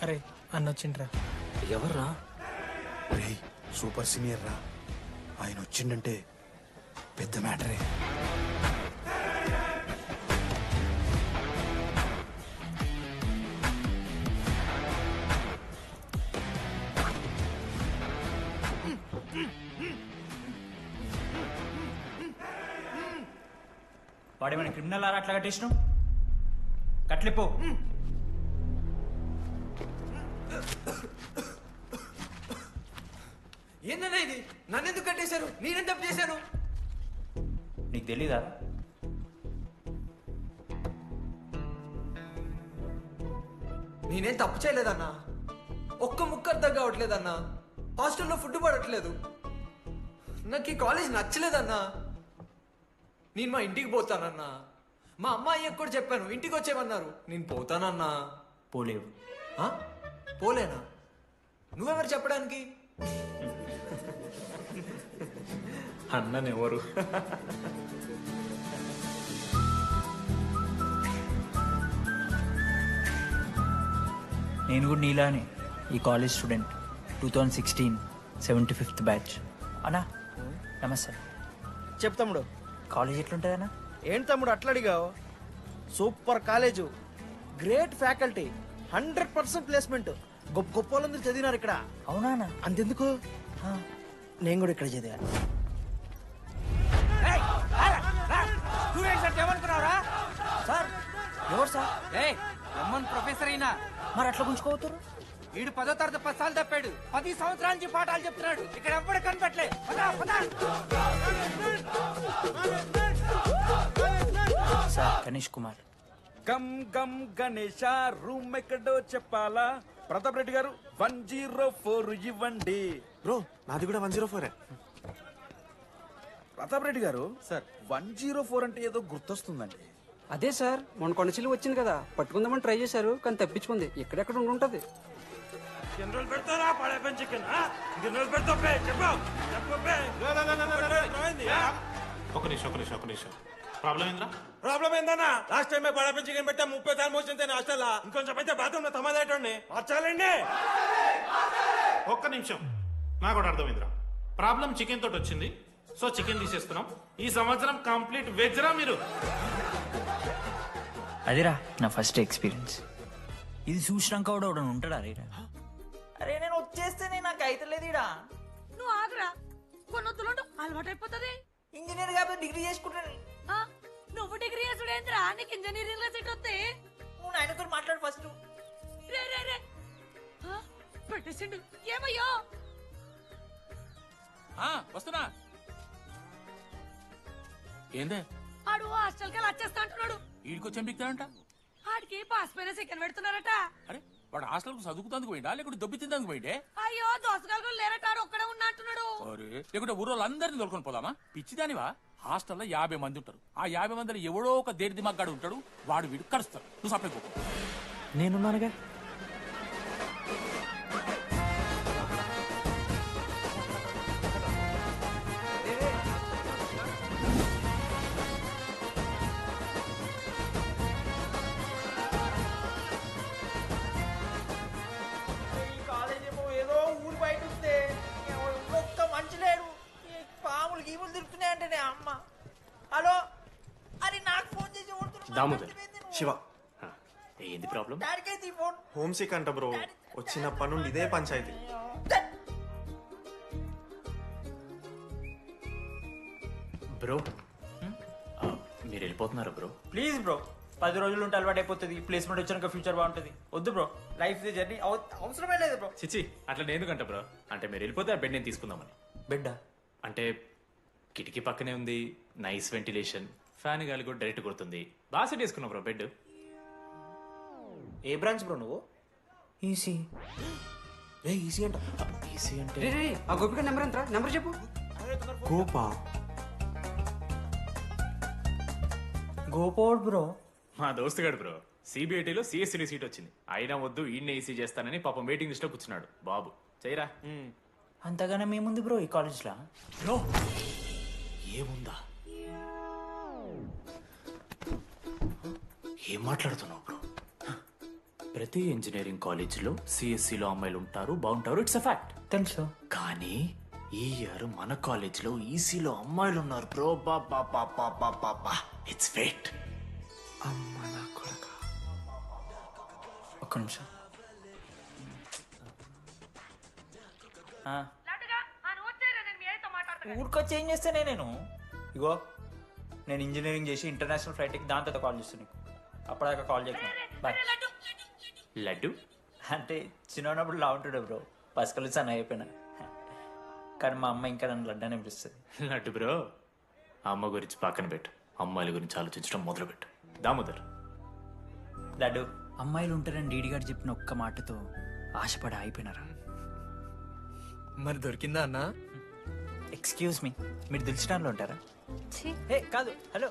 అరే అన్న వచ్చిండ్రా. ఎవర్రా? రే సూపర్ సీనియర్ రా, ఆయన వచ్చిండంటే పెద్ద మ్యాటరే. వాడేమైనా క్రిమినల్ ఆరా అట్లా కట్టేసినావు? కట్లిపో. ఏందన్నా ఇది? నన్నెందుకు కట్టేశారు? నేనేం తప్పు చేశాను? నీకు తెలీదా? నేనేం తప్పు చేయలేదన్నా. ఒక్క ముక్క అర్థం కావట్లేదన్నా. హాస్టల్లో ఫుడ్ పడట్లేదు. నాకు ఈ కాలేజ్ నచ్చలేదన్నా. నేను మా ఇంటికి పోతానన్నా. మా అమ్మాయికి కూడా చెప్పాను, ఇంటికి వచ్చేమన్నారు. నేను పోతానన్నా. పోలేవు. ఆ? పోలేనా? నువ్వెవరు చెప్పడానికి? అన్ననెవరు? నేను కూడా నీలానే ఈ కాలేజ్ స్టూడెంట్, 2016 75th బ్యాచ్. అన్నా నమస్తే. చెప్పు తమ్ముడు. కాలేజ్ ఎట్లుంటుంది అన్న? ఏంటి తమ్ముడు అట్లా అడిగావు? Super college, great faculty, 100% placement. గొప్ప గొప్ప వాళ్ళందరూ చదివినారు ఇక్కడ. అవునా అన్న? అంతెందుకు, నేను కూడా ఇక్కడ చదివా. సార్ ఎవరు సార్? రమ్మన్ ప్రొఫెసర్ అయినా మరి అట్లా గుంజుకోవతారు? వీడు 10వ తరగతి 10 సార్లు తప్పాడు. 10 సంవత్సరాల నుంచి పాఠాలు చెప్తున్నాడు. ఇక్కడ ఎవ్వడు కనిపెట్టలే. సార్ గణేష్ కుమార్. గమ్ గమ్ గణేష రూమ్ ఎక్కడో చెప్పాలా? ప్రతాప్ రెడ్డి గారు 104 ఇవ్వండి. బ్రో నాది కూడా 104. ప్రతాప్ రెడ్డి గారు సార్ 104 అంటే ఏదో గుర్తొస్తుందండి. అదే సార్, మొన్న కొండచిల్లి వచ్చింది కదా, పట్టుకుందామని ట్రై చేశారు కానీ తప్పించుకుంది. ఎక్కడెక్కడ ఉండుంటది. ఒక నిమిషం ప్రాబ్లం ఏంద్రా? ప్రాబ్లం ఏందన్నా? లాస్ట్ టైం పడపి చికెన్ పెట్టా 30 సార్లు మోసింది హాస్టల్. ఇంకొంచెం అయితే బాత్రూమ్ లో తమాదేటండి మార్చాలండి. ఒక్క నిమిషం, నాకు కూడా అర్థమైందిరా. ప్రాబ్లం చికెన్ తోటి వచ్చింది, సో చికెన్ తీసేస్తున్నాం. ఈ సంవత్సరం కంప్లీట్ వెజ్ రా మీరు. అదేరా నా ఫస్ట్ ఎక్స్పీరియన్స్. ఇది చూసినాక కూడా ఒకడు ఉంటాడా రే? అరే నేను వచ్చేస్తేనే నాకు అయితలేదు ఇడా. నువ్వు ఆగరా, కొన్నొత్తులు అలవాటు అయిపోతుంది. ఇంజనీర్ కాబట్టి డిగ్రీ చేసుకుంటాను. నువ్వు డిగ్రీ చేసుడేంద్రా, నీకు ఇంజనీరింగ్ లో సీట్ వస్తే నువ్వు ఆయనతో మాట్లాడు ఫస్ట్. రే రే రే పెట్టేసిండు. ఏమయ్యో వస్తున్నా. ఏందే ఆడు హాస్టల్ కి వచ్చేస్తా అంటున్నాడు. ఈడికొచ్చేం బిక్తాడంట? ఆడికి పాస్ పైన సెకండ్ పెడుతున్నారట. అరే వాడు హాస్టల్ కు చదువుకుతానికి పోయిండా లేకుంటే దొబ్బి తిందానికి పోయిండే? అయ్యో దోసగాలు లేరట, ఆడు ఒక్కడే ఉన్నా అంటున్నాడు. అరే లేకుంటే ఊరోళ్ళు అందరిని దొరుకుని పోదామా? పిచ్చిదానివా? హాస్టల్లో 50 మంది ఉంటారు. ఆ 50 మందిలో ఎవడో ఒక దేడి దిమాగ్గాడు ఉంటాడు. వాడు వీడు కరుస్తాడు. నువ్వు సప్లై పో. నేనున్నానుగా. కాలేజ్ ఏమో ఏదో ఊరు బయట వస్తే ఒక్క మంచి లేడు. పాములు గీములు తిరుగుతున్నాయంటే అమ్మ. హలో, అరే నాకు ఫోన్ చేసి దామోదర్, శివ, ఏంది ప్రాబ్లం? డాడీకైతే ఈ ఫోన్. హోమ్ సిక్ అంట బ్రో. వచ్చినప్పటి నుండి ఇదే పంచాయతీ. బ్రో మీరు వెళ్ళిపోతున్నారు బ్రో? ప్లీజ్ బ్రో, 10 రోజులు ఉంటే అలవాటు అయిపోతుంది. ప్లేస్మెంట్ వచ్చాక ఫ్యూచర్ బాగుంటుంది. వద్దు బ్రో, లైఫ్ జర్నీ అవసరమే లేదు బ్రో. చిచి అట్లా ఎందుకంట బ్రో? అంటే మీరు వెళ్ళిపోతే ఆ బెడ్ నేను తీసుకుందామని. బిడ్డా అంటే కిటికీ పక్కనే ఉంది, నైస్ వెంటిలేషన్, ఫ్యాన్ గాలి కూడా డైరెక్ట్ కొడుతుంది. బాగా సెట్ చేసుకున్నావు బ్రో బెడ్. ఏ బ్రాంచ్ బ్రో నువ్వు? ఈసీ. ఈజీ అంట. ఈసీ అంటే రే రే, ఆ గోపిక నెంబర్ ఎంతరా? నెంబర్ చెప్పు. గోపా గోపోడ్ బ్రో. మా దోస్తుగాడు బ్రో, సిబిఐటీలో సిఎస్సీ సీట్ వచ్చింది. అయినా వద్దు ఈయన్నే ఈసీ చేస్తానని పాపం వెయిటింగ్ లిస్ట్ లో కూర్చున్నాడు. బాబు చేయరా. అంతగానే మేముంది బ్రో ఈ కాలేజ్లో. బ్రో ఏముందా? ఏం మాట్లాడుతున్నావు బ్రో? ప్రతి ఇంజనీరింగ్ కాలేజీలో సిఎస్సిలో అమ్మాయిలు ఉంటారు, బాగుంటారు, ఇట్స్ అ ఫ్యాక్ట్. తెలుసు. కానీ ఈ ఇయర్ మన కాలేజీలో ఈసీలో అమ్మాయిలు ఉన్నారు బ్రో. Baba it's fate. అమ్మ నా కొడక. ఒక్క నిమిషం. ఊరికొచ్చి ఏం చేస్తానే నేను? ఇగో నేను ఇంజనీరింగ్ చేసి ఇంటర్నేషనల్ ఫ్లైట్కి దాని తర్వాత కాల్ చేస్తాను నీకు. అప్పటిదాకా కాల్ చేస్తాను. బాయ్. లడ్డు అంటే చిన్నప్పుడు లా ఉంటుండే బ్రో, పసుకలు సన్న అయిపోయినా. కానీ మా అమ్మ ఇంకా నన్ను లడ్డు అని పిలుస్తుంది. లడ్డు బ్రో, అమ్మ గురించి పక్కన పెట్టు, అమ్మాయిల గురించి ఆలోచించడం మొదలు పెట్టు. దామోదర్, లడ్డు అమ్మాయిలు ఉంటారని డీడీ గారు చెప్పిన ఒక్క మాటతో ఆశపడి అయిపోయినారా? మరి దొరికిందా అన్నా? ఎక్స్క్యూజ్ మీ, మీరు దిల్చడంలో ఉంటారా? ఏ కాదు, హలో.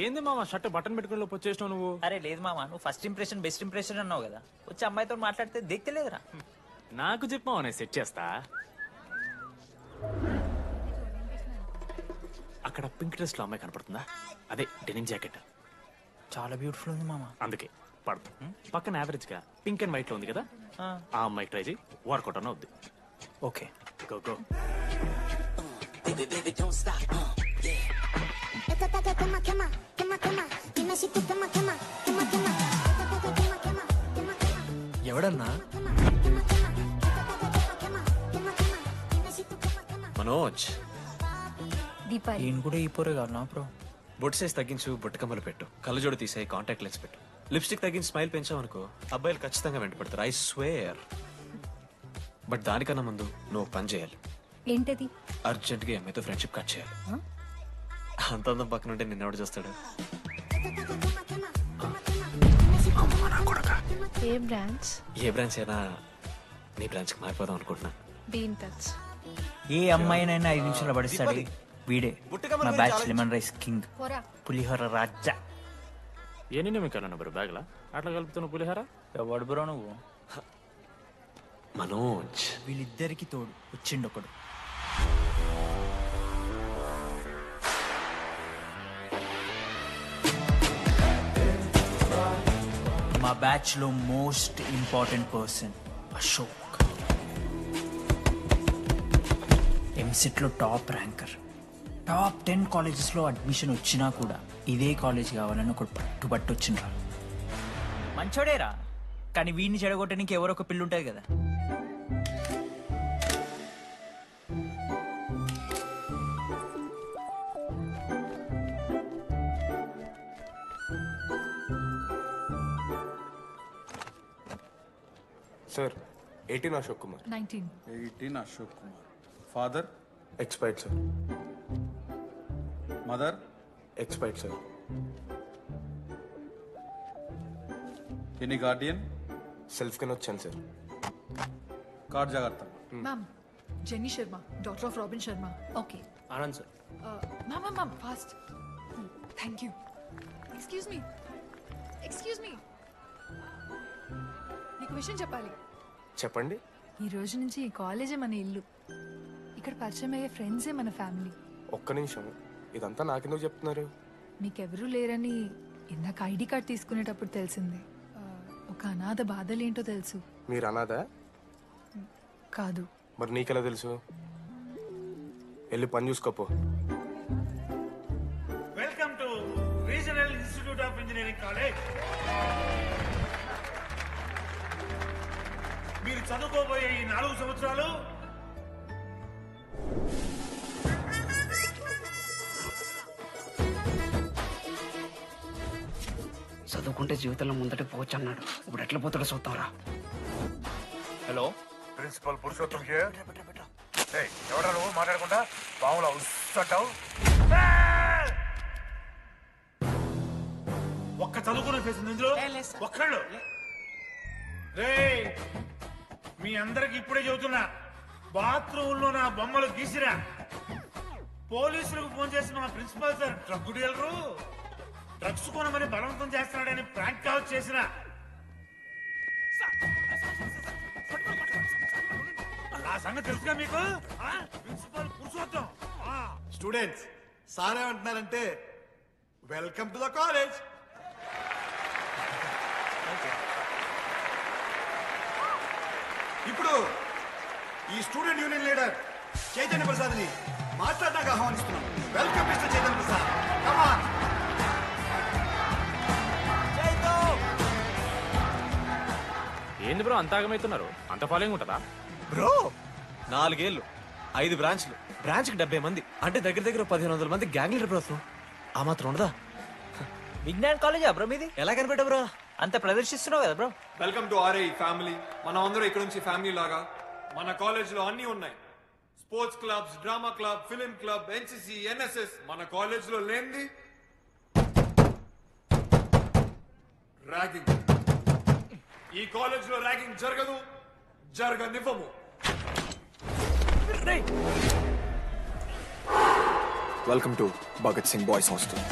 ఏంది మామ షర్ట్ బటన్ పెట్టుకుని లోపు వచ్చేసినావు నువ్వు? అరే లేదు మామ, నువ్వు ఫస్ట్ ఇంప్రెషన్ బెస్ట్ ఇంప్రెషన్ అన్నావు కదా, వచ్చి అమ్మాయితో మాట్లాడితే దిక్కలేదురా. నాకు చెప్పావు, నేను సెట్ చేస్తా. అక్కడ పింక్ డ్రెస్ లో అమ్మాయి కనపడుతుందా? అదే డెనిమ్ జాకెట్. చాలా బ్యూటిఫుల్ ఉంది మామ. అందుకే పడతా. పక్కన యావరేజ్ గా పింక్ అండ్ వైట్ లో ఉంది కదా, ఆ అమ్మాయికి ట్రై చేయి, వర్కౌట్ అన్న వద్దు. Okay go go. ఎవడన్నా? మనోజ్, దీపాలి ఈయన కూడా ఈ పోరే కాదు బ్రో. బొట్టు సైజ్ తగ్గించు, బొట్టుకమ్మలు పెట్టు, కళ్ళజోడు తీసేయి, కాంటాక్ట్ లెన్స్ పెట్టు, లిప్స్టిక్ తగ్గించి స్మైల్ పెంచావు అనుకో, అబ్బాయిలు ఖచ్చితంగా వెంటపడతారు. I swear. బట్ దానికన్నా ముందు నువ్వు ఒక పని చేయాలి. ఏంటది? అర్జెంట్గా అమ్మాయితో ఫ్రెండ్షిప్ కట్ చేయాలి. అంత అందం పక్కన ఉంటే నిన్నెవడు చేస్తాడు? ఏ బ్రాంచ్? ఏ బ్రాంచ్ అయినా నీ బ్రాంచ్కి మారిపోదాం అనుకుంటున్నా. Be in touch. ఏ అమ్మాయినైనా 5 నిమిషాలు పడిస్తాడు వీడే. మా బ్యాచ్ లెమన్ రైస్ కింగ్, పోరా. పులిహోర రాజా. ఎన్ని నిమిషాలు బ్రో బ్యాగ్లా అట్లా కలుపుతున్న పులిహార? ఎవడు బ్రో నువ్వు? మనోజ్, వీళ్ళిద్దరికి తోడు వచ్చిండు ఒకడు. మా బ్యాచ్ లో most important person Ashok. EAMCET లో టాప్ ర్యాంకర్. టాప్ 10 కాలేజెస్ లో అడ్మిషన్ వచ్చినా కూడా ఇదే కాలేజ్ కావాలని ఒకడు పట్టుబట్టు వచ్చిండ్రా. మంచోడేరా, కానీ వీడిని చెడగొట్టడానికి ఎవరో ఒక పిల్లు ఉంటుంది కదా. Sir 18 Ashok Kumar. 18 Ashok Kumar. Father? Expired sir. Mother? Expired sir. Any Guardian? Self కింద వచ్చాను సార్. కార్డ్ జాగ్రత్త. Ma'am, Jenny Sharma, daughter of Robin Sharma. Okay. Anand sir. Ma'am, fast. Thank you. Excuse me. నీకు విషయం చెప్పాలి. చెప్పండి. ఈ రోజు నుంచి ఈ కాలేజే మన ఇల్లు. ఇక్కడ పరిచయం అయ్యే ఫ్రెండ్సే మన ఫ్యామిలీ. ఒక్క నిమిషం, ఇదంతా నాకెందుకు చెప్తున్నారు? మీకెవరూ లేరని ఇందాక ఐడి కార్డ్ తీసుకునేటప్పుడు తెలిసింది. ఒక అనాథ బాధలేంటో తెలుసు. మీరు అనాదా? కాదు. మరి నీకెలా తెలుసు? వెళ్ళి పని చూసుకోపో. Welcome to regional institute of engineering college. మీరు చదువుకోబోయే ఈ 4 సంవత్సరాలు చదువుకుంటే జీవితంలో ముందట పోవచ్చు అన్నాడు. ఇప్పుడు ఎట్లా పోతాడో చూద్దాంరా. Hello, principal Purushottam here. ఎవడా నువ్వు మాట్లాడకుండా బావులా ఉస్సంటావు? ఒక్క చదువుకునే ఫేస్ ఉంది ఇందులో. ఒక్కళ్ళు రేయ్, మీ అందరికి ఇప్పుడే చెబుతున్నా, బాత్రూంలో నా బొమ్మలు గీసిరా. పోలీసులకు ఫోన్ చేసిన మా principal sir drug dealer drugs కొనమని బలవంతం చేస్తున్నాడని ప్రాంక్ కాల్ చేసిన. ఆ సంగతి తెలుసుగా మీకు? ప్రిన్సిపల్ పురుషోత్తం. స్టూడెంట్స్, సార్ ఏమంటున్నారంటే వెల్కమ్ టు ద కాలేజ్. ఇప్పుడు ఈ స్టూడెంట్ యూనియన్ లీడర్ చైతన్య ప్రసాద్ని మాట్లాడడానికి ఆహ్వానిస్తున్నాం. Welcome mister Chaitanya Prasad. Come on. ఏంది బ్రో అంత ఆగమవుతున్నారు? అంత ఫాలోయింగ్ ఉంటుందా బ్రో? 4 ఏళ్ళు 5 బ్రాంచ్లు, బ్రాంచ్కి 70 మంది, అంటే దగ్గర దగ్గర 1500 మంది గ్యాంగ్ లీడర్ బ్రో. ఆ మాత్రం ఉండదా? విజ్ఞాన్ కాలేజా బ్రో మీది? ఎలా కనిపెట్టా బ్రో? అంత ప్రదర్శిస్తున్నావు కదా bro. Welcome to RI family. మనం అందరూ ఇక్కడ నుంచి ఫ్యామిలీ లాగా. మన కాలేజ్ లో అన్ని ఉన్నాయి. Sports clubs, drama club, film club, NCC, NSS. మన కాలేజ్ లో లేనిది ర్యాగింగ్. ఈ కాలేజ్ లో ర్యాగింగ్ జరగదు, జరగనివ్వము. Welcome to Bhagat Singh boys hostel.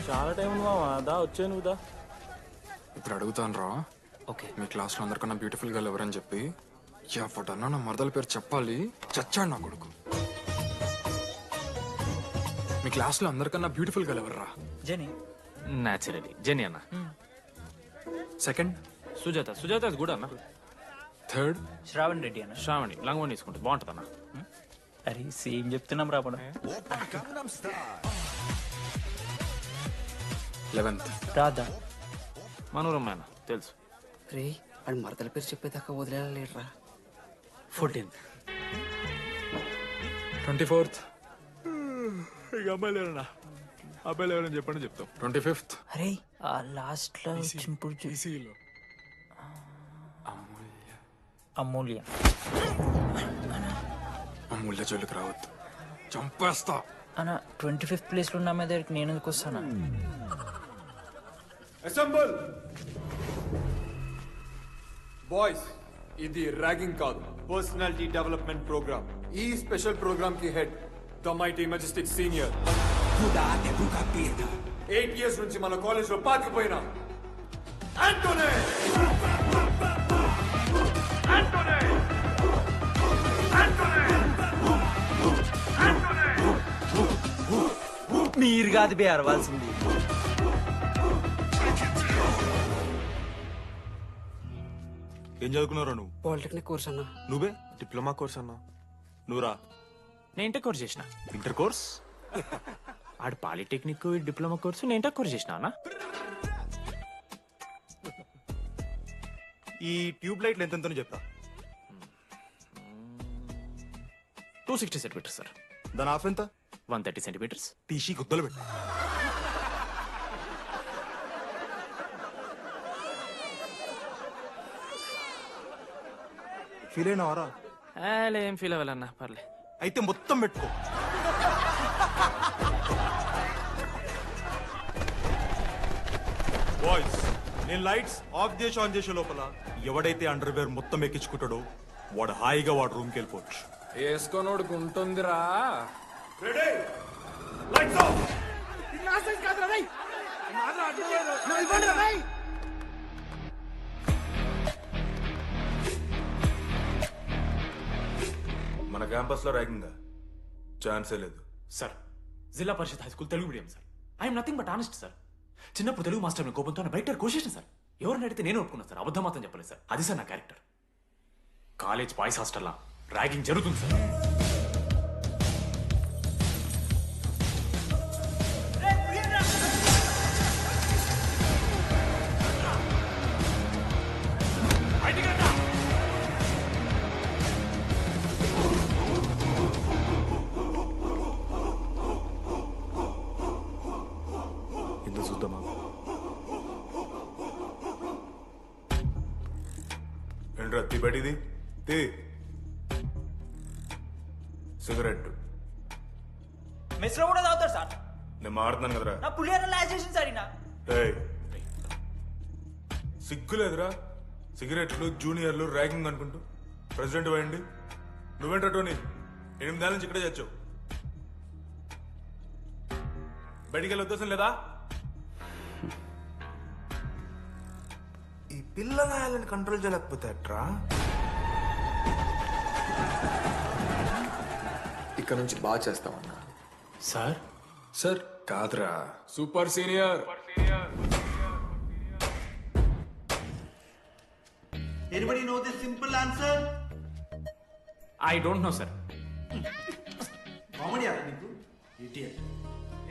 చాలా టైం ఉంది మామా. దా వచ్చే నువ్వు దా. ఇప్పుడు అడుగుతాను రా. ఓకే. మీ క్లాస్లో అందరికన్నా బ్యూటిఫుల్ గర్ల్ ఎవరని చెప్పి ఎవడన్నా నా మరదల పేరు చెప్పాలి. చచ్చాడు నా కొడుకు. మీ క్లాస్లో అందరికన్నా బ్యూటిఫుల్ గర్ల్ ఎవర్రా? జెనీ. న్యాచురలీ జెనీ అన్న. సెకండ్ సుజాత. సుజాత కూడా అన్న. థర్డ్ శ్రావణ్ రెడ్డి అన్న. శ్రావణి లంగోని తీసుకుంటుంది, బాగుంటుంది అన్న. అరే సేమ్ చెప్తున్నాం రాపడం. 11th రాధా. మనోరమ్మ అన్న తెలుసు. రే వాడు మరదల పేరు చెప్పేదాకా వదిలేరా. 14th 24th ఇక అమ్మాయి లేరన్నా. అబ్బాయిలు ఎవరైనా చెప్పండి చెప్తాం. 25th అరే ఆ లాస్ట్ లో చింపుడు ఈసీలో అమూల్య. అమూల్య జోలికి రావద్దు, చంపేస్తా. అన్న 25th ప్లేస్ లో ఉన్న అమ్మాయి దగ్గరికి నేను ఎందుకు వస్తానా? Assemble boys. ఇది ర్యాగింగ్ కాదు, పర్సనాలిటీ డెవలప్మెంట్ ప్రోగ్రామ్. ఈ స్పెషల్ ప్రోగ్రామ్ కి head the mighty Majestic senior. 8 years నుంచి మన కాలేజ్ లో పాతిపోయిన ఆంటోనీ. మీరు కాదు బే అరవాల్సింది. ఏం చదువుకున్నారా నువ్వు? పాలిటెక్నిక్ కోర్స్ అన్నా. నువ్వే డిప్లొమా కోర్స్ అన్నా. నువ్వురా? నేను ఇంటర్ కోర్స్ చేసిన. Inter course? ఆడు పాలిటెక్నిక్ డిప్లొమా కోర్సు, నేను ఇంటర్ కోర్స్ చేసిన అన్న. ఈ ట్యూబ్ లైట్లు ఎంతెంతనో చెప్తా. 260 సెంటీమీటర్స్ సార్. దాని హాఫ్ ఎంత? 130 సెంటీమీటర్స్. టీసీ గుద్దలు పెట్టు. ఫీల్ అయినావారా? ఏం ఫీల్ అవ్వాలన్నా, పర్లే. అయితే మొత్తం పెట్టుకో. బాయ్స్, నేను లైట్స్ ఆఫ్ చేసి ఆన్ చేసే లోపల ఎవడైతే అండర్వేర్ మొత్తం ఎక్కించుకుంటాడో వాడు హాయిగా వాడు రూమ్కి వెళ్ళిపోవచ్చు. వేసుకోనోడుకు ఉంటుందిరా. రెడీ? Lights off. మన క్యాంపస్ లో ర్యాగింగ్ ఛాన్సే లేదు sir. Zilla Parishad high school Telugu medium sir. I'm nothing but honest sir. చిన్నప్పుడు తెలుగు మాస్టర్ కోపంతో బయట కోసేసిన సార్. ఎవరిని అడిగితే నేను ఒప్పుకున్నాను సార్. అబద్ధం మాత్రం చెప్పలేదు సార్. అది సార్ నా క్యారెక్టర్. కాలేజ్ బాయ్స్ హాస్టల్లా ర్యాగింగ్ జరుగుతుంది సార్. ఎందుకు చూద్దామా? ఏంట్రా బయటిది తీ. సిగరెట్ మెస్ లో కూడా తాగుతారు సార్. నేను మాడుతున్నాను కదరా. నా పులిహోర లాస్ట్ చేసిన సార్ ఈయన. సిగ్గులేదురా? సిగరెట్లు జూనియర్లు ర్యాగింగ్ అనుకుంటూ ప్రెసిడెంట్ అయ్యండి. నువ్వేంట్రా టోనీ 8 ఏళ్ళ నుంచి ఇక్కడే చచ్చావు. బయటికి వెళ్ళే ఉద్దేశం లేదా? ఈ పిల్లలని కంట్రోల్ చేయలేకపోతే అట్రా. ఇక్కడ నుంచి బాగా చేస్తామన్నా. సార్ సార్ కాదురా, super senior. Anybody know the simple answer? I don't know sir. Comedy are you? Idiot.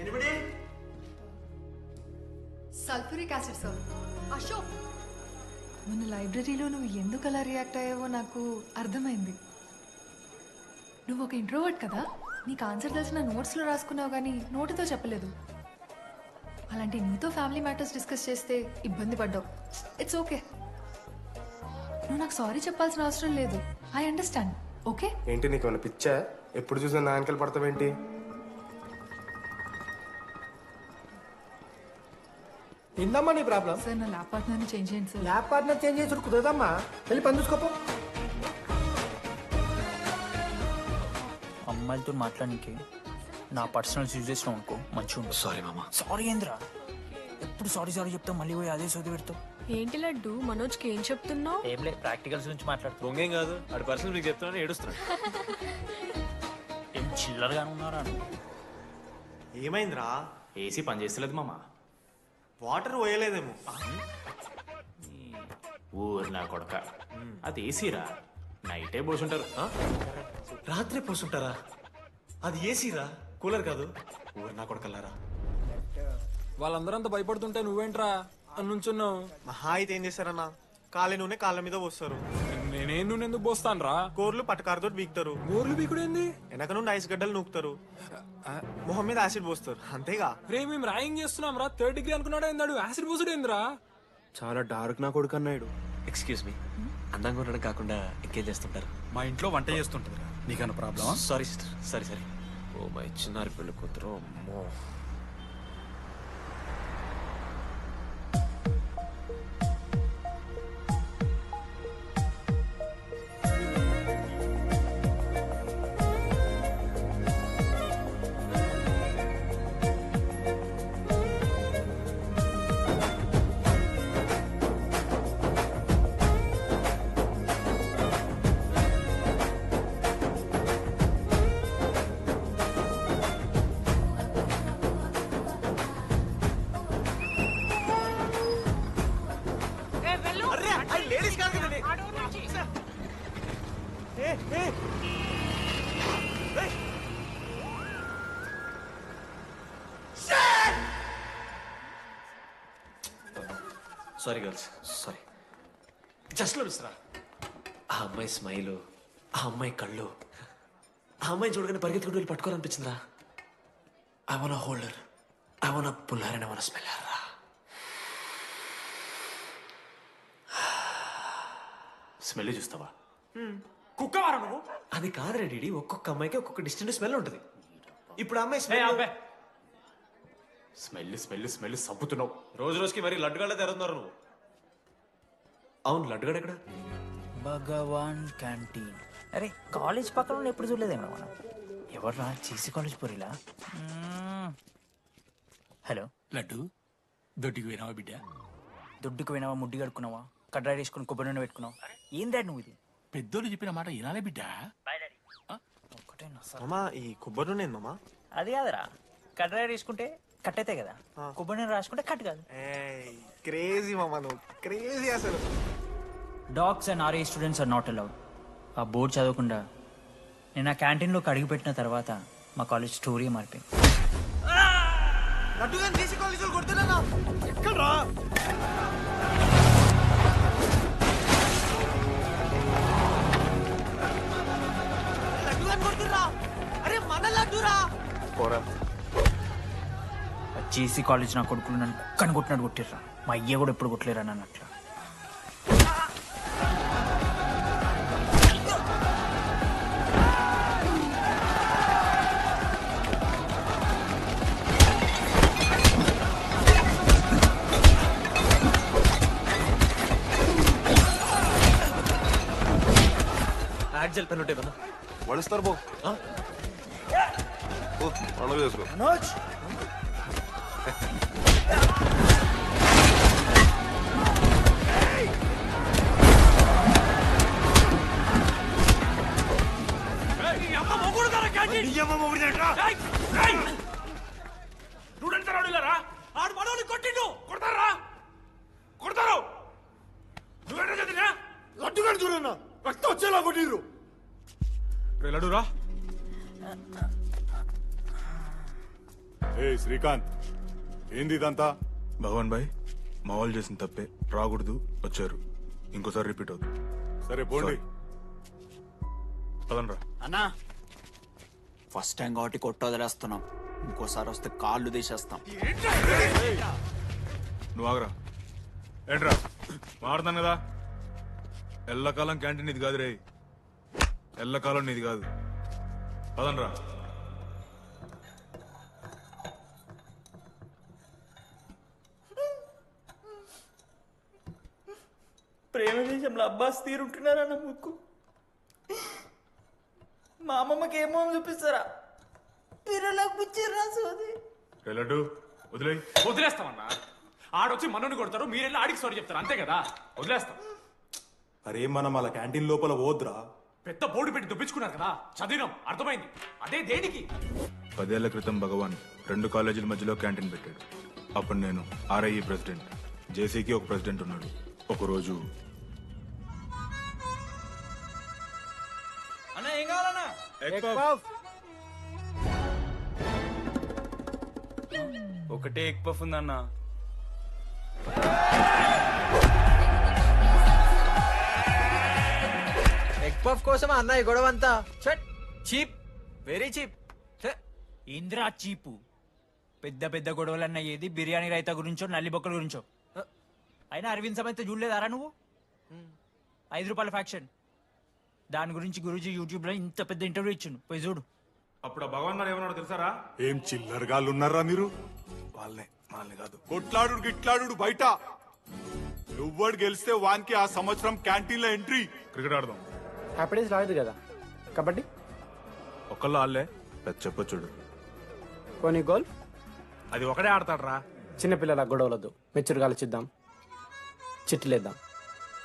Anybody? Sulphuric acid sir. Ashok, మన లైబ్రరీలో నువ్వు ఎందుకు అలా రియాక్ట్ అయ్యావో నాకు అర్థమైంది. నువ్వు ఒక ఇంట్రోవర్ట్ కదా, నీకు ఆన్సర్ తెలిసిన నోట్స్లో రాసుకున్నావు కానీ నోటితో చెప్పలేదు. అలాంటి నీతో ఫ్యామిలీ మ్యాటర్స్ డిస్కస్ చేస్తే ఇబ్బంది పడ్డావు. ఇట్స్ ఓకే, నువ్వు నాకు సారీ చెప్పాల్సిన అవసరం లేదు. I understand. ఓకే? ఏంటి నీకు ఏమైనా పిచ్చా? ఎప్పుడు చూసినా నా వెనకాల పడతావేంటి? ఏందమ్మా నీ ప్రాబ్లం? సార్, నా ల్యాబ్ పార్ట్నర్ని చేంజ్ చేయండి సార్. ల్యాబ్ పార్ట్నర్ చేంజ్ చేసి కుదరదమ్మా. వెళ్ళి పని చూసుకోపో. అమ్మాయిలతో మాట్లాడడానికి నా పర్సనల్ యూజ్ చేసినావు అనుకో మంచిగా ఉంటుంది. సారీ మామ. సారీ ఏంద్రా, ఎప్పుడు సారీ సారీ చెప్తావు, మళ్ళీ పోయి అదే సోది పెడతావు. ఏంటి లడ్డు, మనోజ్కి ఏం చెప్తున్నావు? ఏం లేదు, ప్రాక్టికల్స్ గురించి మాట్లాడుతూ. దొంగేం కాదు, ఆడి పర్సనల్ మీకు చెప్తానని ఏడుస్తున్నాడు. ఏం చిల్లరగానే ఉన్నారా? ఏమైందిరా? ఏసీ పని చేస్తలేదు మామ. వాటర్ పోయలేదేమో. ఊరు నా కొడక, అది ఏసీరా, నైటే పోసుంటారు. రాత్రి పోసుంటారా? అది ఏసీరా, కూలర్ కాదు. ఊరు నా కొడకల్లారా. వాళ్ళందరంతా భయపడుతుంటే నువ్వేంట్రా నుంచున్నావు? మహా అయితే ఏం చేస్తారన్నా, కాళ్ళ నూనె కాళ్ళ మీద పోస్తారు. నేనేం నువ్వు ఎందుకు పోస్తాను రా? కూరలు పట్టకారుతో బీకుతారు. గోర్లు బీకుడేంది? వెనక నుండి ఐస్ గడ్డలు నూకుతారు. మొహం మీద యాసిడ్ పోస్తారు, అంతేగా. రే మేము ర్యాగింగ్ చేస్తున్నాం రా, 3rd డిగ్రీ అనుకున్నాడు ఏందాడు, యాసిడ్ పోసుడేందిరా? చాలా డార్క్ నా కొడుకు అన్నాడు. ఎక్స్క్యూజ్ మీ, అందంగా ఉండడం కాకుండా ఇంకేం చేస్తుంటారు? మా ఇంట్లో వంట చేస్తుంటారు. నీకన్నా ప్రాబ్లమా? Sorry sister, sorry. Oh my చిన్నారి పెళ్ళి కూతురు, అమ్మో. Sorry girls, sorry. జస్ట్ మిస్రా. ఆ అమ్మాయి స్మైలు, ఆ అమ్మాయి కళ్ళు, ఆ అమ్మాయి చూడగానే పరిగెత్తుకుంటూ వెళ్ళి పట్టుకోవాలనిపించిందిరా. I want holder, I want puller and I want smell her రా. స్మెల్ చూస్తావా? కుక్కవారా నువ్వు? అది కాదురా డీడీ, ఒక్కొక్క అమ్మాయికి ఒక్కొక్క డిస్టెంట్ స్మెల్ ఉంటుంది. ఇప్పుడు అమ్మాయి స్మెల్ స్మెల్ స్మెల్ సంపుతున్నావు. రోజు రోజుకి మరి లడ్డుగడ్డ తెరుతున్నారు నువ్వు. అవును, లడ్డుగడ్డ ఎక్కడ? భగవాన్ క్యాంటీన్. అరే, కాలేజ్ పక్కన ఎప్పుడు చూడలేదేమో మనం. ఎవర్రా చీసీ కాలేజ్ పోరిలా? హలో లడ్డు, దొడ్డికి పోయినావా బిడ్డ? దొడ్డుకు పోయినావా, ముడ్డి కడుక్కున్నావా, కడ్రాయి వేసుకుని కొబ్బరి నూనె పెట్టుకున్నావు? ఏం డాడ్ నువ్వు ఇది? పెద్దోళ్ళు చెప్పిన మాట వినాలే బిడ్డ. మామా, ఈ కొబ్బరి నూనె ఏందమ్మా? అది కాదురా, కడ్రాయి వేసుకుంటే కట్ అవుతాయి కదా, కొబ్బరి నూనె రాసుకుంటే కట్ కాదు. క్రేజీ మామా, నువ్వు క్రేజీ అసలు. Dogs and RA students are not allowed. ఆ బోర్డు చదవకుండా నేను ఆ క్యాంటీన్లోకి అడుగుపెట్టిన తర్వాత మా కాలేజ్ స్టోరీ మారిపోయింది. ఎక్కడ్రా? అరే మన లడ్డురా. జేసీ కాలేజ్ నా కొడుకులు నన్ను కుక్కని కొట్టినట్టు కొట్టిర్రా. మా అయ్య కూడా ఎప్పుడు కొట్టలేరా నన్ను అట్లా. యాక్జల్ పెన్ ఉంటే కదా వడిస్తారు బో. పండుగ చేసుకో. రక్తం వచ్చేలా కొట్టిర్రు. లడురా. ఏ శ్రీకాంత్, ఏంది ఇదంతా? భగవాన్ భాయ్, మా వాళ్ళు చేసిన తప్పే, రాకూడదు, వచ్చారు. ఇంకోసారి రిపీట్ అవుతుంది. సరే పోండి. పదనరా. అన్నా ఫస్ట్ టైం కాబట్టి కొట్టు వదిలేస్తున్నాం, ఇంకోసారి వస్తే కాళ్ళు తీసేస్తాం. నువ్వు ఆగరా. ఏంట్రా మారుతాను కదా. ఎల్లకాలం క్యాంటీన్ ఇది కాదు రే, ఎల్లకాలం నీది కాదు. పదనరా. ప్రేమ దేశంలో అబ్బాస్ తీరుంటున్నారన్న ముక్కు. మా అమ్మమ్మకి ఏమో చూపిస్తారా? పిల్లలకు పుచ్చిర్రా సోది. లడ్డు వదిలే. వదిలేస్తామన్నా. ఆడొచ్చి మనోని కొడతారు, మీరెళ్ళి ఆడికి సారీ చెప్తారు, అంతే కదా. వదిలేస్తాం. అరే మనం అలా క్యాంటీన్ లోపల పోద్రా. పెద్ద బోర్డు పెట్టి దుప్పించుకున్నారు కదా, చదివినాం, అర్థమైంది. అదే దేనికి? 10 ఏళ్ల క్రితం భగవాన్ 2 కాలేజీల మధ్యలో క్యాంటీన్ పెట్టాడు. అప్పుడు నేను ఆర్ఐఈ ప్రెసిడెంట్, జేసీకి ఒక ప్రెసిడెంట్ ఉన్నాడు. ఒకరోజు అన్న ఏం కావాలన్నా? ఒకటే ఎగ్ పఫ్ ఉందన్న. ఎగ్ పఫ్ కోసం అన్న ఈ గొడవ అంతా. Cheap, very cheap. Indra cheap. పెద్ద పెద్ద గొడవలన్న ఏది బిర్యానీ రైతా గురించో నల్లి బొక్కల గురించో. అయినా అరవింద్ సమేత చూడలేదారా నువ్వు? 5 రూపాయల ఫ్యాక్షన్ దాని గురించి గురూజీ యూట్యూబ్ లో ఇంత పెద్ద ఇంటర్వ్యూ ఇచ్చిండు, పోయి చూడు. అప్పుడు ఆ భగవాన్ గారు ఏమన్నాడు తెలుసారా? ఏం చిల్లరగాళ్ళు ఉన్నారా మీరు? వాళ్ళనే, వాళ్ళని కాదు. కొట్లాడు గిట్లాడు బయట. నువ్వడు గెలిస్తే వానికి ఆ సంవత్సరం క్యాంటీన్ లో ఎంట్రీ. క్రికెట్ ఆడదాం. హ్యాపీడేస్ రాలేదు కదా. కబడ్డీ ఒక్కళ్ళు ఆడలే, పెద్ద చెప్పొచ్చుడు. పోనీ గోల్ అది ఒకడే ఆడతాడు రా. చిన్నపిల్లల గొడవలొద్దు, మెచ్యూర్గా ఆలోచిద్దాం, చిట్టిలేద్దాం.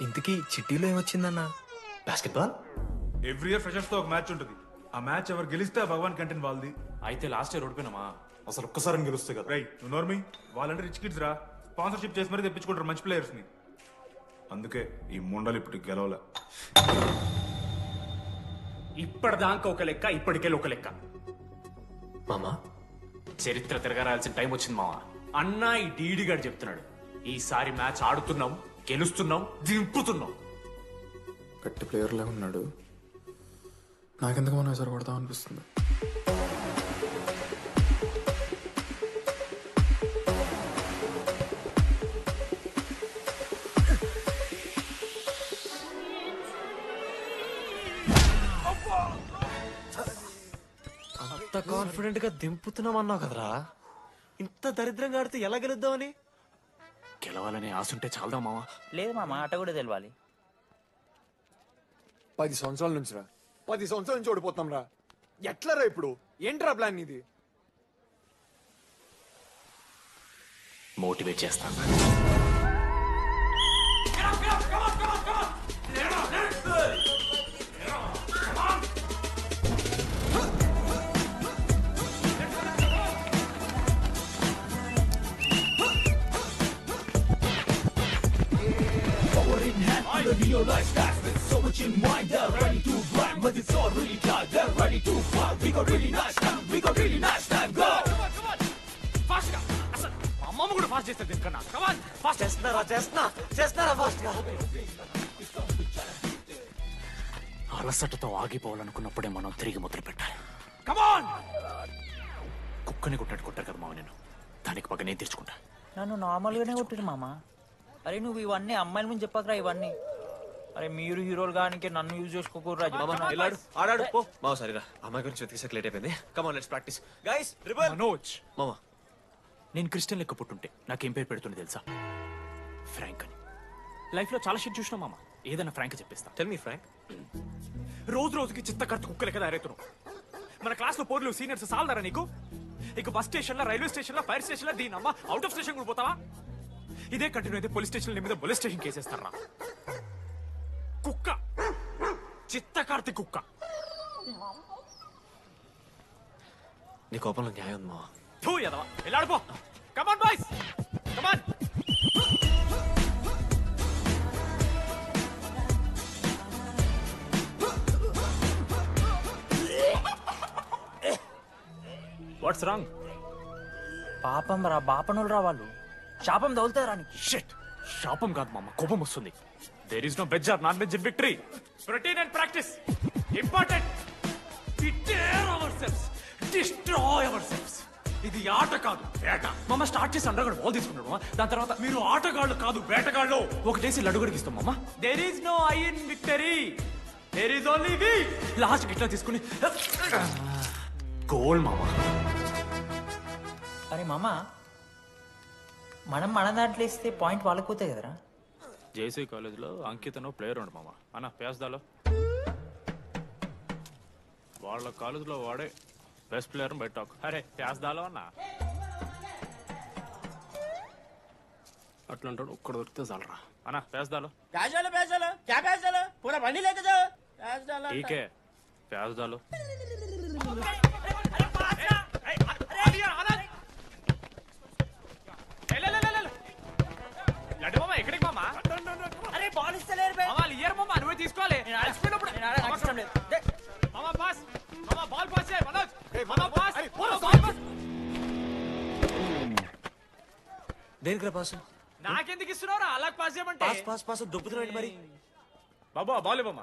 ఇంతకీ చిట్టీలో ఏమొచ్చిందన్నా? బాస్కెట్బాల్. ఎవ్రీ ఇయర్ ఫ్రెషర్స్ తో ఒక మ్యాచ్ ఉంటుంది. ఆ మ్యాచ్ ఎవరు గెలిస్తే ఆ భగవాన్ క్యాంటీన్ వాళ్ళది. అయితే లాస్ట్ ఇయర్ ఓడిపోయినామా? అసలు ఒక్కసారి గెలుస్తే కదా. రైట్, నువ్వు నోర్మి. వాళ్ళంటే రిచ్ కిడ్స్ రా, స్పాన్సర్షిప్ చేసి మరీ తెప్పించుకుంటారు మంచి ప్లేయర్స్ ని. అందుకే ఈ ముండలు ఇప్పుడు గెలవలే. ఇప్పటిదాకా ఒక లెక్క, ఇప్పటికెళ్ళి ఒక లెక్క. మామా చరిత్ర తిరగరాల్సిన టైం వచ్చింది మావా. అన్నా ఈ డీడీ గారు చెప్తున్నాడు, ఈసారి మ్యాచ్ ఆడుతున్నాం, గెలుస్తున్నాం, దింపుతున్నాం. గట్టి ప్లేయర్లే ఉన్నాడు. నాకెందుకు మనం ఎసరు కొడతాం అనిపిస్తుంది. అంత కాన్ఫిడెంట్ గా దింపుతున్నాం అన్నావు కదరా. ఇంత దరిద్రంగా ఆడితే ఎలా గెలుద్దామని? గెలవాలని ఆశుంటే చాలదా మావా? లేదు మామ, ఆట కూడా తెలవాలి. 10 సంవత్సరాల నుంచి రా, 10 సంవత్సరాల నుంచి ఓడిపోతాం రా. ఎట్లరా ఇప్పుడు? ఏంట్రా ప్లాన్ ఇది? మోటివేట్ చేస్తాను. Realize that with so much in mind, they're ready to grind, but it's all really tight. They're ready to fight. We got really nice time. We got really nice time. Go. Come on. Fast గా. అసలు మా అమ్మమ్మ కూడా fast చేస్తారు దీనికన్నా. Come on. Fast. చేస్తున్నారా fast గా. అలసటతో ఆగిపోవాలనుకున్నప్పుడే మనం తిరిగి మొదలు పెట్టాలి. Come on. కుక్కని కొట్టాడు కొట్టారు కదా మావ నేను. దానికి పక్క నేను తెచ్చుకుంటా. నన్ను నార్మల్గానే కొట్టిరు మామ. అరే నువ్వు ఇవన్నీ అమ్మాయిల ముందు చెప్పకరా ఇవన్నీ. అరే మీరు హీరోలు కానీ నన్ను యూజ్ చేసుకోకూడరా. ఆడాడు పో మావ. సరిగా అమ్మాయి గురించి వెతికేసాక లేట్ అయిపోయింది. Come on let's practice guys. Rebel Manoj మామ, నేను క్రిస్టియన్ లెక్క పుట్టుంటే నాకేం పేరు పెడుతుంది తెలుసా? ఫ్రాంక్ అని. లైఫ్ లో చాలా షిట్ చూసినా మామ, ఏదైనా ఫ్రాంక్ చెప్పేస్తా. Tell me frank. రోజు రోజుకి చిత్త కట్టు కుక్క లెక్క తయారవుతున్నావు. మన క్లాస్ లో పోర్లు సీనియర్స్ సాలదారా నీకు? ఇక బస్ స్టేషన్ లో, రైల్వే స్టేషన్ లో, ఫైర్ స్టేషన్ లో దీని అమ్మ అవుట్ ఆఫ్ స్టేషన్ కూడా పోతావా? ఇదే కంటిన్యూ అయితే పోలీస్ స్టేషన్ మీద పోలీస్ స్టేషన్ కేసేస్తారా? కుక్క, చిత్త కార్తీ కుక్క. నీ కోపంలో న్యాయం ఉంది మావా. తూ ఎదవా, వెళ్ళాడిపో. Come on boys, come on. What's wrong? పాపం రా, బాపనులు రా వాళ్ళు. శాపం తగులుతుంది రాని. షిట్, శాపం కాదు మామ, కోపం వస్తుంది. There is no veg or non veg in victory. Protein and practice important. We dare ourselves, destroy ourselves. ఇది ఆట కాదు, వేట. మామ స్టార్ట్ చేసి అండర్గాడు బాల్ తీసుకున్నాడు మామ. దాని తర్వాత మీరు ఆటగాళ్ళు కాదు వేటగాళ్ళు. ఒకటేసి లడ్డుగడికి ఇస్తాం మామ. There is no I in victory, there is only we. Last గిట్లా తీసుకుని గోల్ మామ. అరే మామ, మనం మన దాంట్లో ఇస్తే పాయింట్ వాళ్ళకి పోతాయి కదరా. జేసీ కాలేజ్లో అంకితనో ప్లేయర్ ఉండు మామ. అన్న పేస్దాలో వాళ్ళ కాలేజ్లో వాడే బెస్ట్ ప్లేయర్ బయట. అరే పేస్దాలో అన్న అట్లా అంటాడు. ఒక్కడ దొరికితే చాలరా అన్న. పేస్దాలో టీకే పేస్దాలో. లడ్డు మామ ఎక్కడికి మామ? అరే బాల్ ఇస్తలేరు బే. మామ ఇయర్ మామ, నువ్వే తీసుకోవాలి. మామ పాస్, మామ బాల్ పాస్ చేయి మనోజ్. మామ పాస్, బాల్ పాస్. దేనికి రా పాసు? నాకెందుకు ఇస్తున్నావురా? అలా పాస్ చేయమంటే. పాస్ పాస్ పాస్ దొబ్బుతున్నాడు మరి. బాబా బాల్ మామ.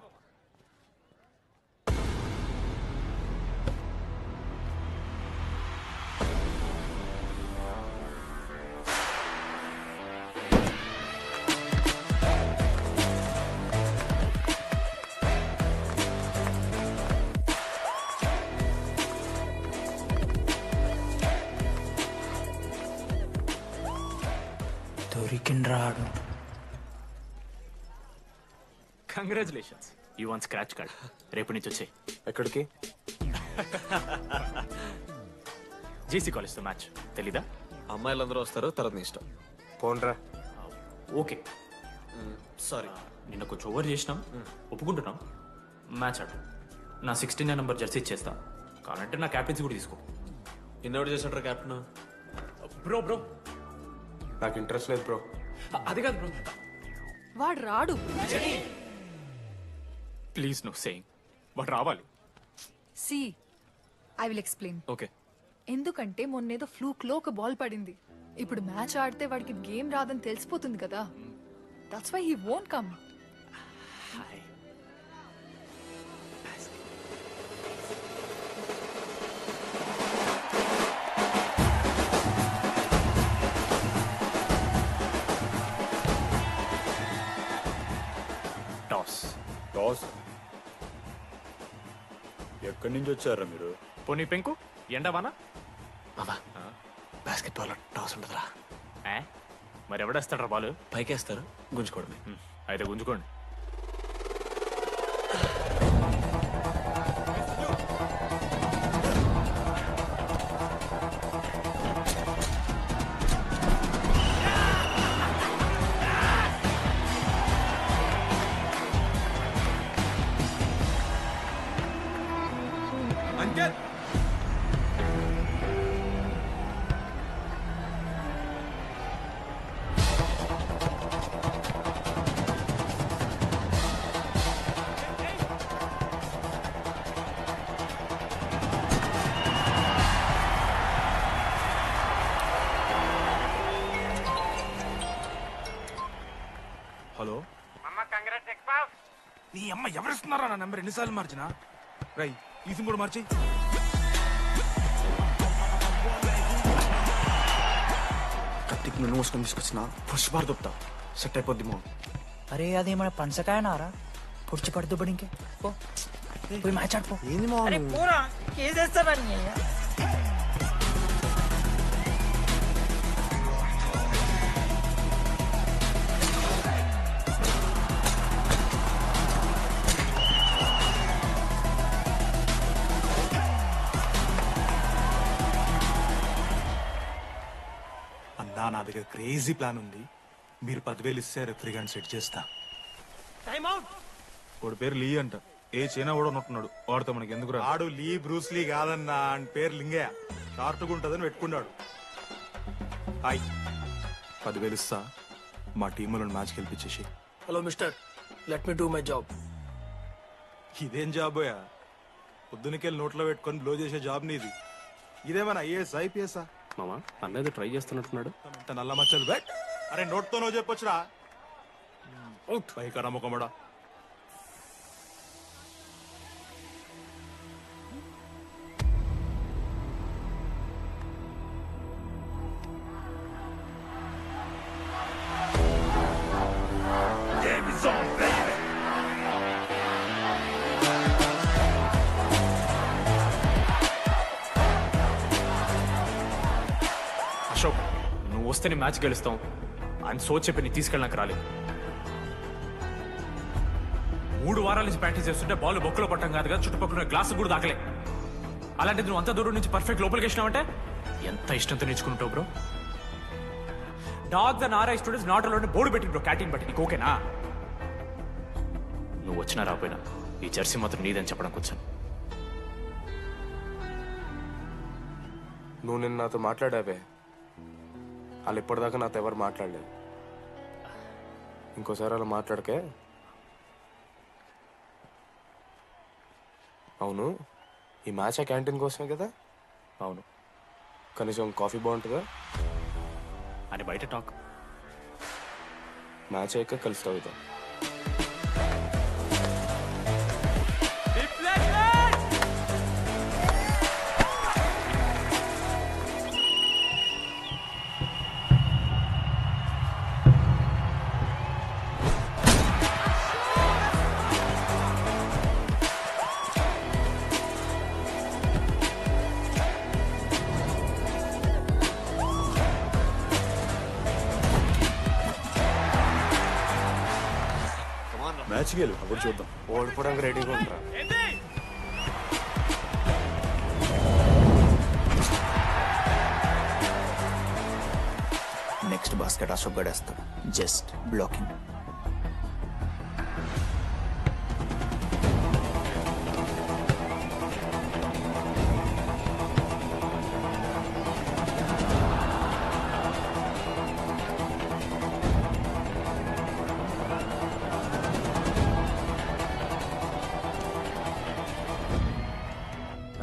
దొరికిండ్రాడు. Congratulations, you won scratch card. రేపు నుంచి వచ్చాయి. ఎక్కడికి? జేసీ కాలేజ్తో మ్యాచ్ తెలీదా? అమ్మాయిలందరూ వస్తారు, తర్వాత నీ ఇష్టం. పోన్రా. ఓకే సారీ, నిన్న కొంచెం ఓవర్ చేసినాం, ఒప్పుకుంటున్నాం. మ్యాచ్ ఆడు. నా 69 నెంబర్ జెర్సీ ఇచ్చేస్తా. కావాలంటే నా క్యాప్టెన్సీ కూడా తీసుకో. ఇన్నోటి చేసాడు కెప్టెన్. బ్రో బ్రో నాకు ఇంట్రెస్ట్ లేదు బ్రో. అది కాదు బ్రో. వాడు రాడు. Please no saying. వాడు రావాలి. See I will explain. Okay. ఎందుకంటే మొన్నేదో ఫ్లూక్ లో ఒక బాల్ పడింది. ఇప్పుడు మ్యాచ్ ఆడితే వాడికి గేమ్ రాదని తెలిసిపోతుంది కదా. That's why he won't come. Toss ఎక్కడి నుంచి వచ్చారా మీరు? పోనీ పెంకు ఎండవానా? బాస్కెట్బాల్ టాస్ ఉంటుందిరా. మరి ఎవడేస్తాడ్రా బాల్? పైకేస్తారు, గుంజుకోవడమే. అయితే గుంజుకోండి. హలో నీ అమ్మ ఎవరిస్తున్నారా నా నెంబర్? ఎన్నిసార్లు మార్చినా? రై ఈసం కూడా మార్చి. కత్తికి నన్ను మోసుకొని తీసుకొచ్చిన పుష్ బార్ దొప్తా సెట్ అయిపోద్ది మో. అరే అదేమన్నా పంచకాయనారా? పుడిచి పడుతూ పడి ఇంకే పోయి మ్యాచ్ ఆడిపో. ఏంది మా కేసేస్తారని. అన్నా నా దగ్గర క్రేజీ ప్లాన్ ఉంది. మీరు 10,000 ఇస్తే రెఫ్రీ గాని సెట్ చేస్తా. వాడి పేరు లీ అంట. ఏ చైనా కూడా ఉన్నట్టున్నాడు. వాడితో మనకి ఎందుకు రా? ఆడు లీ బ్రూస్ లీ కాదన్నా, అని పేరు లింగయ్య. షార్ట్గా ఉంటుందని పెట్టుకున్నాడు. హాయ్, 10,000 ఇస్తా. మా టీంలో మ్యాచ్ గెలిపించేసి. Hello mister, let me do my job. ఇదేం జాబోయా? పొద్దునకెళ్ళి నోట్లో పెట్టుకొని బ్లో చేసే జాబ్ నీది. ఇదేమన్నా ఐఏఎస్ ఐపీఎస్ మామా అన్నది ట్రై చేస్తున్నట్టున్నాడు. ఇంత నల్ల మచ్చలు బెట్. అరే నోట్తో నువ్వు చెప్పొచ్చురా. అవుట్ పైకరా ముఖమడా. అశోక్, నువ్వు వస్తే నీ మ్యాచ్ గెలుస్తాం అని సో చెప్పి నీ తీసుకెళ్ళడానికి రాలేదు. 3 వారాల నుంచి ప్రాక్టీస్ చేస్తుంటే బాల్ బొక్కలో పట్టం కాదు కదా, చుట్టుపక్కల గ్లాసు కూడా దాకలే. అలాంటిది నువ్వు అంత దూరం నుంచి పర్ఫెక్ట్ లోపలికి వేసినావంటే ఎంత ఇష్టంతో నేర్చుకుంటావు bro. Dogs and RI students not allowed board పెట్టి బ్రో, క్యాటీన్ బట్టి. నీకు ఓకేనా? నువ్వు వచ్చినా రాపోయినా ఈ జెర్సీ మాత్రం నీదని చెప్పడానికి వచ్చాను. నువ్వు నిన్న నాతో మాట్లాడావే, వాళ్ళు ఇప్పటిదాకా నాతో ఎవరు మాట్లాడలేదు. ఇంకోసారి అలా మాట్లాడకే. అవును, ఈ మ్యాచ్ ఆ క్యాంటీన్ కోసమే కదా? అవును. కనీసం కాఫీ బాగుంటుందా అని బయట టాక్. మ్యాచ్ అయ్యాక కలిసి తాగుతాం. మ్యాచ్ గెలు అప్పుడు చూద్దాం. ఓడిపోవడానికి రెడీగా ఉంటారా? నెక్స్ట్ బాస్కెట్ అశోక్ గడేస్తాడు. Just blocking.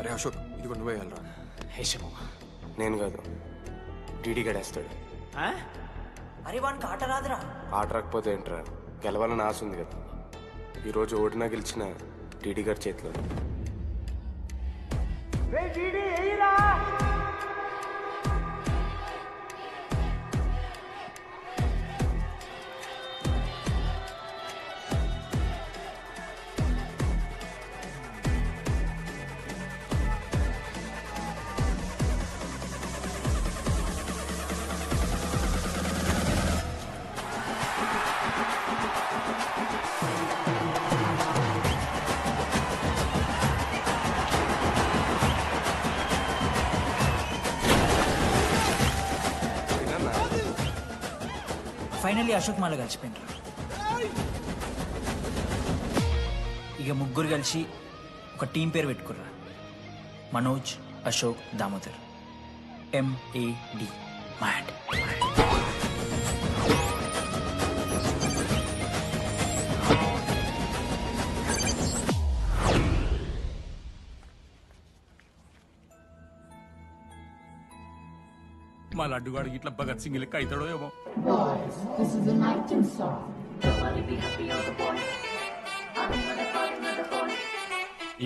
అరే అశోక్, ఇది కూడా నువ్వే వెళ్ళరా. హేషము, నేను కాదు, డీడీ గడేస్తాడు. అరే వానికి ఆట రాదురా. ఆట రాకపోతే ఏంట్రా, గెలవాలని ఆశ ఉంది కదా. ఈరోజు ఓడినా గెలిచిన డీడీ గారి చేతిలో. ఫైనల్లీ అశోక్ మాల కలిసిపోయినరా. ఇక ముగ్గురు కలిసి ఒక టీం పేరు పెట్టుకుర్రా. మనోజ్, అశోక్, దామోదర్. MAD. మ్యాడ్. మా లడ్డుగాడు ఇట్లా భగత్ సింగ్ లెక్క అవుతాడో ఏమో.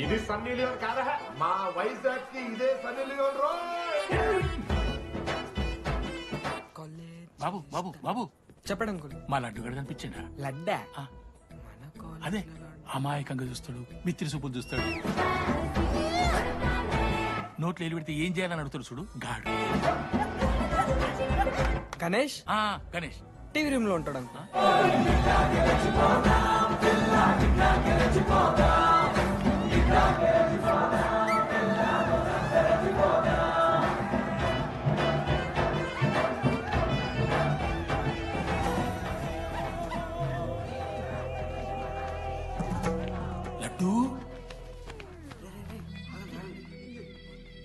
ఇది సన్నీ లియోన్ కాదా? మా వైజాగ్ కి ఇదే సన్నీ లియోన్ రో. బాబు బాబు బాబు చెప్పండి అంకుల్. మా లడ్డుగాడు కనిపించిందా? లడ్డా? అదే అమాయకంగా చూస్తాడు, మిత్రి చూపులు చూస్తాడు, నోట్లు ఎల్లి పెడితే ఏం చేయాలని అడుగుతాడు చూడు గాడు. గణేష్? గణేష్ టీవీ రూమ్ లో ఉంటాడు అంకుల్. లడ్డు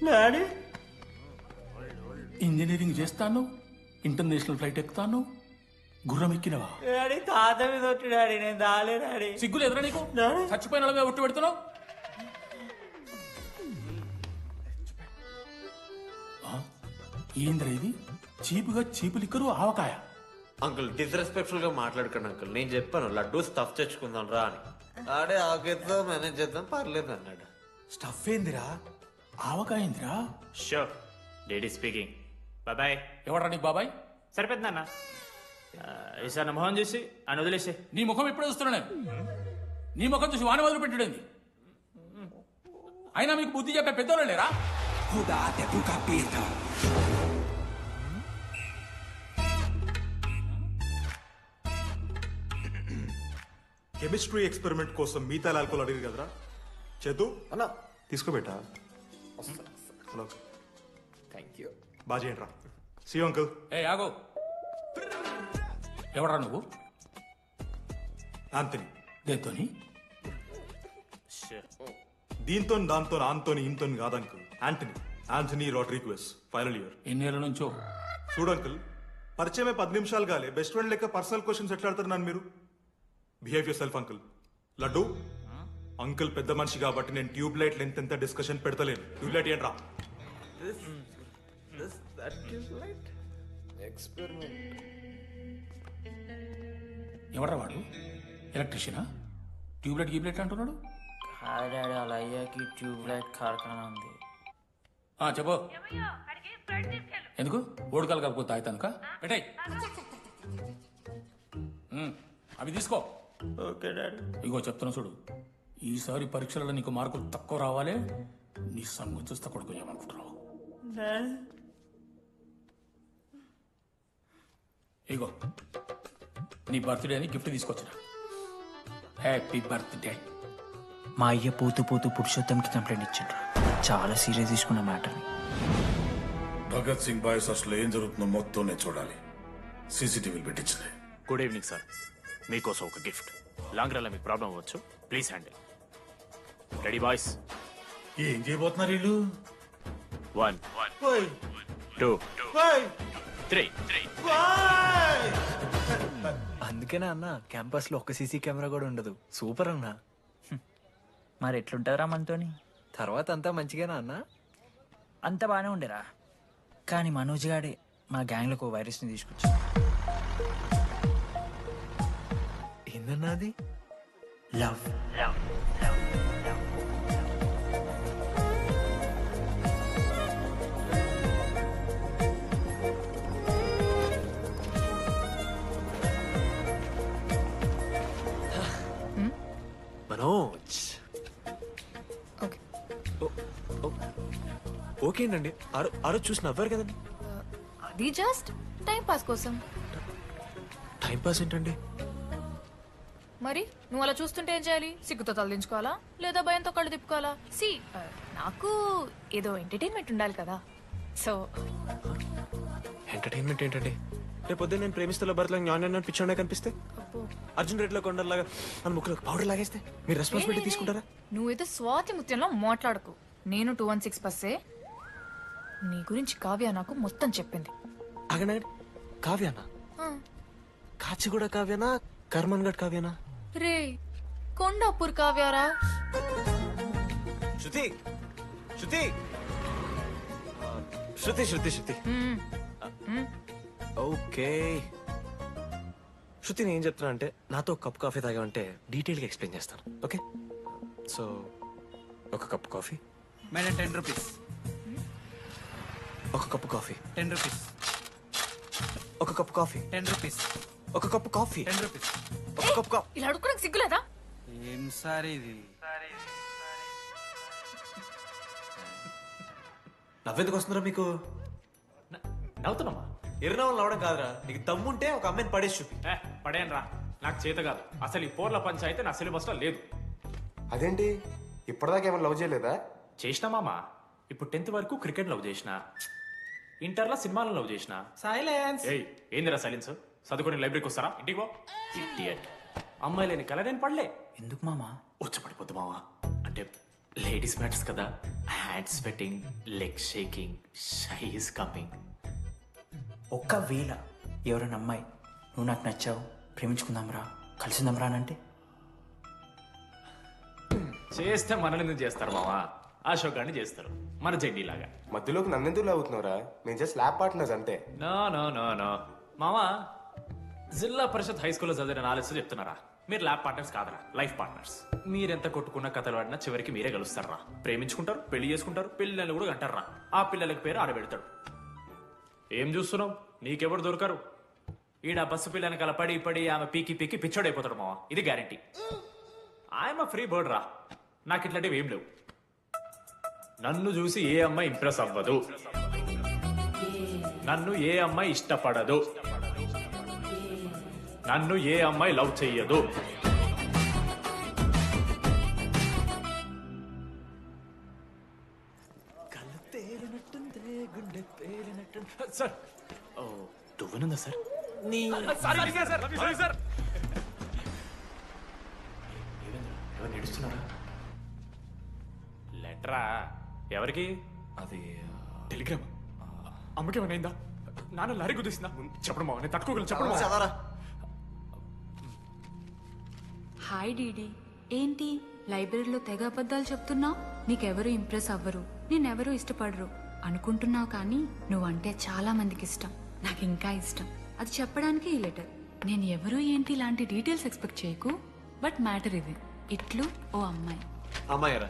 డాడీ ఇంజనీరింగ్ చేస్తాను, ఇంటర్నేషనల్ ఫ్లైట్ ఎక్కుతాను, గుర్రం ఎక్కినవా? డాడీ తాత మీద ఒట్టు డాడీ, నేను దాలే డాడీ. సిగ్గులు ఎదురా నీకు? చచ్చిపోయిన ఒట్టు పెడుతున్నావు. ఏంద్ర ఇది చీపుగా చీపు లిక్కరు ఆవకాయ. అంకుల్ డిస్రెస్పెక్ట్ఫుల్ గా మాట్లాడకండి అంకుల్. నేను చెప్పాను లడ్డూ స్టఫ్ తెచ్చుకుందాం రా అని. ఆడే ఆకేద్దాం మేనేజ్ చేద్దాం పర్లేదు అన్నాడు. స్టఫ్ ఏందిరా? ఆవకాయ ఏందిరా? Sure daddy speaking. బాబాయ్. ఎవరా నీకు బాబాయ్? సరిపోతుంది అన్న. ఈసారి నా మొహం చూసి అని వదిలేసే. నీ ముఖం ఎప్పుడే చూస్తున్నా నేను. నీ ముఖం చూసి వాన వదిలి పెట్టాడేంది? అయినా మీకు బుద్ధి చెప్పే పెద్దోళ్ళు లేరా? కెమిస్ట్రీ ఎక్స్పెరిమెంట్ కోసం మిగతా ఆల్కోల్ అడిగారు కదరా చేతు అన్నా తీసుకోబెట్టా. Hello thank you. బాగా చేయండి రా. C uncle. ఏ ఆగో, ఎవరా నువ్వు? ఆంతనీ. దేంతోని? దీంతో దాంతో ఆంతోని ఇంతో కాదు uncle. Antony Rodrigues final year. ఎన్నేళ్ళ నుంచో? చూడు అంకుల్, పరిచయమే 10 నిమిషాలు కాలే బెస్ట్ ఫ్రెండ్ లెక్క పర్సనల్ క్వశ్చన్స్ ఎట్లా ఆడతారు నన్ను మీరు? Behave yourself uncle. లడ్డు అంకుల్ పెద్ద మనిషి కాబట్టి నేను ట్యూబ్ లైట్ లెంత్ ఎంత డిస్కషన్ పెడతలేను. ట్యూబ్ లైట్ ఏంట్రా? ఎవరా వాడు? ఎలక్ట్రీషియనా? ట్యూబ్లైట్ గీబ్లైట్ అంటున్నాడు. డాడీ వాళ్ళ అయ్యాకి ట్యూబ్ లైట్ కార్ఖానా ఉంది. చెప్పు. ఎందుకు ఓడికాలు కలుపుకో తాగుతానుక పెట్టాయి. అవి తీసుకో. Okay daddy. ఇగో చెప్తున్నా చూడు, ఈసారి పరీక్షలలో నీకు మార్కులు తక్కువ రావాలి. నీ సంగతి చూస్తే కొడుకు ఏమనుకుంటున్నావు? ఇగో నీ బర్త్డే అని గిఫ్ట్ తీసుకొచ్చిన. Happy birthday. మా అయ్య పోతూ పోతూ పురుషోత్తంకి కంప్లైంట్ ఇచ్చిండ్రు. చాలా సీరియస్ తీసుకున్న మ్యాటర్ని. భగత్ సింగ్ బాయ్స్ అసలు ఏం జరుగుతుందో మొత్తం నేను చూడాలి. సీసీటీవీలు పెట్టించింది. Good evening sir. మీకోసం ఒక గిఫ్ట్. లాంగ్ రన్లో మీకు ప్రాబ్లం అవ్వచ్చు, ప్లీజ్ హ్యాండిల్. Ready boys? ఏం చేయబోతున్నారు వీళ్ళు? 1 2 3. అందుకేనా అన్న క్యాంపస్ లో ఒక్క సీసీ కెమెరా కూడా ఉండదు. సూపర్ అన్న. మరి ఎట్లుంటారా మనతోని? తర్వాత అంతా మంచిగానా అన్న? అంత బాగానే ఉండేరా, కానీ మనోజ్ గాడే మా గ్యాంగ్లోకి వైరస్ని తీసుకొచ్చా. ఏందన్నా అది? లవ్. మనోజ్. ఓకేనండి. ఆ రోజు చూసి నవ్వారు కదండి. అది జస్ట్ టైం పాస్ కోసం. టైం పాస్ ఏంటండి? మరి నువ్వు అలా చూస్తుంటే ఏం చేయాలి? సిగ్గుతో తలదించుకోవాలా లేదా భయంతో కళ్ళు తిప్పుకోవాలా? సి నాకు ఏదో ఎంటర్టైన్మెంట్ ఉండాలి కదా. సో ఎంటర్టైన్మెంట్ ఏంటండి? రేపు పొద్దున్న నేను ప్రేమిస్తున్న భర్తలో జ్ఞానం పిచ్చోడే కనిపిస్తే, అర్జున్ రెడ్డిలో కొండలాగా మన ముక్కులో పౌడర్ లాగేస్తే మీరు రెస్పాన్సిబిలిటీ తీసుకుంటారా? నువ్వైతే స్వాతి ముత్యంలో మాట్లాడకు. నేను 216 బస్సే. నీ గురించి కావ్య నాకు మొత్తం చెప్పింది. అగనండి. కావ్యానా? కాచిగూడ కావ్యానా? కర్మన్ గడ్ కావ్యానా? రే కొండాపూర్ కావ్యారా? శృతి శృతి శృతి శృతి శృతి ఓకే. శృతి నేను ఏం చెప్తున్నా అంటే, నాతో ఒక కప్ కాఫీ తాగామంటే డీటెయిల్గా ఎక్స్ప్లెయిన్ చేస్తాను. ఓకే? సో ఒక కప్ కాఫీ. Madam 10 rupees. ఒక కప్పు కాఫీ. 10 రూపీస్. ఒక కప్పు కాఫీ. 10 రూపీస్. ఒక కప్పు కాఫీ. 10 రూపీస్. ఒక కప్పు కాఫీ. ఇలా అడుగుకోడానికి సిగ్గులేదా? ఏం సార్ ఇది? నవ్వెందుకు వస్తుందిరా మీకు? నవ్వుతున్నామా? ఎర్రనవ్వులు నవ్వడం కాదురా, నీకు దమ్ముంటే ఒక అమ్మాయిని పడేసి చూపి. పడేయను రా, నాకు చేత కాదు. అసలు ఈ పోర్ల పంచాయితీ నా సిలబస్ లో లేదు. అదేంటి ఇప్పటిదాకా ఏమైనా లవ్ చేయలేదా? చేసినా మామా. ఇప్పుడు 10th వరకు క్రికెట్ లవ్ చేసిన, ఇంటర్లో సినిమాలను లవ్ చేసిన. సైలెన్స్. ఏయ్ ఏందిరా సైలెన్స్? చదువుకొని లైబ్రరీకి వస్తారా? ఇంటికి పో. ఇడియట్. అమ్మాయి లేని కల నేను పడలే. ఎందుకు మామా? వచ్చి పడిపోద్దు మావా. అంటే లేడీస్ మ్యాటర్స్ కదా. Hand sweating, leg shaking, shy is coming. ఒక్కవేళ ఎవరైనా అమ్మాయి నువ్వు నాకు నచ్చావు, ప్రేమించుకుందాంరా, కలిసిందాంరా అని అంటే చేస్తే మనల్ని ఎందుకు చేస్తారు మావా? అశోక్ గారిని చేస్తారు మన జెండీలాగా. మధ్యలోకి నన్నెందుకు అవుతున్నావురా? నేను జస్ట్ ల్యాబ్ పార్ట్నర్స్ అంతే. నో నో నో నో మామా, జిల్లా పరిషత్ హై స్కూల్లో చదివిన నాలెడ్జ్ చెప్తున్నారా? మీరు ల్యాబ్ పార్ట్నర్స్ కాదరా, లైఫ్ పార్ట్నర్స్. మీరెంత కొట్టుకున్న కథలు ఆడినా చివరికి మీరే కలుస్తారా. ప్రేమించుకుంటారు, పెళ్లి చేసుకుంటారు, పిల్లలు కూడా అంటారా. ఆ పిల్లలకి పేరు ఆడబెడతాడు. ఏం చూస్తున్నావు? నీకెవరు దొరకరు. ఈడ బస్సు పిల్లని కల పడి పడి ఆమె పీకి పీకి పిచ్చోడైపోతాడు మావా, ఇది గ్యారంటీ. ఆయమ ఫ్రీ బర్డ్ రా, నాకు ఇట్లాంటివి ఏం లేవు. నన్ను చూసి ఏ అమ్మాయి ఇంప్రెస్ అవ్వదు, నన్ను ఏ అమ్మాయి ఇష్టపడదు, నన్ను ఏ అమ్మాయి లవ్ చెయ్యదు. సార్ దువ్వనుందా సార్? ఎవరు నడుస్తున్నారా? లెటరా ఎవరికి? అది టెలిగ్రామ్. అమ్మకి ఏమైనా నాన్న లారీ కుదిసిందా? చెప్పడం నేను తట్టుకోగలను. చెప్పడం చదవరా. హాయ్ డీడీ, ఏంటి లైబ్రరీలో తెగ అబద్ధాలు చెప్తున్నావు? నీకెవరు ఇంప్రెస్ అవ్వరు, నేనెవరూ ఇష్టపడరు అనుకుంటున్నావు, కానీ నువ్వంటే చాలా మందికి ఇష్టం, నాకు ఇంకా ఇష్టం. అది చెప్పడానికి ఈ లెటర్. నేను ఎవరు ఏంటి ఇలాంటి డీటెయిల్స్ ఎక్స్పెక్ట్ చేయకు, బట్ మ్యాటర్ ఇది. ఇట్లు ఓ అమ్మాయి. అమ్మాయిరా?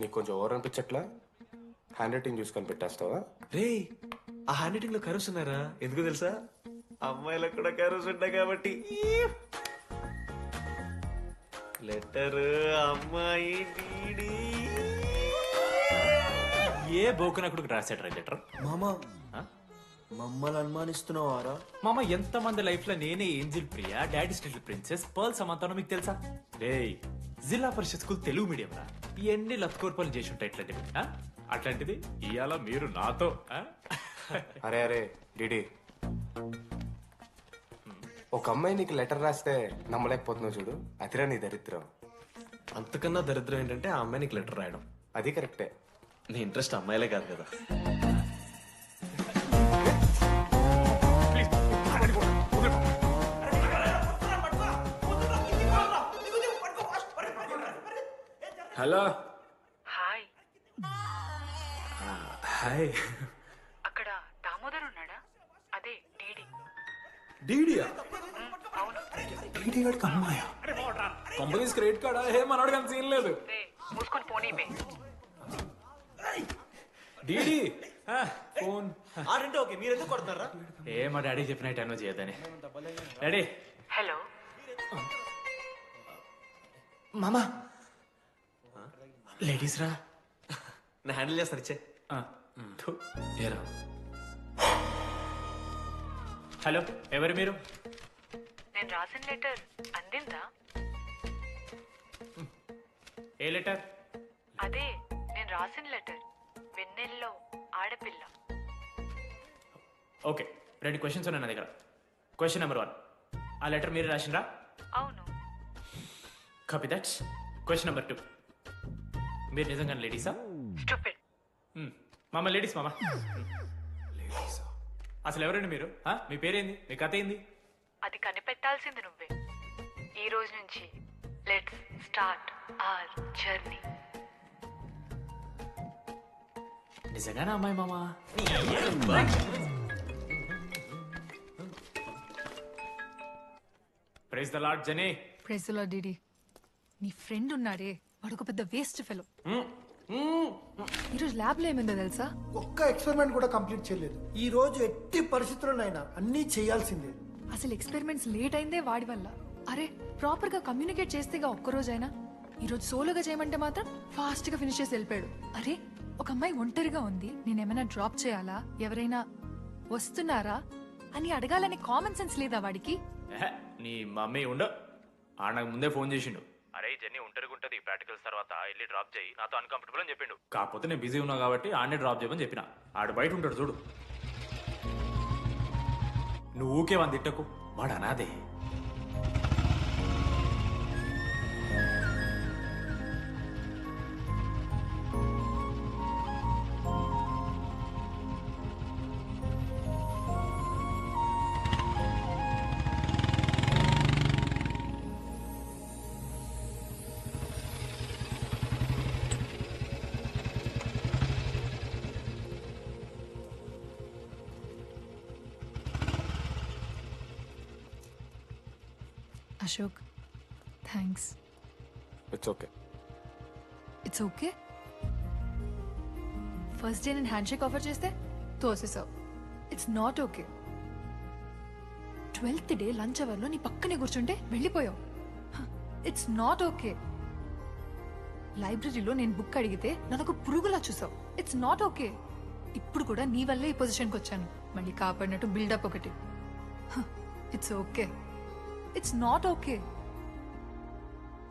నీకు కొంచెం ఓవర్ అనిపించట్లా? హ్యాండ్ రైటింగ్ చూసుకొని పెట్టేస్తావా? రే, ఆ హ్యాండ్ రైటింగ్ లో కర్వ్స్ ఉన్నారా? ఎందుకు తెలుసా? అమ్మాయిలకు కూడా కర్వ్స్ ఉంటాయి కాబట్టి. లెటర్ అమ్మాయి డీడీ. ఏ బోకనకుడికి రాశాడు లెటర్? మామా మమ్మల్ని అనుమానిస్తున్నావారా? మామ, ఎంతమంది లైఫ్ లో నేనే angel Priya, daddy still princess, pearl సమంతానో మీకు తెలుసా? డే, జిల్లా పరిషత్ స్కూల్ తెలుగు మీడియం రా. ఎన్ని లత్కోర్పాలు చేసి ఉంటాయి ఇట్లాంటివి. అట్లాంటిది ఇవాళ మీరు నాతో. అరే అరే డిడి, ఒక అమ్మాయి నీకు లెటర్ రాస్తే నమ్మలేకపోతున్నావు చూడు, అదిరా నీ దరిద్రం. అంతకన్నా దరిద్రం ఏంటంటే ఆ అమ్మాయి నీకు లెటర్ రాయడం. అది కరెక్టే. నీ ఇంట్రెస్ట్ అమ్మాయిలే కాదు కదా. హలో. హాయ్. హాయ్. అక్కడ దామోదర్ ఉన్నాడా? అదే డీడీ. డీడీయా? అవును. డీడీ గడికి అమ్మాయా? Companies credit కార్డా? ఏ మనోడు కానీ సీన్ లేదు. మూసుకొని పోనీపే. DD phone. ఆడంటే ఓకే, మీరు ఎందుకు కొడుతున్నారా? ఏ మా డాడీ చెప్పిన టైం చేయొద్దని. డాడీ. హలో మామా, లేడీస్ రా. నా హ్యాండిల్ చేస్తారు, ఇచ్చే. ఏరా. హలో, ఎవరు మీరు? నేను రాసిన లెటర్ అందిందా? ఏ లెటర్? అదే నేను రాసిన లెటర్, వెన్నెల్లో ఆడపిల్ల. ఓకే, 2 క్వశ్చన్స్ ఉన్నాయి నా దగ్గర. క్వశ్చన్ నెంబర్ 1, ఆ లెటర్ మీరు రాసిండ్రా? అవును. Copy that. క్వశ్చన్ నెంబర్ 2, మీరు నిజంగా లేడీసా? స్టూపిడ్. మామ లేడీస్ మామ. అసలు ఎవరండి మీరు? మీ పేరేంది? మీ కథ ఏంది? అది కనిపెట్టాల్సింది నువ్వే. ఈ రోజు నుంచి లెట్స్ స్టార్ట్ అవర్ జర్నీ. నిజంగానా అమ్మాయి మామ? Praise the lord Jenny. Praise the lord DD. నీ ఫ్రెండ్ ఉన్నాడే, వాడు ఒక పెద్ద వేస్ట్ ఫెలో. ఈరోజు ల్యాబ్ లో ఏమైందో తెలుసా? ఒక్క ఎక్స్పెరిమెంట్ కూడా కంప్లీట్ చేయలేదు. ఈ రోజు ఎట్టి పరిస్థితుల్లోనైనా అన్నీ చేయాల్సిందే. అసలు ఎక్స్పెరిమెంట్స్ లేట్ అయిందే వాడి వల్ల. అరే, ప్రాపర్ గా కమ్యూనికేట్ చేస్తేగా ఒక్కరోజైనా. ఈరోజు సోలోగా చేయమంటే మాత్రం ఫాస్ట్ గా ఫినిష్ చేసి వెళ్ళిపోయాడు. అరే, ఒక అమ్మాయి ఒంటరిగా ఉంది, నేనేమైనా డ్రాప్ చేయాలా, ఎవరైనా వస్తున్నారా అని అడగాలనే కామన్ సెన్స్ లేదా వాడికి? నీ మమ్మీ ఉండు, నాకు ముందే ఫోన్ చేసిండు. అరే జర్నీ ఒంటరిగా ఉంటది, ప్రాక్టికల్స్ తర్వాత వెళ్ళి డ్రాప్ చేయి, నాతో అన్కంఫర్టబుల్ అని చెప్పిండు. కాకపోతే నేను బిజీ ఉన్నా కాబట్టి ఆడనే డ్రాప్ చేయమని చెప్పిన. ఆడు బయట ఉంటాడు చూడు. నువ్వు ఊకే వాని తిట్టకు, వాడు అనాదే. Ashok thanks. It's okay. It's okay. First day నేను హ్యాండ్ షేక్ ఆఫర్ చేస్తే తోసేసావు. It's not okay. 12th day lunch అవర్లో నీ పక్కనే కూర్చుంటే వెళ్ళిపోయావు. It's not okay. లైబ్రరీలో నేను బుక్ అడిగితే నన్ను పురుగులా చూసావు. It's not okay. ఇప్పుడు కూడా నీ వల్లే ఈ పొజిషన్కి వచ్చాను. మళ్ళీ కాపాడినట్టు బిల్డప్ ఒకటి. It's okay. It's not okay.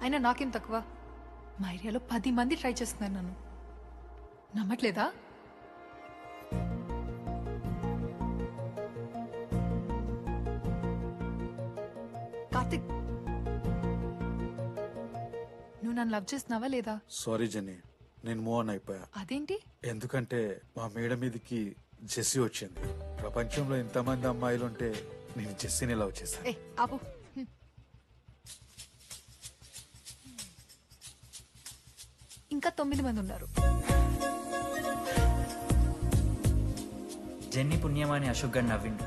అయినా నాకేం తక్కువ? మా ఏరియాలో 10 మంది ట్రై చేస్తున్నారు నన్ను. నమ్మట్లేదా? కార్తిక్, నువ్వు నన్ను లవ్ చేస్తున్నావా లేదా? సారీ జెన్నీ, నేను మూవ్ ఆన్ అయిపోయా. అదేంటి? ఎందుకంటే మా మేడ మీదకి జెస్సీ వచ్చింది. ప్రపంచంలో ఇంతమంది అమ్మాయిలు ఉంటే నేను జెస్సీని లవ్ చేశాను. ఏ ఆపు. ఇంకా 9 మంది ఉన్నారు. జెన్నీ పుణ్యమాని అశోక్ గారు నవ్విండు.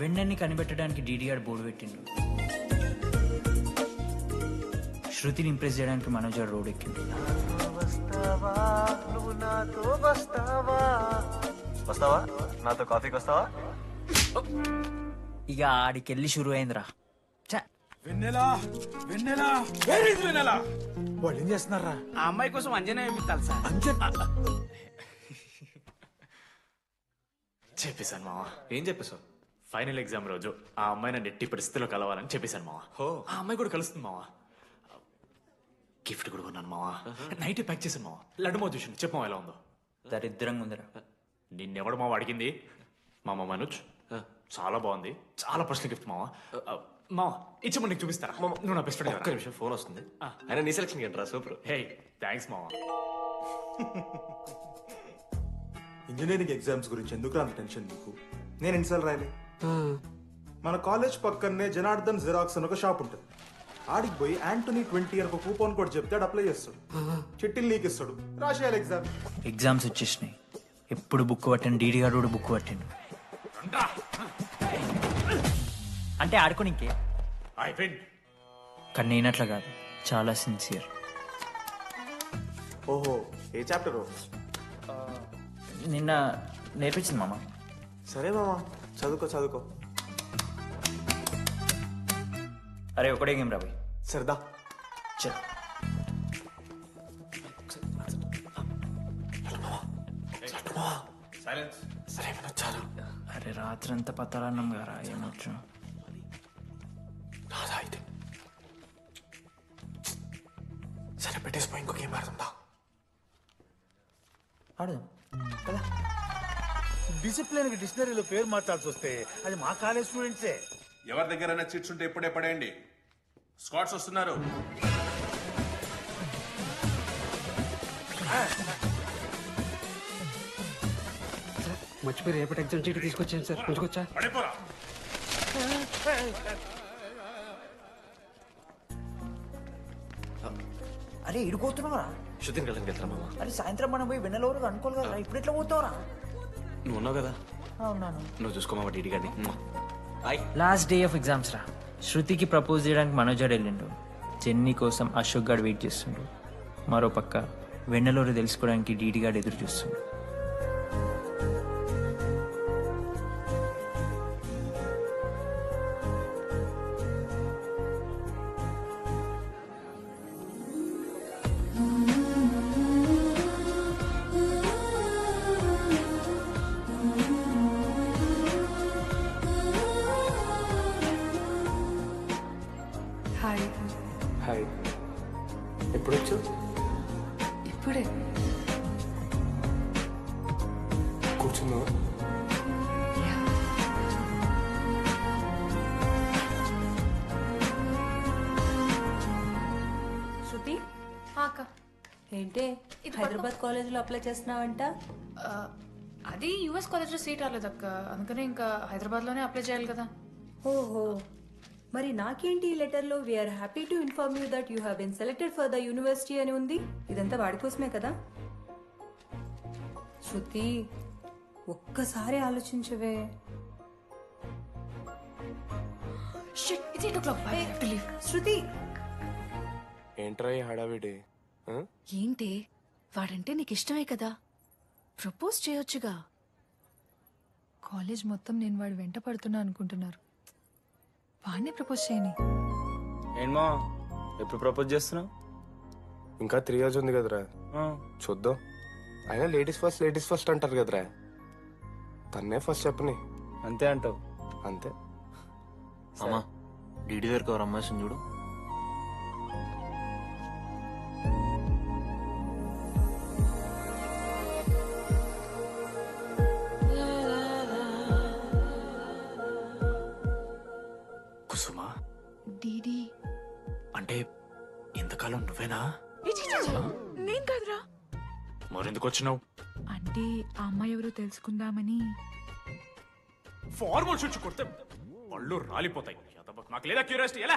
వెన్నెన్ని కనిపెట్టడానికి డీడీఆర్ బోర్డు పెట్టిండు. శృతిని ఇంప్రెస్ చేయడానికి మనోజ్ గారు రోడ్ ఎక్కిండు. వస్తావా నాతో కాఫీకి వస్తావా? ఇక ఆడికెళ్ళి షురు అయిందిరా. వెన్నెలా వెన్నెలా వెన్నెలా వాళ్ళు ఏం చేస్తున్నారా? ఆ అమ్మాయి కోసం అంజనా ఏమిస్తాను సార్. చెప్పేశాను మావా. ఏం చెప్పేశావు? ఫైనల్ ఎగ్జామ్ రోజు ఆ అమ్మాయి నన్ను ఎట్టి పరిస్థితిలో కలవాలని చెప్పేశాను మావా. ఆ అమ్మాయి కూడా కలుస్తుంది మావా. గిఫ్ట్ కూడా కొన్నాను మావా. నైట్ ప్యాక్ చేశాను మావా. లడ్డు మావ చూసాను. చెప్పు మావా ఎలా ఉందో. దరిద్రంగా ఉందిరా. నిన్నెవడు మావ అడిగింది? మామ మనోజ్. చాలా బాగుంది. చాలా పర్సనల్ గిఫ్ట్ మావా. మావా ఇచ్చమని నీకు చూపిస్తారా? నువ్వు నా బెస్ట్ ఫ్రెండ్. ఒక్క నిమిషం, ఫోన్ వస్తుంది. అయినా నీ సెలక్షన్ ఏంట్రా? సూపర్. హే థ్యాంక్స్ మావా. ఇంజనీరింగ్ ఎగ్జామ్స్ గురించి ఎందుకు అంత టెన్షన్ నీకు? నేను ఎన్నిసార్లు రాయలే. మన కాలేజ్ పక్కనే జనార్దన్ జిరాక్స్ అని ఒక షాప్ ఉంటుంది. ఆడికి పోయి యాంటోనీ 20 ఒక కూపన్ కోడ్ చెప్తే అప్లై చేస్తాడు. చిట్టిల్ నీకు ఇస్తాడు, రాసేయాలి ఎగ్జామ్. ఎగ్జామ్స్ వచ్చేసినాయి. ఎప్పుడు బుక్ పట్టాను. డీడీ గారు కూడా బుక్ పట్టిండు. అంటే ఆడుకోనికే. కానీ నేనట్లా కాదు, చాలా సిన్సియర్. ఓహో, ఏ చాప్టర్? నిన్న నేర్పించింది మామ. సరే మామ, చదువుకో చదువుకో. అరే ఒకటే గేమ్ రాబోయ్. సరదా చల్. అరే రాత్రంతా పతరాన్నం గారా ఏమొచ్చు. అయితే సరే పెట్టేసిపోయి ఇంకో గేమ్ ఆడుతుందా? ఆడదాం. డిసిప్లిన్ కి డిక్షనరీలో పేరు మార్చాల్సి వస్తే అది మా కాలేజ్ స్టూడెంట్సే. ఎవరి దగ్గరైనా చిట్స్ ఉంటే ఇప్పుడే పడేయండి. స్కాట్స్ వస్తున్నారు. మర్చిపోయి రేపటి ఎగ్జామ్ చీటి తీసుకొచ్చాను సార్. కొంచెం అరే ఇడిపోతున్నావురా? శుద్ధిని వెళ్ళడానికి వెళ్తారా మామ? అరే సాయంత్రం మనం పోయి వెన్నెలవరకు అనుకోవాలి కదా. ఇప్పుడు ఎట్లా పోతావురా? నువ్వు ఉన్నావు కదా. అవునాను. నువ్వు చూసుకోమా డీడీ గారిని. లాస్ట్ డే ఆఫ్ ఎగ్జామ్స్ రా. శృతికి ప్రపోజ్ చేయడానికి మనోజ్ గారు వెళ్ళిండు. జెన్నీ కోసం అశోక్ గారు వెయిట్ చేస్తుండు. మరో పక్క వెన్నెలూరు తెలుసుకోవడానికి డీడీ గారు ఎదురు చూస్తుండు. హాయ్. హాయ్. ఎప్పుడు వచ్చావు? ఇప్పుడే. కూర్చున్నావా? శృతి అక్క ఏంటే హైదరాబాద్ కాలేజీలో అప్లై చేస్తున్నావంట? అది యుఎస్ కాలేజ్లో సీట్ రాలేదు అక్క. అందుకనే ఇంకా హైదరాబాద్లోనే అప్లై చేయాలి కదా. ఓహో, మరి నాకేంటి ఈ లెటర్లో we are happy to inform you that you have been selected for the university అని ఉంది. ఇదంతా వాడి కోసమే కదా? శృతి ఒక్కసారి ఆలోచించవే. షిట్, ఇది 8 o'clock. I have to leave. శృతి ఏంట్రా ఈ హడావిడి ఆ? ఏంటి వాడంటే నీకు ఇష్టమే కదా ప్రపోజ్ చేయొచ్చుగా. కాలేజ్ మొత్తం నేను వాడు వెంట పడుతున్నా అనుకుంటున్నారు. వాడిని ప్రపోజ్ చేయని. ఏంటమ్మా ఎప్పుడు ప్రపోజ్ చేస్తున్నావు? ఇంకా 3 years ఉంది కదరా చూద్దాం. అయినా లేడీస్ ఫస్ట్ అంటారు కదరా, తన్నే ఫస్ట్ చెప్పని. అంతే అంటావు? అంతే. అమ్మా డీడీ దగ్గరకు ఎవరు అమ్మాయిని చూడు. కుసుమా డీడీ అంటే ఇంతకాలం నువ్వేనా? నేను కాదురా. మరెందుకు వచ్చినావు? అంటే ఆ అమ్మాయి ఎవరో తెలుసుకుందామని. ఫార్మల్ షూట్ కొడితే పళ్ళు రాలిపోతాయి. నాకు లేదా క్యూరియాసిటీ? ఎలా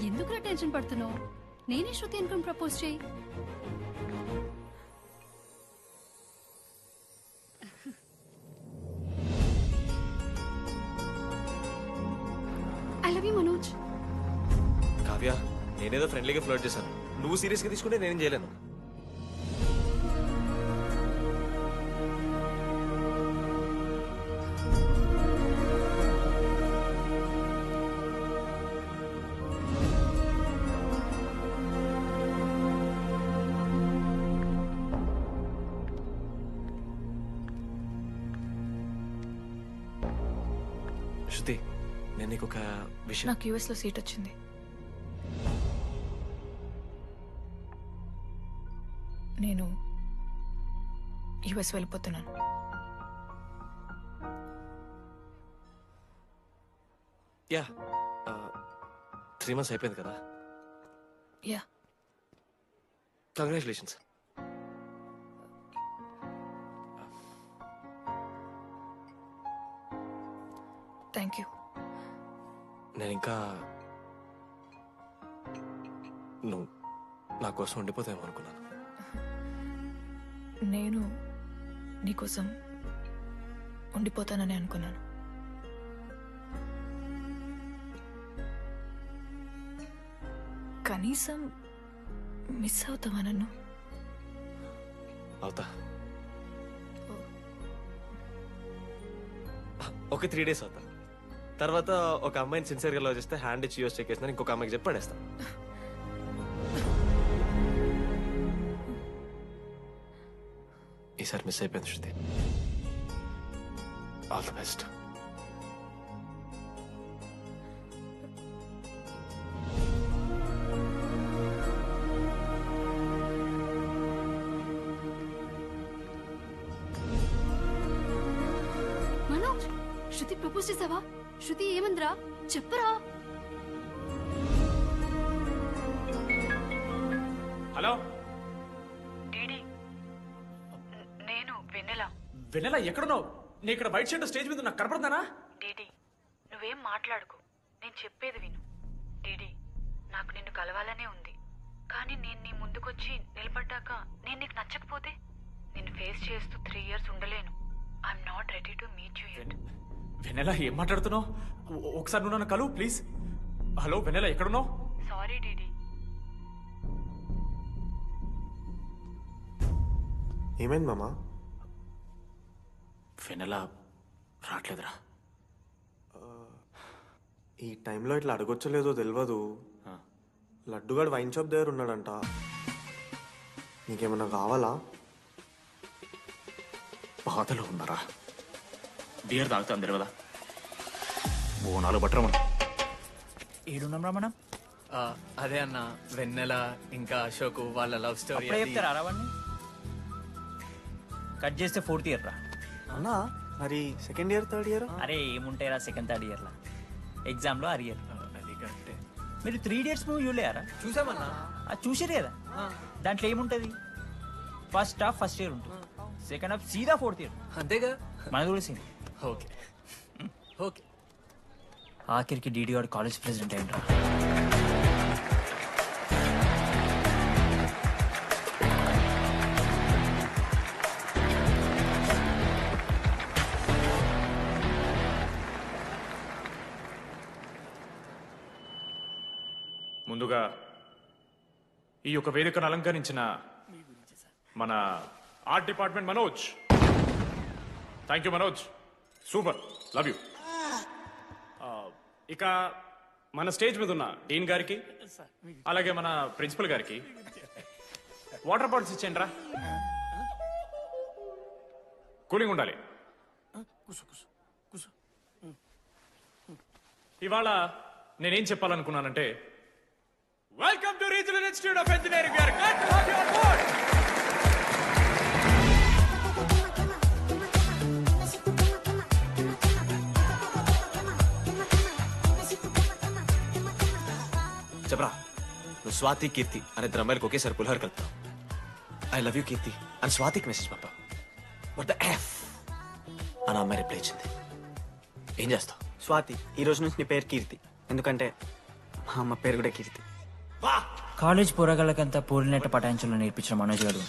ఎందుకు టెన్షన్ పడుతున్నావు? నేనే శృతి అనుకుని ప్రపోజ్ చేయి. I love you Manoj. Kavya, నేనేదో ఫ్రెండ్లీగా ఫ్లర్ట్ చేశాను. నువ్వు సీరియస్గా తీసుకుంటే నేనేం చేయలేను. శృతి, నేను నీకు ఒక విషయం. నాకు యూఎస్ లో సీట్ వచ్చింది. నేను యుఎస్ వెళ్ళిపోతున్నాను. యా 3 months అయిపోయింది కదా. Yeah congratulations. Thank you. నేను ఇంకా నువ్వు నా కోసం ఉండిపోతాయేమో అనుకున్నాను. నేను నీకోసం ఉండిపోతానని అనుకున్నాను. కనీసం మిస్ అవుతావా నన్ను? అవుతా. ఒక 3 days అవుతా. తర్వాత ఒక అమ్మాయిని సిన్సియర్గా లవ్ చేస్తే హ్యాండ్ ఇచ్చి యూస్ చెక్ చేసిన ఇంకొక అమ్మాయికి చెప్పి పడేస్తాను. ఈసారి మిస్ అయిపోయింది Shruti. All the best. Manoj, Shruti propose చేసావా? శృతి ఏమందిరా చెప్పరా? హలో నేను వెన్నెల. వెన్నెల ఎక్కడున్నావు? నీ ఇక్కడ వైట్ షర్ట్ స్టేజ్ మీద నాకు కనపడుతున్నానా? డీడీ నువ్వేం మాట్లాడుకో, నేను చెప్పేది విను. డీడీ నాకు నిన్ను కలవాలనే ఉంది, కానీ నేను నీ ముందుకొచ్చి నిలబడ్డాక నేను నీకు నచ్చకపోతే నిన్ను ఫేస్ చేస్తూ 3 years ఉండలేను. I'm not ready to meet you yet. Vennela ఏం మాట్లాడుతున్నావు? ఒకసారి నువ్వు నన్ను కలువు ప్లీజ్. హలో వెన్నెల ఎక్కడున్నావు? Sorry DD. ఏమైంది మామా? వెన్నెల రావట్లేదురా. ఈ టైంలో ఇట్లా అడగొచ్చలేదో తెలియదు. లడ్డుగాడు వైన్ షాప్ దగ్గర ఉన్నాడంట. నీకేమన్నా కావాలా? బాధలో ఉన్నారా? బియర్ తాగుతా అందరు కదా. ఓ 4 బట్టర్ మనం ఏడున్నాం మనం. అదే అన్న, వెన్నెల ఇంకా అశోక్ వాళ్ళ లవ్ స్టోరీ. అప్పుడే చెప్తారా రావణ్ణి? కట్ చేస్తే 4th year రా అన్నా. మరి 2nd year 3rd year? అరే ఏముంటాయి రా 2nd 3rd year లా. ఎగ్జామ్ లో అరియర్. అది కరెక్టే. మీరు 3 dates మూవీ చూడలేరా? చూసామన్నా. అది చూసారు కదా. దాంట్లో ఏముంటది? ఫస్ట్ హాఫ్ ఫస్ట్ ఇయర్ ఉంటుంది, సెకండ్ హాఫ్ సీదా 4th year. అంతేగా మనది కూడా సీన్. Okay okay. ఆఖరికి డీడీ వాడు కాలేజ్ ప్రెసిడెంట్ అయిండ్రా. ముందుగా ఈ యొక్క వేదికను అలంకరించిన మన art department Manoj, thank you Manoj, super, love you. ఇక మన స్టేజ్ మీద ఉన్న డీన్ గారికి అలాగే మన ప్రిన్సిపల్ గారికి వాటర్ బాటిల్స్ ఇచ్చేయండి రా, కూలింగ్ ఉండాలి. ఇవాళ నేనేం చెప్పాలనుకున్నానంటే, welcome to regional institute of Engineering. We are glad to have you on board. చెప్పరా, నువ్వు స్వాతి కీర్తి అనే ఇద్దరు అమ్మాయిలకు ఒకేసారి పులిహోర కలుపుతావు. ఐ లవ్ యూ కీర్తి అని స్వాతికి మెసేజ్ పంపావు. వాట్ ద ఎఫ్ అని అమ్మాయి రిప్లై ఇచ్చింది. ఏం చేస్తావు? స్వాతి, ఈ రోజు నుంచి నీ పేరు కీర్తి, ఎందుకంటే మా అమ్మ పేరు కూడా కీర్తి. కాలేజ్ పోరగాళ్ళకంతా పూరినట్ట పటాయించలో నేర్పించిన మనోజ్ గారు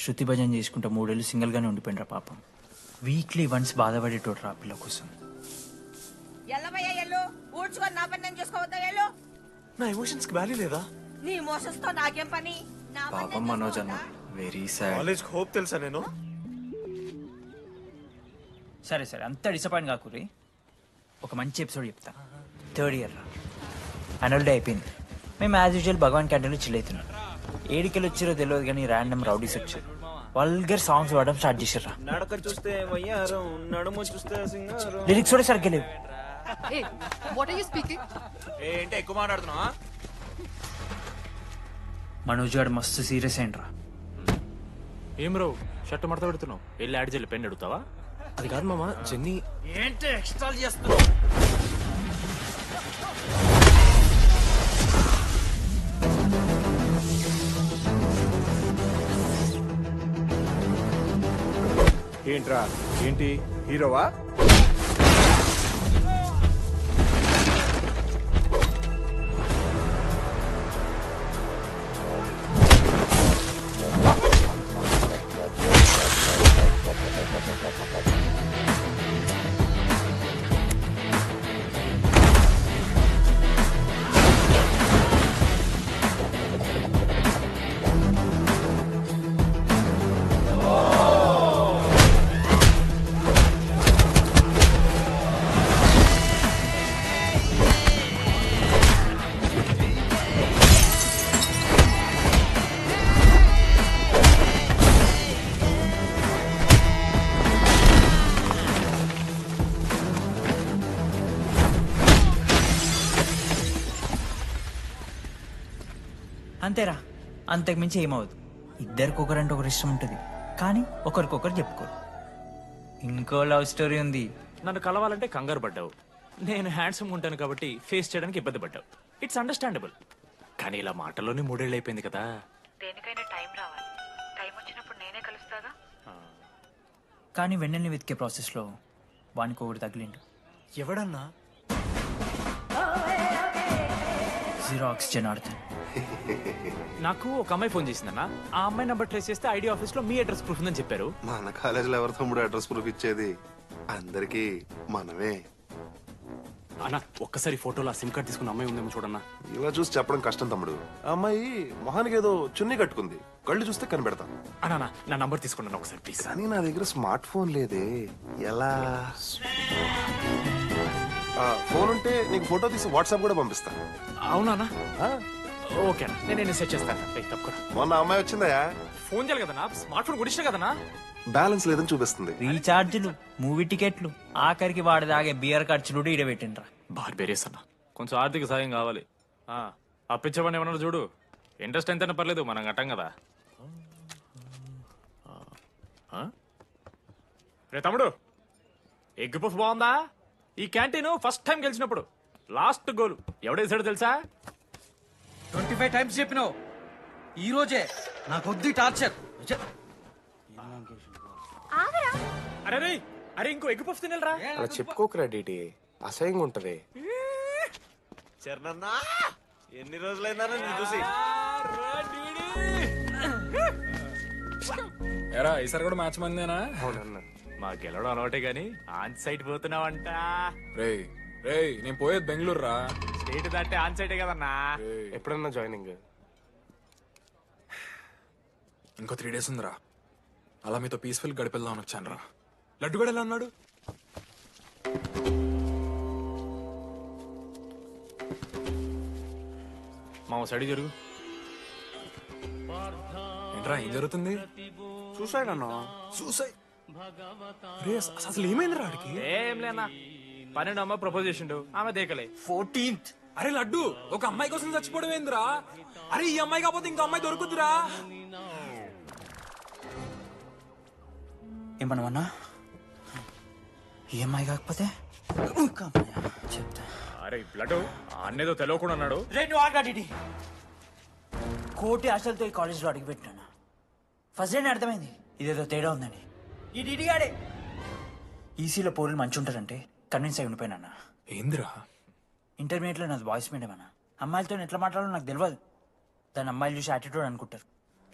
శృతి భజన చేసుకుంటా 3 ఏళ్ళు సింగిల్గానే ఉండిపోయినరా పాపం. వీక్లీ వన్స్ బాధపడేటోడు రా పిల్ల కోసం. నా ఎమోషన్స్ కి వాల్యూ లేదా? నీ ఎమోషన్స్ తో నాకేం పని? పాపం మనోజ్ అన్న, వెరీ సాడ్. కాలేజ్ హోప్ తెలుసా నేను? సరే సరే, అంత డిసప్పాయింట్ కాకురి. ఒక మంచి ఎపిసోడ్ చెప్తా. 3rd ఇయర్ రా, యాన్యువల్ డే అయిపోయింది. మేము యాజ్ యూజువల్ భగవాన్ క్యాంటీన్లో చిల్ అవుతున్నాం. ఏడికెళ్ళి వచ్చారో తెలియదు కానీ ర్యాండమ్ రౌడీస్ వచ్చారు. వల్గర్ సాంగ్స్ పాడడం స్టార్ట్ చేశారు. నడక చూస్తే వయ్యారం, నడుము చూస్తే సింగారం. లిరిక్స్ కూడా సరిగ్గా లేవు. ఏంటి ఎక్కువ మాట్లాడుతున్నావా? మనోజ్ గారు మస్తు సీరియస్ అయిండ్రా. ఏం రో షర్ట్ మడత పెడుతున్నావు? వెళ్ళి యాడ్ చేయాలి, పెన్ అడుగుతావా? అది కాదు మామ, జెన్నీ ఏంటి ఎక్స్ట్రా చేస్తున్నావు? ఏంట్రా, ఏంటి హీరోవా? అంతేరా, అంతకుమించి ఏమవదు. ఇద్దరికొకరంటే ఒకరు ఇష్టం ఉంటుంది, కానీ ఒకరికొకరు చెప్పుకోరు. ఇంకో లవ్ స్టోరీ ఉంది. నన్ను కలవాలంటే కంగారు పడ్డావు. నేను హ్యాండ్సమ్ ఉంటాను కాబట్టి ఫేస్ చేయడానికి ఇబ్బంది పడ్డావు. It's understandable. కానీ ఇలా మాటల్లోనే 3 ఏళ్ళు అయిపోయింది కదా. దేనికైనా టైం రావాలి. టైం వచ్చినప్పుడు నేనే కలుస్తాగా. కానీ వెన్నెల్ని వెతికే ప్రాసెస్లో వానికి ఒకటి తగిలిండు. ఎవడన్నా? జిరాక్స్ జనార్దన్. నాకు ఒక అమ్మాయి ఫోన్ చేసిందన్న. ఆ అమ్మాయి నెంబర్ ట్రేస్ చేస్తే ఐడి ఆఫీస్ లో మీ అడ్రస్ ప్రూఫ్ ఉందని చెప్పారు. మన కాలేజీలో ఎవరి తమ్ముడు అడ్రస్ ప్రూఫ్ ఇచ్చేది? అందరికి మనమే. అన్న ఒక్కసారి ఫోటోలో సిమ్ కార్డ్ తీసుకున్న అమ్మాయి ఉందేమో చూడన్నా. ఇలా చూసి చెప్పడం కష్టం తమ్ముడు. ఆ అమ్మాయి మొహానికి ఏదో చున్నీ కట్టుకుంది, కళ్ళు చూస్తే కనిపెడతాం. అన్నా నా నంబర్ తీసుకున్నాను ఒకసారి ప్లీజ్. కానీ నా దగ్గర స్మార్ట్ ఫోన్ లేదే, ఎలా? ఫోన్ ఉంటే నీకు ఫోటో తీసి వాట్సాప్ కూడా పంపిస్తా. అవునా? ఓకే అన్న, నేను సెట్ చేస్తాను. తప్పకుండా. మొన్న అమ్మాయి వచ్చిందయా? ఫోన్ చేయాలి కదన్నా, స్మార్ట్ ఫోన్ కొనిష్టం కదన్నా. బ్యాలెన్స్ లేదని చూపిస్తుంది. రీఛార్జ్లు, మూవీ టికెట్లు, ఆఖరికి వాడి దాగే బియర్ ఖర్చులు కూడా ఇడబెట్టిండ్రా. బార్బేరియస్ అన్న, కొంచెం ఆర్థిక సాయం కావాలి. అప్పించమని ఏమన్నా చూడు. ఇంట్రెస్ట్ ఎంతైనా పర్లేదు, మనం కట్టం కదా. రే తమ్ముడు, ఎగ్ పఫ్ బాగుందా? ఈ క్యాంటీన్ ఫస్ట్ టైం గెలిచినప్పుడు లాస్ట్ గోల్ ఎవడేసాడో తెలుసా? 25 టైమ్స్ చెప్పినావు. ఈ రోజే నాకు వద్దు టార్చర్. అరే రే, అరే ఇంకో ఎగ్ పఫ్ తినరా. అలా చెప్పుకోకరా డీటీ, అసహ్యంగా ఉంటది. చరణన్నా, ఎన్ని రోజులైందా నేను చూసి? ఎరా ఈసారి కూడా మ్యాచ్ మందేనా? మా గెలవడం అలవాటే గానీ ఆన్ సైడ్ పోతున్నావంట. రే రేయ్ నేను పోయేది బెంగళూరు రా. స్టేట్ దాటే ఆన్ సైటే కదన్నా. ఎప్పుడన్నా జాయినింగ్? ఇంకో 3 days ఉందిరా. అలా మీతో పీస్ఫుల్ గడిపెళ్దామని వచ్చాను రా. లడ్డు కూడా ఎలా అన్నాడు? మా సైడ్ జరుగు. ఏంట్రా ఏం జరుగుతుంది? సూసైడ్ అన్నా. సూసైడ్? అసలు ఏమైంది రాడికి? ఏం లేనా, 12 అమ్మ ప్రపోజ్ చేసిండు, ఆమె దేకలే. 14th. అరే లడ్డు, ఒక అమ్మాయి కోసం చచ్చిపోవడం ఏందిరా? అరే ఈ అమ్మాయి కాకపోతే ఇంకో అమ్మాయి దొరుకుతురా? ఏమన్నా ఈఎంఐ కాకపోతే చెప్తా. అరే లడ్డు అన్నేదో తెలియకుండా అన్నాడు. రెండు ఆగాడి కోటి ఆశలతో ఈ కాలేజ్లో అడిగిపెట్టినా. ఫస్ట్ డే అర్థమైంది ఇదేదో తేడా ఉందని. ఈ డిడిగాడే ఈసీలో పోరులు మంచి ఉంటారంటే కన్విన్స్ అయి ఉండిపోయినా. ఏందిరా? ఇంటర్మీడియట్లో నాది వాయిస్ మీడియం అన్న. అమ్మాయిలతో ఎట్లా మాట్లాడాలో నాకు తెలియదు. దాని అమ్మాయిలు చూసి యాటిట్యూడ్ అనుకుంటారు.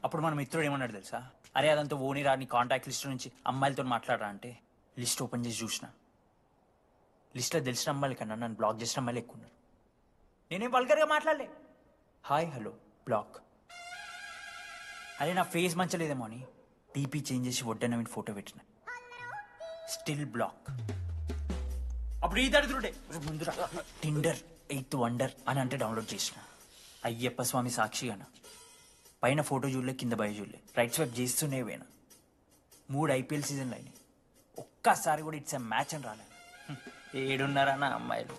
అప్పుడు మన మిత్రుడు ఏమన్నాడు తెలుసా? అరే అదంతా ఓని రాని కాంటాక్ట్ లిస్ట్ నుంచి అమ్మాయిలతో మాట్లాడరా అంటే లిస్ట్ ఓపెన్ చేసి చూసిన. లిస్ట్లో తెలిసిన అమ్మాయిల కన్నా నన్ను బ్లాక్ చేసిన అమ్మాయిలు ఎక్కువ ఉన్నారు. నేనేం వల్గర్గా మాట్లాడలే. Hi hello black. అరే నా ఫేస్ మంచలేదేమో అని టీపీ చేంజ్ చేసి వడ్డన ఫోటో పెట్టిన. Still black. అప్పుడు ఈ దరిద్రుడే ముందు టిండర్ 8th వండర్ అని అంటే డౌన్లోడ్ చేసిన. అయ్యప్ప స్వామి సాక్షిగాన పైన ఫోటో చూడలే, కింద బయ చూడలే, రైట్ స్వైప్ చేస్తూనే పోయినా. 3 IPL సీజన్లు అయినాయి, ఒక్కసారి కూడా ఇట్స్ మ్యాచ్ అని రాలేదు. ఏడున్నారా నా అమ్మాయిలు?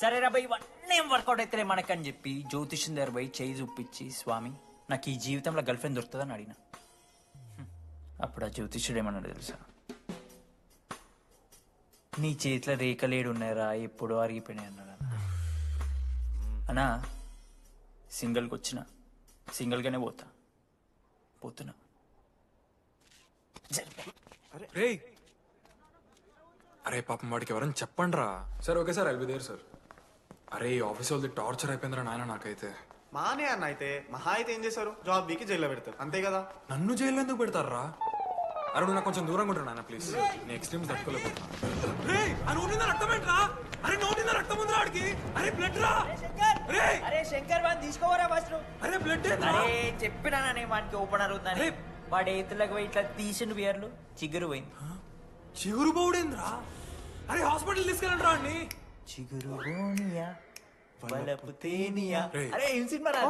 సరే రా భయ్, ఇవన్నీ ఏం వర్కౌట్ అవుతాయి మనకని చెప్పి జ్యోతిష్యం దగ్గర పోయి చేయి చూపించి, స్వామి నాకు ఈ జీవితంలో గర్ల్ ఫ్రెండ్ దొరుకుతుందని అడిగిన. అప్పుడు ఆ జ్యోతిష్యుడు ఏమన్నాడు తెలుసా? నీ చేతిలో రేఖలేడు ఉన్నాయరా, ఎప్పుడో అరిగిపోయినాయి అన్నాడు. అన్నా సింగిల్కి వచ్చిన సింగిల్గానే పోతున్నా. రేయ్ అరే పాపం వాడికి ఎవరైనా చెప్పండి రా. Sir okay sir, I'll be there sir. అరే ఈ ఆఫీస్ వాళ్ళది టార్చర్ అయిపోయిందిరా నాయన నాకైతే. మానే అన్న అయితే మహా అయితే ఏం చేశారు? జాబ్ వీకి జైల్లో పెడతారు అంతే కదా. నన్ను జైల్లో ఎందుకు పెడతారా? అరే నువ్వు నాకు కొంచెం దూరంగా ఉంటాను నాన్న ప్లీజ్. నేను ఎక్స్ట్రీమ్స్ తట్టుకోలేకపోతున్నా. అరే నోటిందా రక్తం ఉంది రాడికి. అరే బ్లడ్ రా. అరే శంకర్ వాడిని తీసుకోవరా ఫస్ట్. అరే బ్లడ్ అరే చెప్పినా వాడికి ఓపెన్ అవుతుందని. వాడి ఎత్తులకు పోయి ఇట్లా తీసిన బియర్లు చిగురు పోయింది. చిగురు బౌడేంద్రా? అరే హాస్పిటల్ తీసుకెళ్ళండి రా అండి. చిగురు బోనియా వలపు తేనియా. అరే ఏం సినిమా రా?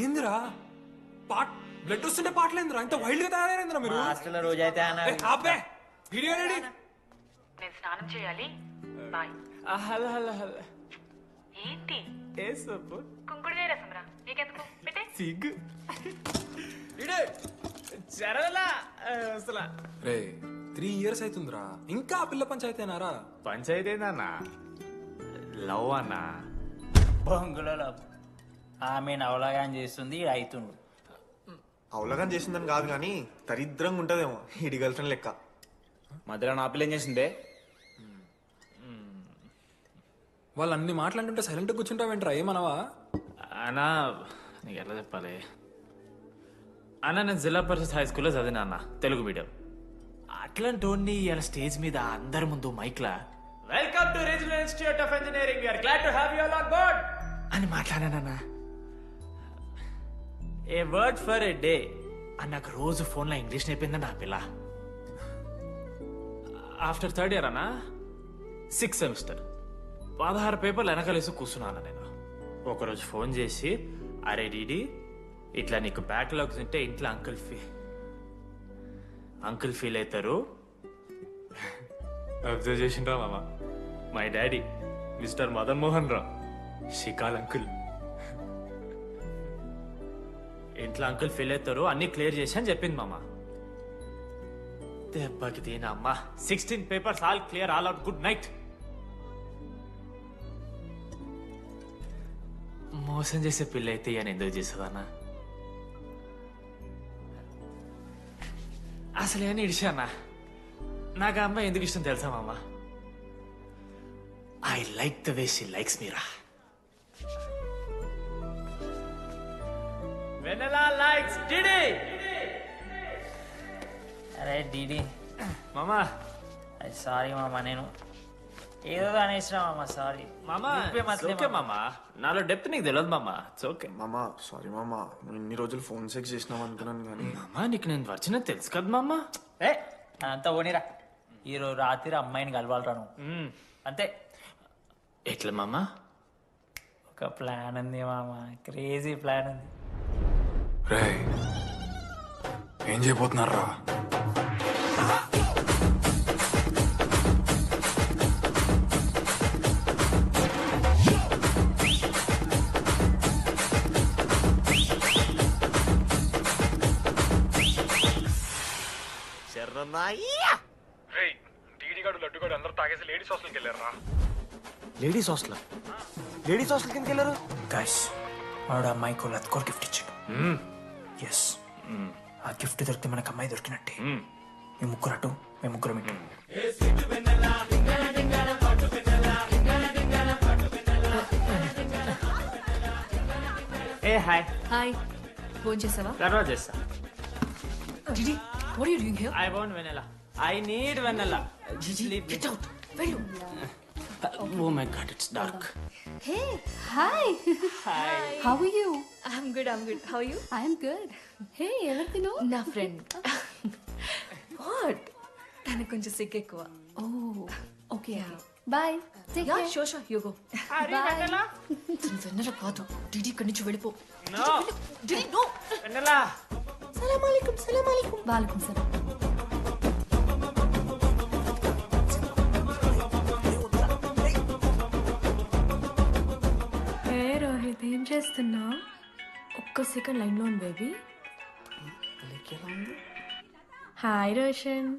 ఏందిరా బ్లడ్ వస్తుంటే పాటలేందిరా? ఇంత వైల్డ్ గా తయారైందిరా మీరు. హాస్టల్లో రోజైతే ఆపే వీడియో రెడీ. నేను స్నానం చేయాలి, బాయ్. Hello hello hello. ఏంటి ఏ సబ్బు? కుంకుడుగాయ రసం రా, నీకెందుకు పెట్టే. సిగ్గు చరవలా అసలు. రే 3 years అవుతుందిరా, ఇంకా ఆ పిల్ల పంచాయతీ అయినారా? పంచాయతీ ఏందన్నా? లవ్ అన్నా. బొంగులో లవ్. ఆమె అవలాగా చేస్తుంది, అవుతుండు. అవలగం చేసిందని కాదు కానీ దరిద్రంగా ఉంటదేమో ఇడి గర్ల్ ఫ్రెండ్ లెక్క. మధ్యలో నా పిల్ల ఏం చేసిందే? వాళ్ళు అన్ని మాట్లాడుతుంటే సైలెంట్ కూర్చుంటావేంట్రా? ఏమనవా? అన్నా నీకు ఎట్లా చెప్పాలి అన్న, నేను జిల్లా పరిషత్ హై స్కూల్లో చదివినా అన్న, తెలుగు మీడియం. అట్లాంటి ఇలా స్టేజ్ మీద అందరి ముందు మైక్లా welcome to regional institute of Engineering, we are glad to have you all on board అని మాట్లాడానన్నా. A word for a day అని నాకు రోజు ఫోన్లో ఇంగ్లీష్ నేర్పిందండి ఆ పిల్ల. ఆఫ్టర్ 3rd year అన్నా 6th semester 16 పేపర్లు వెనకాలేసి కూర్చున్నాను నేను. ఒకరోజు ఫోన్ చేసి, అరే డీడీ ఇట్లా నీకు బ్యాక్లాగ్స్ ఉంటే ఇంట్లో అంకుల్ ఫీల్ అవుతారు. అబ్జర్వ్ చేసిండ్రా మామ, my daddy mister Madan Mohan Rao షికాల్ అంకుల్. ఇంట్లో అంకుల్ ఫీల్ అవుతారు, అన్ని క్లియర్ చేసి అని చెప్పింది మామ. దెబ్బకి దీని అమ్మ 16 papers all clear, all out, good night. మోసం చేసే పిల్ల అయితే అని ఎందుకు చేసేదన్నా? అసలు ఏమని ఇడిచానా? నాకు ఆ అమ్మాయి ఎందుకు ఇష్టం తెలుసా మామ? I like the way she likes Meera. Vennela likes DD. అరే డిడి మామా సారీ మామ, నేను ఏదో అనేసిన మామ, సారీ మామా ఓకే మామా, నాలో డెప్త్ నీకు తెలియదు మామా. ఇట్స్ ఓకే మామా. సారీ మామా, నువ్వు ఇన్ని రోజులు ఫోన్ సెక్స్ చేసినావు అనుకున్నాను కానీ మామా నీకు నేను వచ్చిన తెలుసు కదా మామా. ఏ అంతా పోనీరా, ఈరోజు రాత్రి అమ్మాయిని కలవాలరా నువ్వు, అంతే. ఎట్లా మామా? ఒక ప్లాన్ ఉంది మామ, క్రేజీ ప్లాన్ ఉంది. రే ఏం చేయబోతున్నారా? టీడీగాడు లడ్డుగాడు అందరూ తాగేసి లేడీస్ హాస్టల్కి వెళ్ళారా? Ladies hostel? లేడీస్ హాస్టల్ కిందకి వెళ్ళారు? గైస్ వాడు అమ్మాయికి లత్కోర్ గిఫ్ట్ ఇచ్చాడు. ఎస్, ఆ గిఫ్ట్ దొరికితే మనకు అమ్మాయి దొరికినట్టే. మీ ముగ్గురు అటు, మేము ముగ్గురు ఇటు. ఏ హాయ్. హాయ్, ఫోన్ చేసావా? తర్వాత చేస్తా. Didi, what are you doing here? I want vanilla. I need vanilla. Gigi, get out. వెళ్ళు. Oh my god, it's dark. Hey, hi. Hi. How are you? I'm good. How are you? I'm good. Hey, ఎవరిది నువ్వు? నా friend. What? తనకు కొంచెం సిగ్గు ఎక్కువ. Oh, okay. Bye. Take care. Sure, you go. Bye. తను వెన్నెల కాదు. డిడి ఇక్కడి నుంచి వెళ్ళిపో. No. DD, no. Vanilla. సలాం అలైకుం. వాలేకుం సలాం. ఏ రోహిత్, ఏం చేస్తున్నా? ఒక్క సెకండ్ లైన్లో ఉంది బేబీ. హాయ్ రోషన్,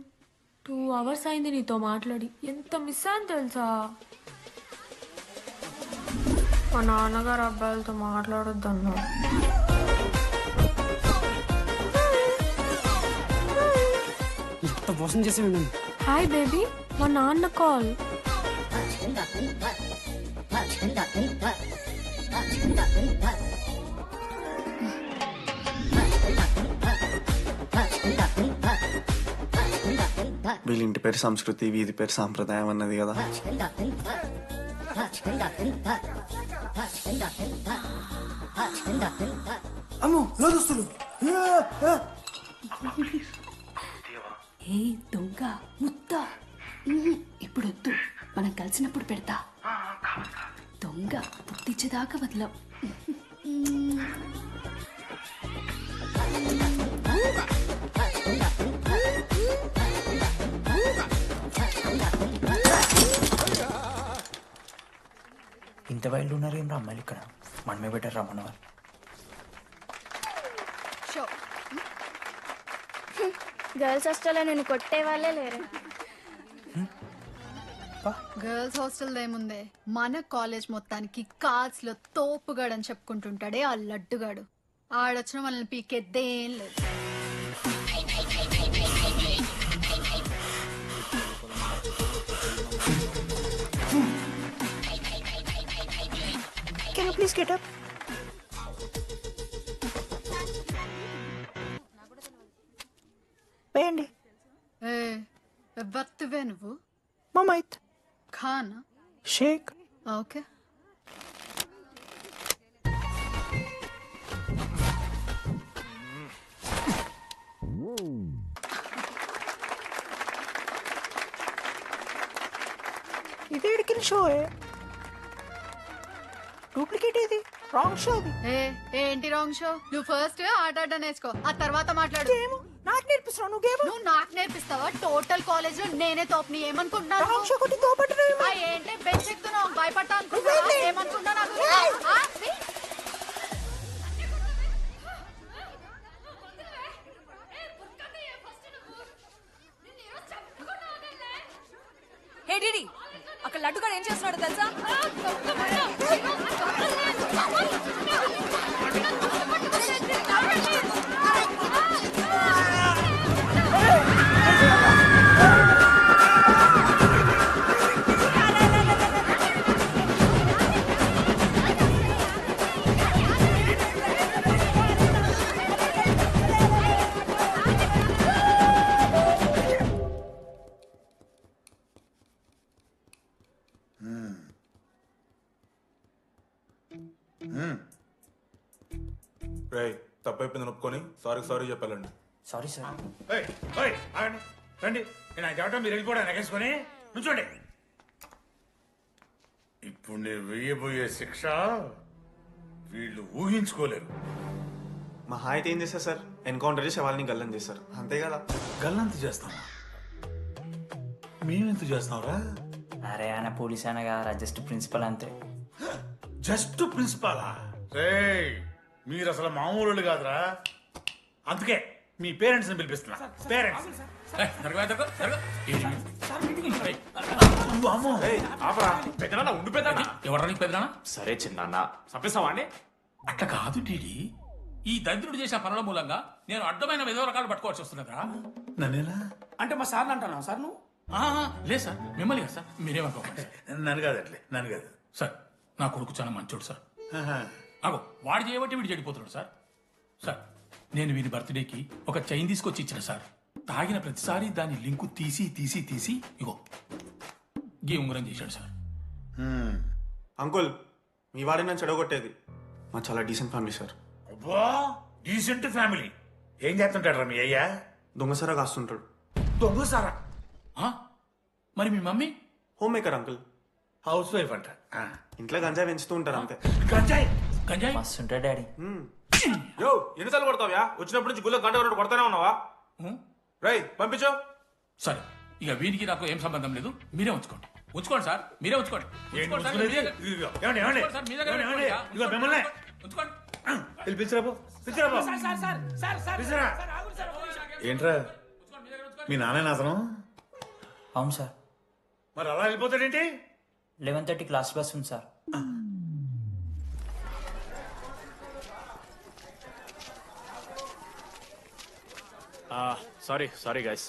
2 hours అయింది నీతో మాట్లాడి. ఎంత మిస్ అని తెలుసా? మా నాన్నగారు అబ్బాయిలతో మాట్లాడొద్దన్నా. ఎంత మోసం చేసి ఉండండి. హాయ్ బేబీ, మా నాన్న కాల్. వీళ్ళ ఇంటి పేరు సంస్కృతి, వీధి పేరు సాంప్రదాయం అన్నది కదా. అమ్మో లోదుస్తులు. ఏ దొంగ ముద్ద, ఇప్పుడు వద్దు, మనం కలిసినప్పుడు పెడతా. దొంగ పుట్టించేదాకా వదలం. ఇంత వైల్డ్ ఉన్నారు ఏం రా అమ్మాయిలు ఇక్కడ? మనమే బెటర్ రా మన వాళ్ళు. గర్ల్స్ హాస్టల్లో నేను కొట్టే వాళ్ళే లేరు. గర్ల్స్ హాస్టల్ ఏముందే, మన కాలేజ్ మొత్తానికి కార్స్ లో తోపుగాడని చెప్పుకుంటుంటాడే ఆ లడ్డుగాడు. ఆడొచ్చిన మనల్ని పీకెద్దేం లేదు. Can you please get up? వేయండి. ఎవరివే నువ్వు? మమైత్ ఖాన్ షేక్. ఓకే. ఇది ఎడికిన షో, డూప్లికేట్ ఇది, రాంగ్ షో అది. ఏంటి రాంగ్ షో? నువ్వు ఫస్ట్ ఆట ఆడడం నేర్చుకో, ఆ తర్వాత మాట్లాడు. నాకు నేర్పిస్తున్నావు నువ్వు గేమ్? నువ్వు నాకు నేర్పిస్తావా? టోటల్ కాలేజ్ లో నేనే తోపుని ఏమనుకుంటున్నావు? రాంగ్ షో కొట్టి తోపట్టు. ఏంటి బెంచ్ ఎక్కుతున్నావు? భయపడతా అనుకుంటున్నావా? ఏమనుకుంటున్నా నాకు? హే డిడి, అక్కడ లడ్డుగాడు ఏం చేస్తున్నాడు తెలుసా? తప్పైపోయింది ఒప్పుకొని సారీ చెప్పాలండి. Sorry sir. ఆగండి రండి. నేను చెప్పడం మీరు వెళ్ళిపోవడానికి ఎగేసుకొని నుంచోండి. ఇప్పుడు నేను వెయ్యబోయే శిక్ష వీళ్ళు ఊహించుకోలేరు. మా హాయితే ఏం చేస్తారు సార్? ఎన్కౌంటర్ చేసి వాళ్ళని గల్లం చేస్తారు, అంతే కదా? గల్లంత చేస్తావా? మేమెంత చేస్తావురా? అరే ఆయన పోలీస్ అయినా కదా, జస్ట్ ప్రిన్సిపల్ అంతే. జస్ట్ ప్రిన్సిపాలా? రేయ్ మీరు అసలు మామూలు కాదురా. అందుకే మీ పేరెంట్స్ ని పిలిపిస్తున్నా. పేరెంట్స్ ఎవరు పెద్దనా? సరే చిన్న చంపేస్తావా అండి? అట్లా కాదు డీడీ, ఈ దరిద్రుడు చేసిన పనుల మూలంగా నేను అడ్డమైన విధవ రకాలు పట్టుకోవాల్సి వస్తున్నదా? నన్నేలా అంటే మా సార్ని అంటున్నావు సార్ నువ్వు? లేదు సార్, మిమ్మల్ని కదా సార్. మీరేమనుకోకండి. నన్ను కాదు అట్లే, నన్ను కాదు సార్. నా కొడుకు చాలా మంచోడు సార్. అగో వాడు చేయబట్టి వీడు చెడిపోతున్నాడు సార్. సార్ నేను వీడి బర్త్డేకి ఒక చైన్ తీసుకొచ్చి ఇచ్చిన సార్. తాగిన ప్రతిసారి దాని లింకు తీసి ఇగో గీ ఉంగరం చేశాడు సార్. అంకుల్ మీ వాడే నన్ను చెడగొట్టేది. మా చాలా డీసెంట్ ఫ్యామిలీ సార్. అబ్బా డీసెంట్ ఫ్యామిలీ. ఏం చేస్తుంటాడు రా మీ అయ్యా? దొంగసారా కాస్తుంటాడు. దొంగసారా? మరి మీ mummy? Homemaker uncle. Housewife అంట. ఇంట్లో గంజాయి పెంచుతూ ఉంటారు అంతే. గంజాయి మస్తు ఉంటాడు డాడీ. యో ఎన్నిసార్లు కొడతావ్యా? వచ్చినప్పటి నుంచి గుళ్ళ గంట కొట్టు కొడతానే ఉన్నావా? రై పంపించు. సరే ఇక వీడికి నాకు ఏం సంబంధం లేదు, మీరే ఉంచుకోండి సార్. మీరే ఉంచుకోండి. ఏంట్రా మీ నాన్న నాశనం? అవును సార్. మరి అలా వెళ్ళిపోతాడేంటి? 11:30 క్లాస్ బస్ ఉంది సార్. Sorry guys.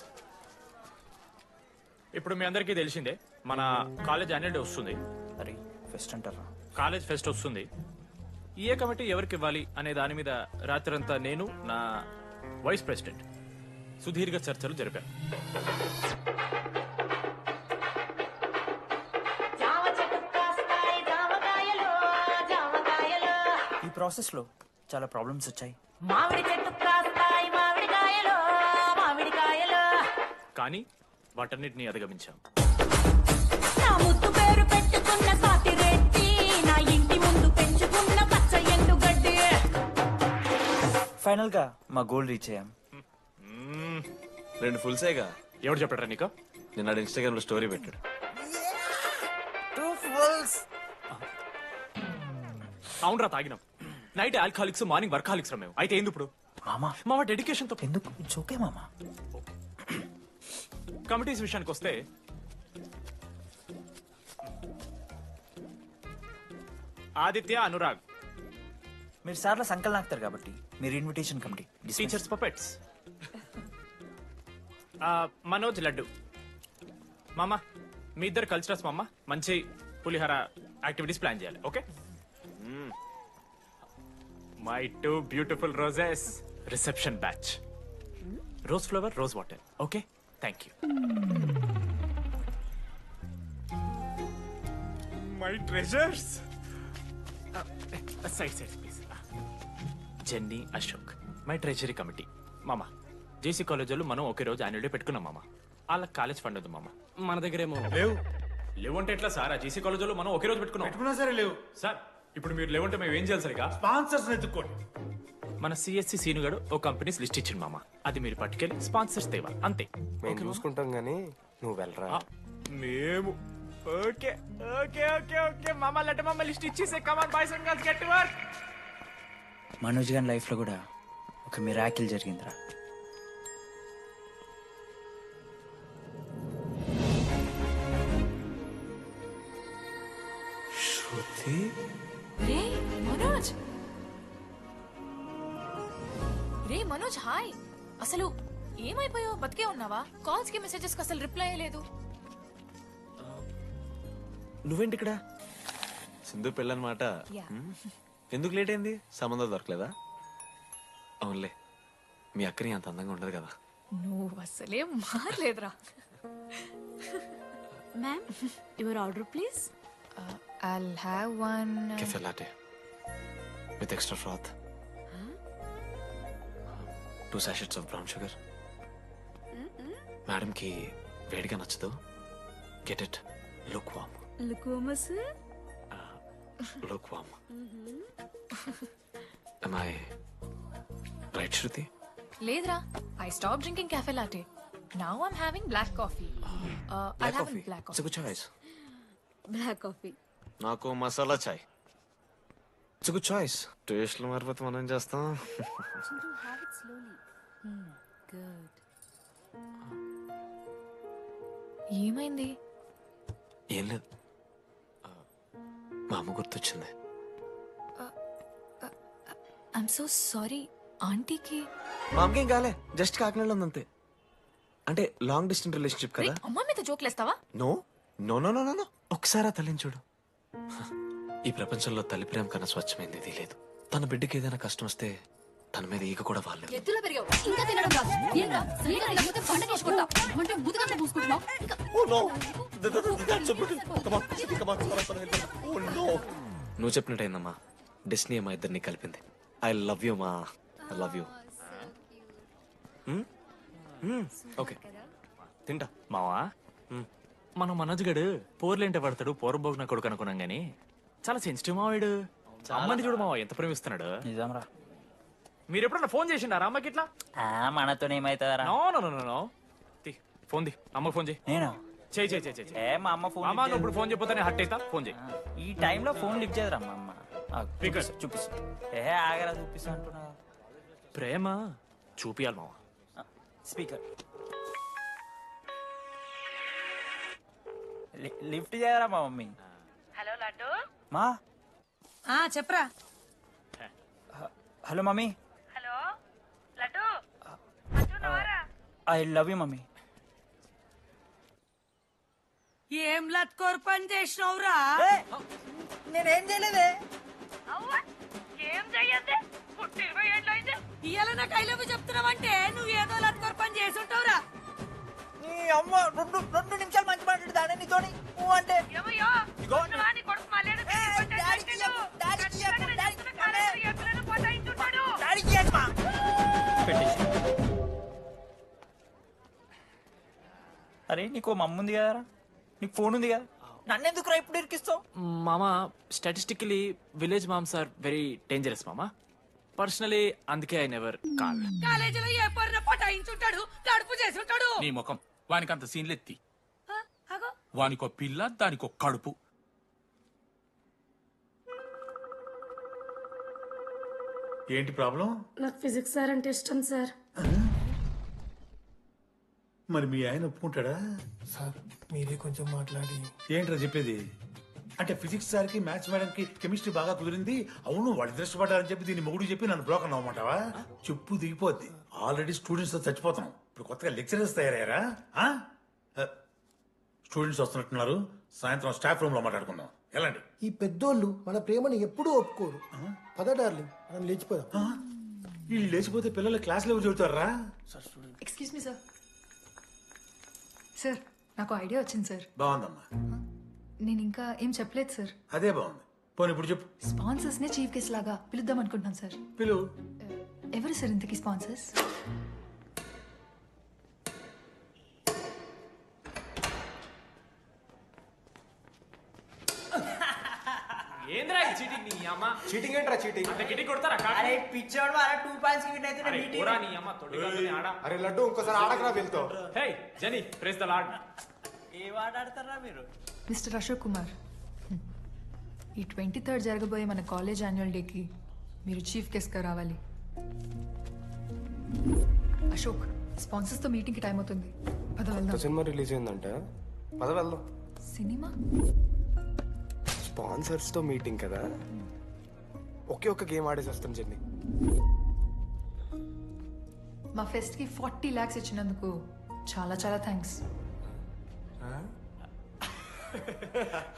ఇప్పుడు మీ అందరికీ తెలిసిందే మన కాలేజ్ యాన్యువల్ డే వస్తుంది. అరే ఫెస్ట్ అంటారా? కాలేజ్ ఫెస్ట్ వస్తుంది. ఏ కమిటీ ఎవరికి ఇవ్వాలి అనే దాని మీద రాత్రంతా నేను నా వైస్ ప్రెసిడెంట్ సుదీర్ఘ చర్చలు జరిపాను. ఈ ప్రాసెస్ లో చాలా ప్రాబ్లమ్స్ వచ్చాయి. మామిడి చెట్టు కాస్తాయి మామిడికాయలు మామిడికాయలు. కానీ వాటన్నిటిని అధిగమించాం. నా ముద్దు పేరు పెట్టుకున్న సాతి రెడ్డి, నా ఇంటి ముందు పెంచుకున్న పచ్చ ఎండు గడ్డి. ఫైనల్ గా మా గోల్ రీచ్ అయ్యాం. 2 ఫుల్సేగా. ఎవరు చెప్పారా నీకు? నిన్న ఇన్స్టాగ్రామ్ లో స్టోరీ పెట్టాడు. 2 ఫుల్స్. అవునరా తాగినాం. నైట్ ఆల్కహాలిక్స్, మార్నింగ్ వర్కాలిక్స్ రా మేము. అయితే ఏంది ఇప్పుడు? మా డెడికేషన్ తో ఎందుకు? ఇట్స్ ఓకే మామా. కమిటీస్ విషయానికి వస్తే ఆదిత్య, అనురాగ్ మీరు సార్ల సంకల్ నాకుతారు కాబట్టి మీరు invitation committee. Teachers puppets. Manoj, laddu. మామ మీ ఇద్దరు కల్చరల్స్ మామ. మంచి పులిహార యాక్టివిటీస్ ప్లాన్ చేయాలి. Okay? My 2 beautiful roses. Reception batch. Rose flower, rose water. Okay, thank you. My treasures. Side please. Jenny, Ashok my treasury committee. మామ జేసీ కాలేజ్ వాళ్ళు మనం ఒకే రోజు యాన్యువల్ డే పెట్టుకున్నాం మామ. వాళ్ళకి కాలేజ్ ఫండ్ ఉంది మామ. మన దగ్గర ఏమో లేవు అంటే ఎట్లా సార్? ఆ జేసీ కాలేజ్ వాళ్ళు మనం ఒకే రోజు పెట్టుకున్నా సరే లేవు సార్. ఇప్పుడు మీరు లేవంటే మేము ఏం చేయాలి సరిగా? స్పాన్సర్స్ ఎత్తుక్కోండి. మన సిఎస్సి సీనుగాడు ఓ కంపెనీస్ లిస్ట్ ఇచ్చింది మామ. అది మీరు పట్టుకెళ్ళి స్పాన్సర్స్ తేవా, అంతే. మేము చూసుకుంటాం గానీ నువ్వు వెళ్ళరా. మేము ఓకే ఓకే ఓకే ఓకే మామ. లెట్ మామ లిస్ట్ ఇచ్చేసే. Come on boys and girls, get to work. Manoj గారి లైఫ్ లో కూడా ఒక మిరాకిల్ జరిగిందిరా. రే మనోజ్, హాయ్. అసలు ఏమైపోయావు? బతికే ఉన్నావా? కాల్స్ కి మెసేజెస్ కి అసలు రిప్లై లేదు. నువ్వేంటి ఇక్కడ? సింధు పెళ్ళనమాట. ఎందుకు లేట్ అయింది? సంబంధం దొరకలేదా? అవునులే, మీ అక్కని అంత అందంగా ఉండదు కదా. నువ్వు అసలే మారలేదురా. Ma'am, your order please. I'll have one Cafe latte with extra froth. 2 sachets of brown sugar. మేడంకి వేడిగా నచ్చదు. Get it look warm. Look warm. Am I right, Shruti? లేదురా, I stopped drinking cafe latte. Now I'm having black coffee. I'll have a black It's a coffee. good choice. Black coffee. నాకు మసాలా చాయ్. It's a good choice. టేస్ట్లు మారిపోతే మనం ఏం చేస్తాం? ఏమైంది? ఏం లేదు, మా అమ్మ గుర్తొచ్చింది. I'm so sorry. ఆంటీకి మా అమ్మకేం కాలే, జస్ట్ కాకినాడలో ఉందంతే. అంటే లాంగ్ డిస్టెన్స్ రిలేషన్షిప్ కదా. అమ్మ మీద జోక్లేస్తావా? No no no no no ఒకసారి ఆ తల్లిని చూడు. ఈ ప్రపంచంలో తల్లి ప్రేమ కన్నా స్వచ్ఛమైంది ఇది లేదు. తన బిడ్డకి ఏదైనా కష్టం వస్తే తన మీద ఈగ కూడా వాళ్ళలేదు. ఎత్తులో పెరిగావు ఇంకా తినడం రాదు. ఏంట్రా సరిగా లేకపోతే పంట చేసుకుంటా అంటే ముదుగంట పూసుకుంటున్నావు. నువ్వు చెప్పినట్టయిందమ్మా, డెస్నీ మా ఇద్దరిని కలిపింది. ఐ లవ్ యూ మా, ఐ లవ్ యూ. ఓకే తింటా. మావా, మనం మనోజ్ గడు పోర్లేంటే పడతాడు, పోరబోగు నా కొడుకు అనుకున్నాం గానీ చాలా సెన్సిటివ్ మావాడు. అమ్మని చూడు మావా ఎంత ప్రేమిస్తున్నాడు. నిజంరా. మీరు ఎప్పుడన్నా ఫోన్ చేసిండారా అమ్మకి ఇట్లా? మనతో ఏమైతుందరా? No no no no. Phone ది, అమ్మకి ఫోన్ చేయి. నేను చేయి చేయి చేయి. ఏ మా అమ్మ ఫోన్ అమ్మ నువ్వు ఇప్పుడు ఫోన్ చెప్పితే నేను హట్ అవుతా. ఫోన్ చేయి. ఈ టైంలో ఫోన్ లిఫ్ట్ చేయదురా మా అమ్మ. చూపిస్తా. ఆగరా చూపిస్తా అంటున్నా. ప్రేమ చూపియాలి మావా. స్పీకర్ లిఫ్ట్ చేయరా మా మమ్మీ. హలో లడ్డు. మా చెప్పరా. Hello mummy. Hello laddu. I love you mummy. ఏం లత్కోర్ పని చేసినవురా? నేనేం చేయలేదే. ఏం చెయ్యద్దే, పుట్టి 20 ఏళ్ళు అయింది. ఇవాళ నాకు ఐ లవ్ యూ చెప్తున్నావంటే నువ్వు ఏదో లత్కోర్ పని చేసి ఉంటావురా. నీ అమ్మ రెండు నిమిషాలు మంచి మాట్లాడుతానే నీతోని. నువ్వు అంటే ఏమయ్యో నువ్వా నీ కొడుకు మళ్ళీ అరే నీకు మమ్మ ఉంది కదరా, నీకు ఫోన్ ఉంది కదా, నన్నెందుకు రా ఇప్పుడు ఇరికిస్తావు? మామా statistically village moms are very dangerous మామా. పర్సనలీ అందుకే ఐ నెవర్ కాల్. కాలేజీలో ఏ పొర్ర పటాయించుంటాడు, కడుపు చేసి ఉంటాడు. నీ ముఖం వానికంత సీన్లెత్తి. వానికో పిల్ల, దానికో కడుపు. ఏంటి ప్రాబ్లం? నాకు ఫిజిక్స్ సార్ అంటే ఇష్టం సార్. మరి మీ ఆయన ఒప్పుకుంటాడా? సార్ మీరే కొంచెం మాట్లాడి. ఏంట్రా చెప్పేది? అంటే ఫిజిక్స్ సార్కి మ్యాథ్స్ మేడంకి కెమిస్ట్రీ బాగా కుదిరింది, అవును వాళ్ళు ఇష్టపడ్డారని చెప్పి దీన్ని మొగుడు చెప్పి నన్ను బ్రోకన్ అవ్వమంటావా? చెప్పు దిగిపోద్ది. ఆల్రెడీ స్టూడెంట్స్ తో చచ్చిపోతున్నాం, ఇప్పుడు కొత్తగా లెక్చరర్స్ తయారయ్యారా? స్టూడెంట్స్ వస్తున్నట్టున్నారు, సాయంత్రం స్టాఫ్ రూమ్ లో మాట్లాడుకుందాం. ఎలాంటి ఈ పెద్దోళ్ళు మన ప్రేమను ఎప్పుడూ ఒప్పుకోరు. పద డార్లింగ్ మనం లేచిపోదాం. వీళ్ళు లేచిపోతే పిల్లలు క్లాస్లో చెబుతారా? Excuse me sir. సార్ నాకు ఐడియా వచ్చింది సార్. బాగుందమ్మా. నేను ఇంకా ఏం చెప్పలేదు సార్. అదే బాగుంది. పోనీ ఇప్పుడు చెప్పు. స్పాన్సర్స్ నే చీఫ్ గెస్ట్ లాగా పిలుద్దాం అనుకుంటున్నాను సార్. పిలువు. ఎవరు సార్ ఇంతకీ స్పాన్సర్స్? ఏంద్రా చీటింగ్ నీ అమ్మ? చీటింగ్ ఏంట్రా చీటింగ్? అంత గిటి కొడతారా? అరే పిచ్చోడు వారా 2 పాయింట్స్ కి విన్ అయితే అరే పోరా నీ అమ్మ తొడిగల్లోనే ఆడ. అరే లడ్డు ఇంకోసారి ఆడకరా వెళ్తావు. హే జని ప్రెస్ ద లార్డ్. ఏ ఆట ఆడతారా మీరు? మిస్టర్ అశోక్ కుమార్, ఈ 23rd జరగబోయే మన కాలేజ్ యాన్యువల్ డేకి మీరు చీఫ్ గెస్ట్గా రావాలి. అశోక్, స్పాన్సర్స్తో మీటింగ్కి టైం అవుతుంది. పద వెళ్దాం. సినిమా రిలీజ్ అయిందంట, పద వెళ్దాం. సినిమా? స్పాన్సర్స్ తో మీటింగ్ కదా, ఒకే ఒక్క గేమ్ ఆడేసి వస్తాం జర్నీ. మా ఫెస్ట్కి 40 lakhs ఇచ్చినందుకు చాలా చాలా థ్యాంక్స్.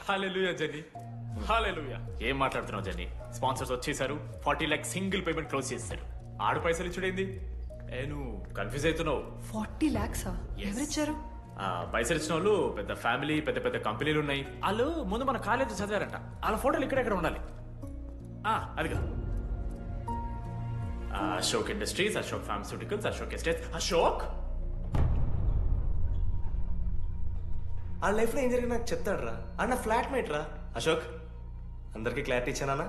హల్లెలూయా జని, హల్లెలూయా. ఏం మాట్లాడుతున్నావు జని? స్పాన్సర్స్ వచ్చేసారు, 40 lakhs సింగిల్ పేమెంట్ క్లోజ్ చేస్తారు. ఆడు పైసలు ఇచ్చుడేంది? నువ్వు కన్ఫ్యూజ్ అవుతున్నావు. 40 lakhs ఎవరిచ్చారు? పైసలు ఇచ్చిన వాళ్ళు పెద్ద ఫ్యామిలీ, పెద్ద పెద్ద కంపెనీలు ఉన్నాయి. వాళ్ళు ముందు మన కాలేజ్ చదివారంట, వాళ్ళ ఫోటోలు ఇక్కడెక్కడ ఉండాలి. అదిగా Ashok industries, Ashok pharmaceuticals, Ashok estates. Ashok ఆ లైఫ్లో ఏం జరిగింది నాకు చెప్తాడు రా. అన్న ఫ్లాట్ మేట్ రా అశోక్. అందరికీ క్లారిటీ ఇచ్చానా?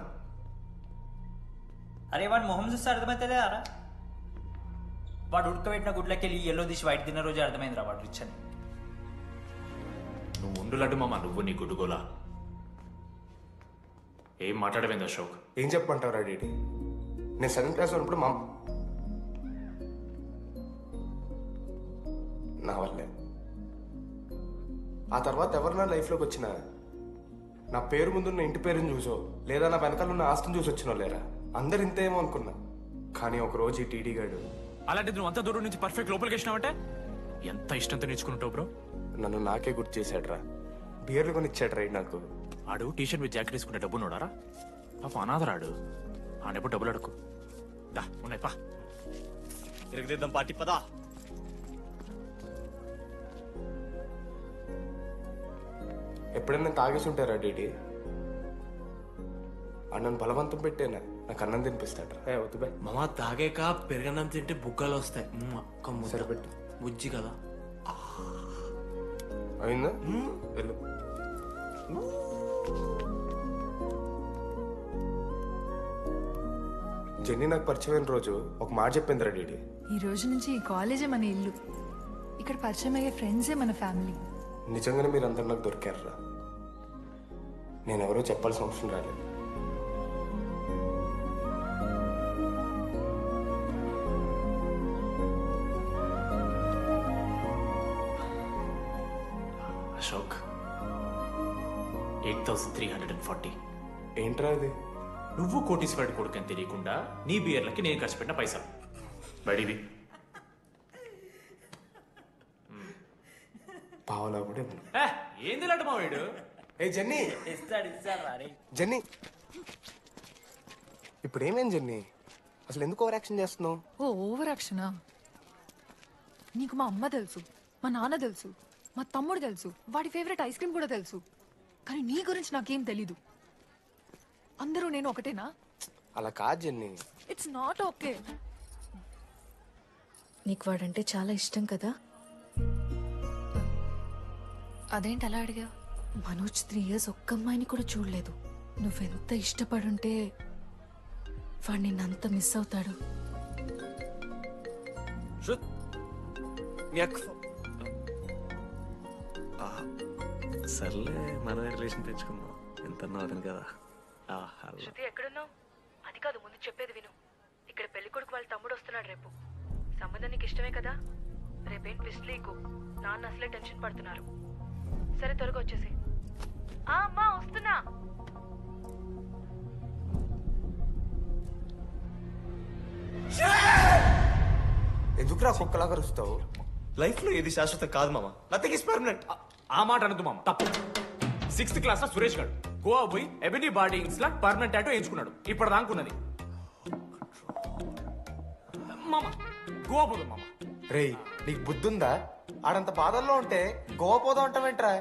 అరే వాడు మొహం చూస్తే అర్థమైతే అరా. వాడు ఉడకబెట్టిన గుడ్లకి వెళ్ళి ఎల్లో తీసి వైట్ తిన్న రోజు అర్థమైందిరా వాడు రిచ్ అని. నువ్వు ఉండు లడ్డు మామ, నువ్వు నీ గుడ్డుగోలా. ఏం మాట్లాడవేంది అశోక్? ఏం చెప్పమంటావు రా డీడీ? నేను 7th క్లాస్ ఉన్నప్పుడు నా వల్లే. ఆ తర్వాత ఎవరు నా లైఫ్లోకి వచ్చినా నా పేరు ముందున్న ఇంటి పేరుని చూసో లేదా నా వెనకాల ఉన్న ఆస్తిని చూసి వచ్చినో లేరా, అందరు ఇంతేమో అనుకున్నా. కానీ ఒకరోజు ఈ టీడీ గాడు అలాంటిది నువ్వు అంత దూరం నుంచి పర్ఫెక్ట్ లోపలికి వచ్చినావంటే ఎంత ఇష్టంతో నేర్చుకుంటావు బ్రో. నన్ను నాకే గుర్తు చేశాడు రా. బియర్లు కొని ఇచ్చాడు రా నాకు. ఆడు టీషర్ట్ మీద జాకెట్ వేసుకుంటే డబ్బు నోడారా? పాప అనాథరాడు. ఆడెప్పుడు డబ్బులు అడుకు. దా ఉన్నాయి పా. తిరగదిద్దాం పార్టీ పదా. ఎప్పుడైనా తాగేసి ఉంటారా డీడీ? అన్నను బలవంతం పెట్టేనా నాకు అన్నం తినిపిస్తాడు రా. వద్దు బాయ్ మామ, తాగాక పెరగన్నం తింటే బుగ్గలు వస్తాయి. సరిపెట్టు. బుజ్జి కదా. అయిందా? వెళ్ళు. జెన్నీ నాకు పరిచయమైన రోజు ఒక మాట చెప్పింది రా డీడీ. ఈ రోజు నుంచి ఈ కాలేజే మన ఇల్లు. ఇక్కడ పరిచయం అయ్యే ఫ్రెండ్సే మన ఫ్యామిలీ. నిజంగానే మీరు అందరు నాకు దొరికారురా. నేను ఎవరో చెప్పాల్సిన అవసరం రాలేదు. అశోక్ 8,340. ఏంట్రా అది? నువ్వు కోటీశ్వరుడి కొడుకు అని తెలియకుండా నీ బియర్లకి నేను ఖర్చు పెట్టిన పైసలు బడివి. పావలా కూడా ఇవ్వను. ఏంది లడ్డు మా వీడు? ఏ జెన్నీ, జెన్నీ, ఇప్పుడు ఏమేం జెన్నీ? అసలు ఎందుకు ఓవర్ యాక్షన్ చేస్తున్నావు? ఓ ఓవర్ యాక్షనా? నీకు మా అమ్మ తెలుసు, మా నాన్న తెలుసు, మా తమ్ముడు తెలుసు, వాడి ఫేవరెట్ ఐస్ క్రీమ్ కూడా తెలుసు. కానీ నీ గురించి నాకేం తెలీదు. అందరూ నేను ఒకటేనా? అలా కాదు జెన్నీ. It's not okay. నీకు వాడంటే చాలా ఇష్టం కదా? అదేంటి అలా అడిగా? మనోజ్ 3 years ఒక్క అమ్మాయిని కూడా చూడలేదు. నువ్వెంత ఇష్టపడుంటే వాడు నిన్నంత మిస్ అవుతాడు. సర్లే, మనమే రిలేషన్ తెచ్చుకుందాం. ఎంత అతను కదా. శృతి ఎక్కడున్నావు? అది కాదు, ముందు చెప్పేది విను. ఇక్కడ పెళ్లి కొడుకు వాళ్ళ తమ్ముడు వస్తున్నాడు రేపు. సంబంధం నీకు ఇష్టమే కదా? రేపేం ట్విస్ట్ లీకు. నాన్న అసలే టెన్షన్ పడుతున్నారు. సరే త్వరగా వచ్చేసి. అమ్మా వస్తున్నా. ఎందుకురా కుక్కలాగా రుస్తావు? లైఫ్ లో ఏది శాశ్వతం కాదు మామ. Nothing is permanent. ఆ మాట అనదు మామ, తప్పు. 6th క్లాస్ లో సురేష్ గారు గోవా పోయి ఎబినీ బాడీస్ లా పర్మనెంట్ టాటూ వేయించుకున్నాడు. ఇప్పుడు దానుకున్నది మామ. గోవా పోదాం మామ. రే నీకు బుద్ధుందా? ఆడంత బాధల్లో ఉంటే గోవా పోదాం అంటావేంట్రా?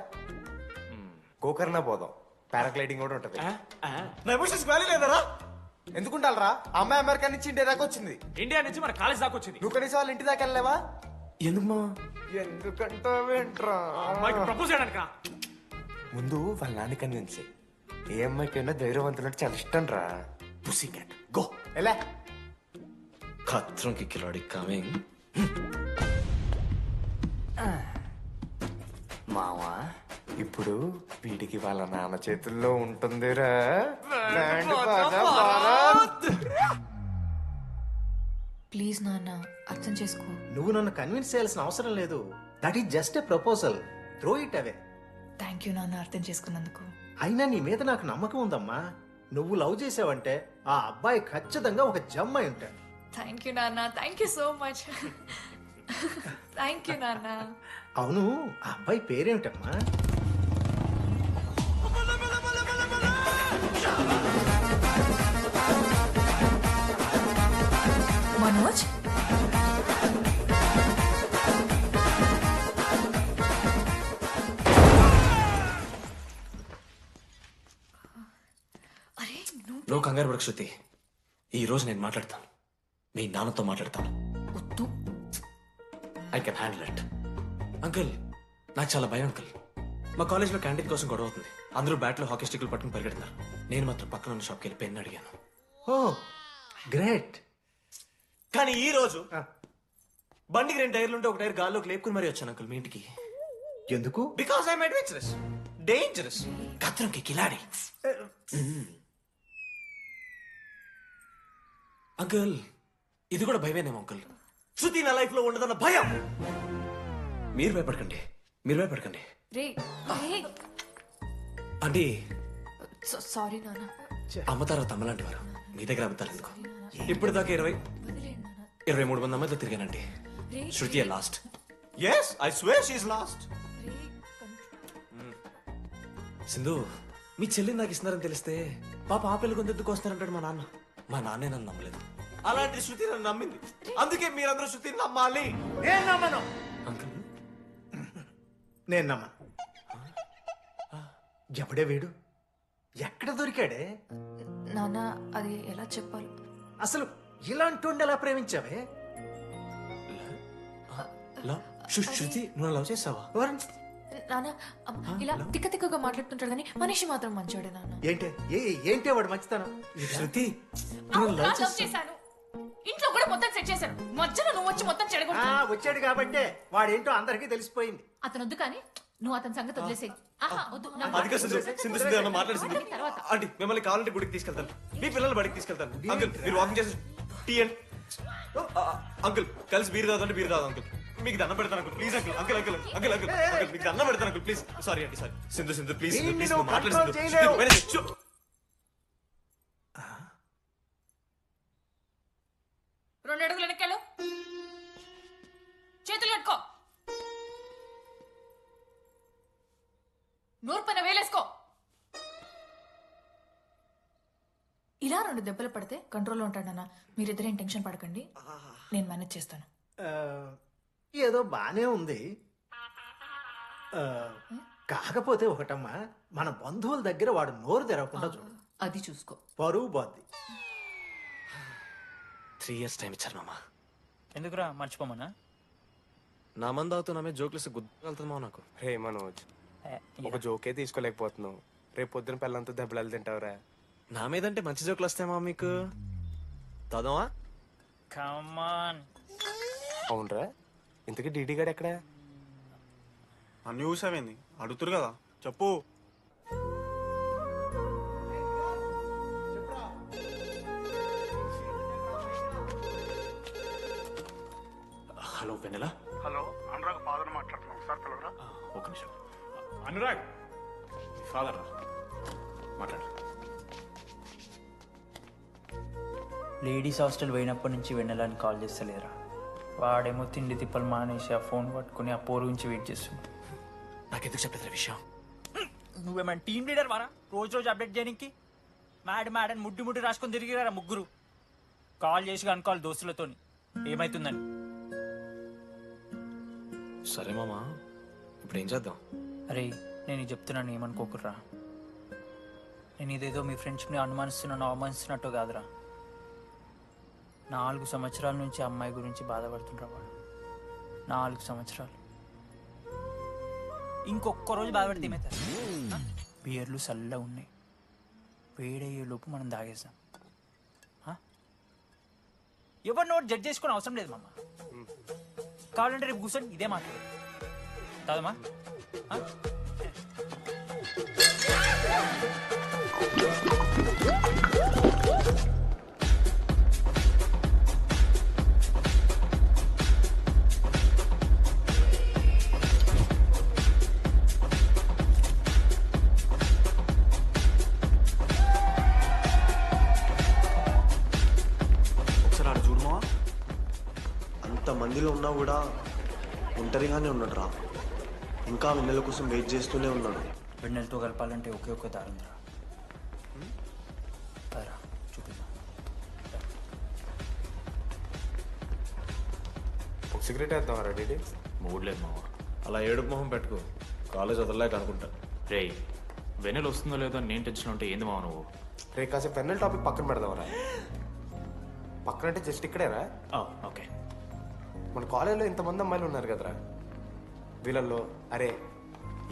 గోకర్ణ పోదాం, పారాగ్లైడింగ్ కూడా ఉంటది. నా ఎమోషన్స్ వ్యాల్యూ లేదరా? ఎందుకుంటారా? అమ్మాయి అమెరికా నుంచి ఇండియా దాకా వచ్చింది. ఇండియా నుంచి మన కాలేజ్ దాకా వచ్చింది. నువ్వు కనీసం వాళ్ళ ఇంటి దాకా వెళ్ళలేవా? ఎందుకు మామ? ఎందుకంటావేంట్రా? అమ్మాయికి ప్రపోజ్ చేయడానికి. ముందు వాళ్ళ నాన్న కన్విన్స్. ఏ అమ్మాయికైనా ధైర్యవంతులంటే చాలా ఇష్టం రా. పుసీ క్యాట్ గో. ఎలా? ఖత్రం కి కిలాడి కమింగ్. మావా, ఇప్పుడు వీడికి వాళ్ళ నాన్న చేతుల్లో ఉంటుందిరా. Band Baaja Bharat. ప్లీజ్ నాన్న, అర్థం చేసుకో. నువ్వు నన్ను కన్విన్స్ చేయాల్సిన అవసరం లేదు. That is just a proposal. Throw it away. Thank you నాన్న, అర్థం చేసుకున్నందుకు. అయినా నీ మీద నాకు నమ్మకం ఉందమ్మా. నువ్వు లవ్ చేసావంటే ఆ అబ్బాయి ఖచ్చితంగా ఒక జమ్మాయి ఉంటాడు. థ్యాంక్ యూ నాన్న, thank you so much. Thank you నాన్న. అవును, ఆ అబ్బాయి పేరేమిటమ్మా? మనోజ్. నువ్వు కంగారు పడకు శృతి. ఈ రోజు నేను మాట్లాడతాను. మీ నాన్నతో మాట్లాడతాను. I can handle it. Uncle నాకు చాలా భయం అంకుల్. మా కాలేజ్లో క్యాంటీన్ కోసం గొడవ అవుతుంది. అందరూ బ్యాట్లో హాకీ స్టిక్లు పట్టుకుని పరిగెడతారు. నేను మాత్రం పక్కన ఉన్న షాప్కి వెళ్ళి పెన్ అడిగాను. ఓ గ్రేట్. కానీ ఈ రోజు బండికి 2 టైర్లు ఉంటే ఒక టైర్ గాల్లోకి లేపుకుని మరీ వచ్చాను అంకుల్ మీ ఇంటికి. ఎందుకు? బికాస్ ఐఎమ్ అడ్వెంచరస్, డేంజరస్, కత్రంకి కిలాడి. అంకుల్ ఇది కూడా భయమేనేమో అంకుల్. శృతి నా లైఫ్ లో ఉండదన్న భయం. మీరు భయపడకండి, మీరు భయపడకండి. రే అంటే సారీ నాన్న. అమ్మ తర్వాత అమ్మ లాంటి వారు. మీ దగ్గర అబద్ధాలు ఎందుకు? ఇప్పుడు దాకా 23 మంది అమ్మాయితో తిరిగానండి. Shruti last. Yes I swear she is last. Sindhu మీ చెల్లిని నాకు ఇస్తున్నారని తెలిస్తే పాప ఆ పిల్లలు కొంత ఎందుకు వస్తారంటాడు మా నాన్న. మా నాన్నే నన్ను నమ్మలేదు. అలాంటి శృతి నన్ను నమ్మింది. అందుకే మీరందరూ శృతిని నమ్మాలి. నేను నమ్మను. అంకుల్ నేను నమ్మను. ఎప్పుడే వీడు ఎక్కడ దొరికాడే? నాన్న అది ఎలా చెప్పాలి? అసలు ఇలాంటి ఎలా ప్రేమించావే? శృతి నువ్వు లవ్ చేసావా? నాన్న ఇలా తిక్క తిక్కగా మాట్లాడుతుంటాడు కానీ మనిషి మాత్రం మంచోడే నాన్న. ఏంటే వాడు మంచితనం? శృతి లవ్ చేశాను. ఇంట్లో కూడా మొత్తం సెట్ చేశాను. మధ్యలో నువ్వు వచ్చి మొత్తం చెడగొట్టావు. వచ్చాడు కాబట్టే వాడేంటో అందరికీ తెలిసిపోయింది. అతను వద్దు కానీ నువ్వు అతని సంగతి వదిలేసేయి. అదిగా సింధు సింధు మాట్లాడి అంటే మిమ్మల్ని కావాలంటే గుడికి తీసుకెళ్తాను. మీ పిల్లలు బడికి తీసుకెళ్తాను. అంకుల్ మీరు వాకింగ్ చేసి టీ అండ్ అంకుల్ కలిసి బీర్ తాగుతుంటే బీర్ తాగు అంకుల్. మీకు దండం పెడతాను uncle please uncle. Uncle uncle uncle uncle uncle మీకు దండం పెడతాను అంకుల్ ప్లీజ్. సారీ అండి sorry. Sindhu Sindhu please please మాట్లాడి 2 అడుగులు వెనక్కాలు. చేతులు కట్టుకో. నూరు పైన వేలేసుకో. ఇలా 2 దెబ్బలు పడితే కంట్రోల్లో ఉంటాడన్నా. మీరిద్దరేం టెన్షన్ పడకండి, నేను మేనేజ్ చేస్తాను. ఏదో బానే ఉంది. కాకపోతే ఒకటమ్మా, మన బంధువుల దగ్గర వాడు నోరు తెరవకుండా చూడు. అది చూసుకో. పరువు బాద్ది. 3 years టైం ఇచ్చారు మామ. ఎందుకురా మర్చిపోమన్నా? నా మంది అవుతూ నా మీద జోక్లు గుర్తుకెళ్తుందా నాకు? రే మనోజ్, ఒక జోకే తీసుకోలేకపోతున్నావు. రేపు పొద్దున పిల్లలంతా దెబ్బలు తింటావురా. నా మీదంటే మంచి జోకులు వస్తాయమా మీకు? తదమా? అవునరా, ఇంతకీ డీడీ గాడు ఎక్కడా? అన్ని చూసావేంది? అడుగుతురు కదా చెప్పు. హలో వెన్నెల. హలో అనురాగ్ ఫాదర్ మాట్లాడుతున్నాం సార్, పిలవరా? ఒక నిమిషం. అనురాగ్ ఫాదర్ మాట్లాడు. లేడీస్ హాస్టల్ పోయినప్పటి నుంచి వెన్నెలని కాల్ చేస్తలేరా. వాడేమో తిండి తిప్పలు మానేసి ఆ ఫోన్ పట్టుకుని ఆ పోరు గురించి వెయిట్ చేస్తుంది. నాకెందుకు చెప్పలేదు విషయం? నువ్వేమైనా టీమ్ లీడర్ వారా రోజు రోజు అప్డేట్ చేయడానికి? మ్యాడ్ అని ముడ్డి రాసుకొని తిరిగిరారా ముగ్గురు. కాల్ చేసి కనుకోవాలి దోస్తులతోని ఏమైతుందని. సరే మామా, ఇప్పుడు ఏం చేద్దాం? అరే నేను చెప్తున్నాను, ఏమనుకోకుర్రా. నేను ఇదేదో మీ ఫ్రెండ్షిప్ని అనుమానిస్తున్నాను అవమానిస్తున్నట్టు కాదురా. 4 సంవత్సరాల నుంచి అమ్మాయి గురించి బాధపడుతుండ్రా వాడు. 4 సంవత్సరాలు. ఇంకొక్క రోజు బాధపడితే ఏమవుతారు? బియర్లు చల్లగా ఉన్నాయి, వేడయ్యే లోపు మనం తాగేస్తాం. ఎవరు నోట్ జడ్జ్ చేసుకుని అవసరం లేదు మామ. కావాలంటే రేపు కూర్చొని ఇదే మాట్లాడు కాదమ్మా. ఒకసారి ఆడ చూడమా. అంత మందిలో ఉన్నా కూడా ఒంటరిగానే ఉన్నాడు రా. ఇంకా వెన్నెల కోసం వెయిట్ చేస్తూనే ఉన్నాడు. వెన్నెలతో కలపాలంటే ఒకే ఒక్క దారుందిరా. చూపిద్దాం. ఒక సిగరెట్ వేద్దాం రెడీ? మూడ్ లేదు మామ. అలా ఏడుపు మొహం పెట్టుకో, కాలేజ్ వదలలేక అనుకుంటా. రే వెన్నెల వస్తుందో లేదో అని నేను టెన్షన్ ఉంటే ఏంది మావ నువ్వు? రే కాసేపు పెన్నెల్ టాపిక్ పక్కన పెడదాం రా. పక్కనంటే జస్ట్ ఇక్కడేరా. ఓకే. మన కాలేజీలో ఇంతమంది అమ్మాయిలు ఉన్నారు కదరా, వీళ్ళల్లో అరే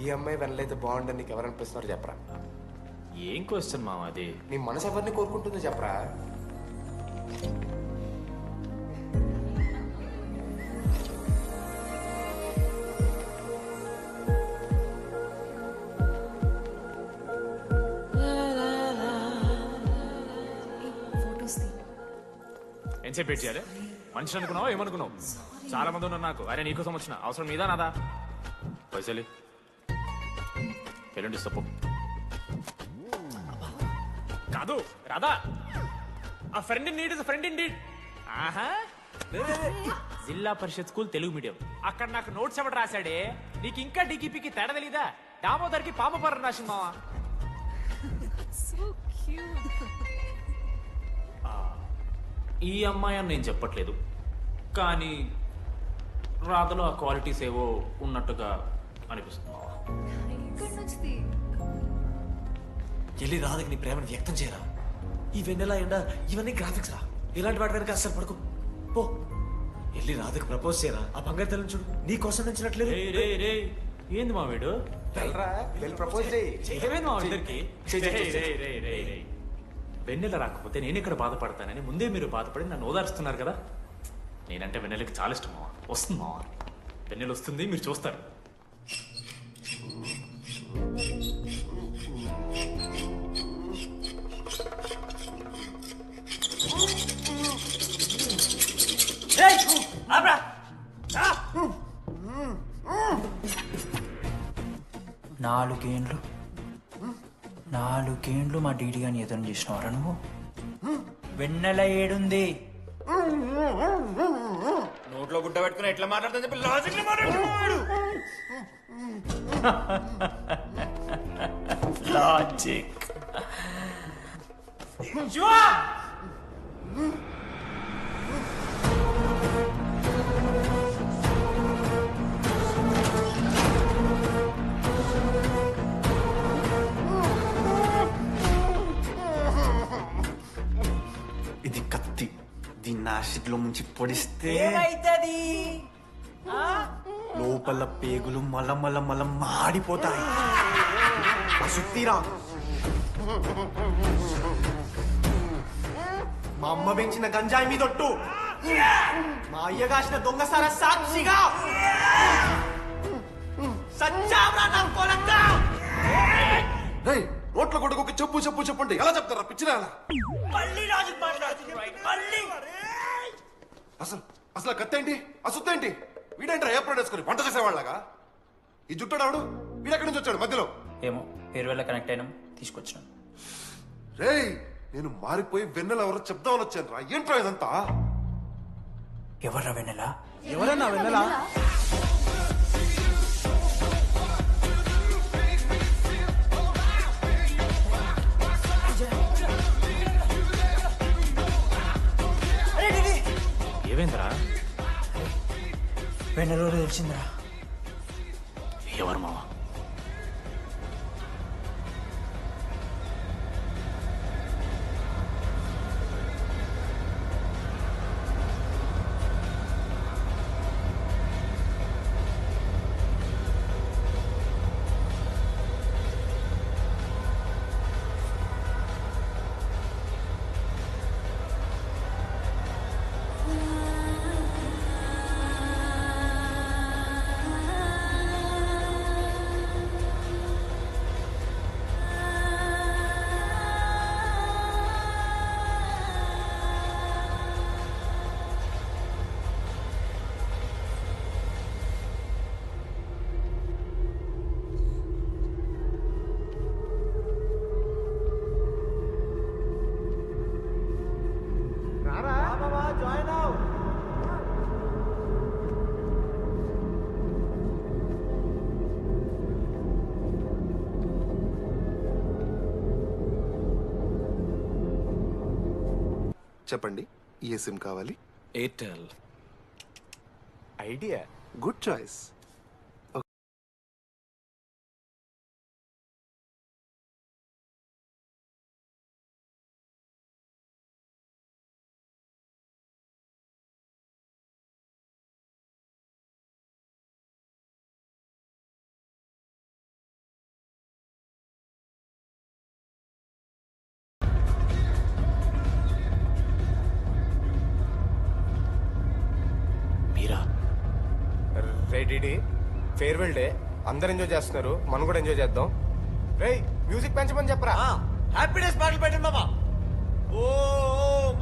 ఈ అమ్మాయి వెళ్ళైతే బాగుండని నీకు ఎవరు అనిపిస్తున్నారు చెప్పరా? ఏం క్వశ్చన్ మామ అది? నీ మనసు ఎవరిని కోరుకుంటుందో చెప్పరా? ఎంతసేపు వెయిట్ చేయాలి? మనిషి అనుకున్నావా ఏమనుకున్నావు? చాలా మంది ఉన్నారు నాకు. అరే నీకోసం వచ్చిన అవసరం మీదా నాదా? పైసలి ఎల్లుండి తప్పు కాదు రాదా. ఆ friend in need is friend in need. ఆహా, జిల్లా పరిషత్ స్కూల్ తెలుగు మీడియం. అక్కడ నాకు నోట్స్ ఎవడు రాశాడే? నీకు ఇంకా డీకీపీకి తేడా తెలీదా? దామోదర్కి పామపరం రాసింది మావా. ఈ అమ్మాయి అని నేను చెప్పట్లేదు, కానీ రాధలో ఆ క్వాలిటీస్ ఏవో ఉన్నట్టుగా అనిపిస్తుంది. వెళ్ళి రాధకి నీ ప్రేమను వ్యక్తం చేయరా. ఈ వెన్నెల ఎండ ఇవన్నీ గ్రాఫిక్స్ రా. ఇలాంటి వాటి వెనక అస్సలు పడుకో. పో వెళ్ళి రాధకి ప్రపోజ్ చేయరా. ఆ బంగారు తల్లిని చూడు, నీ కోసం నచ్చినట్లేదు. ఏంది మా వీడు? ఏమైంది మా ఇద్దరికి? వెన్నెల రాకపోతే నేను ఇక్కడ బాధపడతానని ముందే మీరు బాధపడి నన్ను ఓదారుస్తున్నారు కదా. నేనంటే వెన్నెలకి చాలా ఇష్టం మావా. వస్తుంది మావా, వెన్నెల వస్తుంది, మీరు చూస్తారు. నాలుగేండ్లు మా డీడీ గాని ఎదురు చేసినవారా నువ్వు? వెన్నెల ఏడుంది? నోట్లో గుడ్డ పెట్టుకుని ఎట్లా మాట్లాడుతుంది చెప్పి లాజిక్ మాట్లాడు. లాజిక్ ఇది కత్తి, దీన్ని యాసిడ్ లో ముంచి పొడిస్తే ఏమైతది? లోపల పేగులు మల మాడిపోతాయి. సుత్తిరా, మా అమ్మ పెంచిన గంజాయి మీదొట్టు, మా అయ్య కాసిన దొంగసార సాక్షిగా సచ్చావ్రా నా కొలంగా. నోట్ల కొడుకు చెప్పు చెప్పు చెప్పండి ఎలా చెప్తారా పిచ్చిరా? అసలు కత్తేంటి, ఆ సుత్తేంటి? వీడేంట్రా ఏప్రిల్ వేసుకుని వంట చేసేవాళ్ళగా? ఈ జుట్టాడు వీడెక్కడి నుంచి వచ్చాడు మధ్యలో? ఏమో పేరు వల్ల కనెక్ట్ అయినాం, తీసుకొచ్చినాం. రేయ్, నేను మారిపోయి వెన్నెల ఎవరో చెప్దామని వచ్చాను రా. ఏంట్రా ఇదంతా? ఎవర్రా వెన్నెల? ఎవరన్నా వెన్నెల? ఏమైందిరా? వెన్నెల తెలిసిందిరా. ఎవరు మావా? చెప్పండి, ఏ సిమ్ కావాలి? Airtel. Idea, good choice. Right farewell day అందరు ఎంజాయ్ చేస్తున్నారు మనం కూడా ఎంజాయ్ చేద్దాం. రేయ్ మ్యూజిక్ పెంచమని చెప్పరా. హ్యాపీ డేస్ పాటలు పెట్టండి మామా. ఓ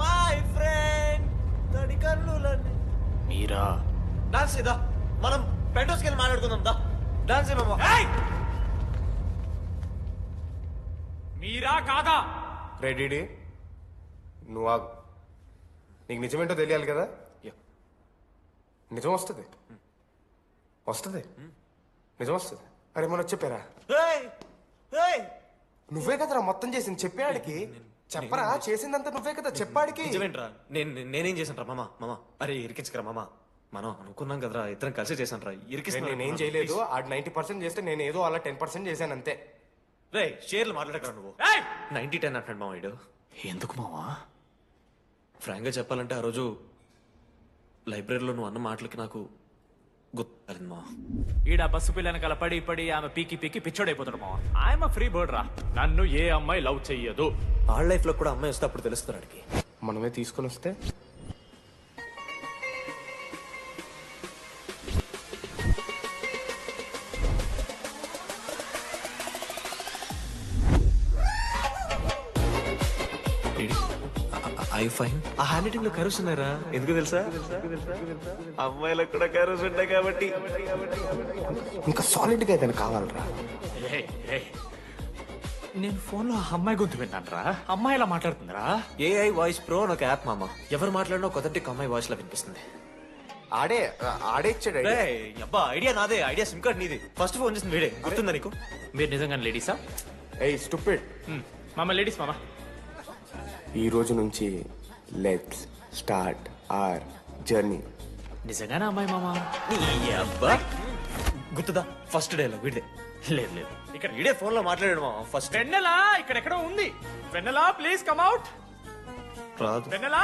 మై ఫ్రెండ్ తడి కన్నులని మీరా డాన్స్ ఇదా మనం పెంటోస్కి వెళ్ళి మాట్లాడుకుందాం దా. డాన్స్ మామా. మీరా కాదా? రెడీ నువ్వు నీకు నిజమేంటో తెలియాలి కదా. నిజం వస్తుంది నిజం వస్తుంది. అరే మనం చెప్పారా నువ్వే కదరా మొత్తం చేసింది చెప్పాడికి. చెప్పరా చేసిందంతా నువ్వే కదా చెప్పాడికి. నిజమేంట్రా నేనేం చేశాను రా మామా. అరే ఇరికించకరా మామా. మనం అనుకున్నాం కదరా ఇద్దరం కలిసి చేశాను రా. నేనేం చేయలేదు. ఆడు 90% చేస్తే నేను ఏదో అలా 10% చేశాను అంతే. రే షేర్లు మాట్లాడకరా నువ్వు. 90-10 అంటాడు మామ ఇడు. ఎందుకు మావా? ఫ్రాంక్గా చెప్పాలంటే ఆ రోజు లైబ్రరీలో నువ్వు అన్న మాటలకి నాకు గుర్తు మా. ఈడ బస్సు పిల్లని కలపడి పడి ఆమె పీకి పిచ్చోడైపోతాడు మావా. ఐఎమ్ ఫ్రీ బర్డ్ రా. నన్ను ఏ అమ్మాయి లవ్ చెయ్యదు. వాళ్ళ లైఫ్ లో కూడా అమ్మాయి వస్తే అప్పుడు తెలుస్తుంది వాడికి. మనమే తీసుకొని వస్తే ఐ ఫైన్. ఆ హ్యాండ్ రైటింగ్ లో కరోస్ ఉన్నారా? ఎందుకు తెలుసా? అమ్మాయిలకు కూడా కరోస్ ఉంటాయి కాబట్టి. ఇంకా సాలిడ్ గా ఏదైనా కావాలరా. నేను ఫోన్ లో అమ్మాయి గొంతు విన్నాను రా. అమ్మాయి ఇలా మాట్లాడుతుందిరా. ఏఐ వాయిస్ ప్రో ఒక యాప్ మామ. ఎవరు మాట్లాడినా ఒక అమ్మాయి వాయిస్ లా వినిపిస్తుంది. ఆడే ఇచ్చాడు. అబ్బా ఐడియా నాదే. ఐడియా సిమ్ కార్డ్ నీది. ఫస్ట్ ఫోన్ చేసింది వీడే. గుర్తుందా నీకు? మీరు నిజంగా లేడీసా? ఏయ్ స్టూపిడ్. మామ లేడీస్ మామ. ఈ రోజు నుంచి లెట్స్ స్టార్ట్ అవర్ జర్నీ. నిజంగానే అమ్మాయి మామ? అబ్బా గుర్తుదా ఫస్ట్ డే లో వీడిదే. లేదు ఇక్కడ వీడే ఫోన్ లో మాట్లాడాడు మామ. ఫస్ట్ వెన్నెలా ఇక్కడెక్కడో ఉంది. వెన్నెలా ప్లీజ్ కమ్ అవుట్. రాదు వెన్నెలా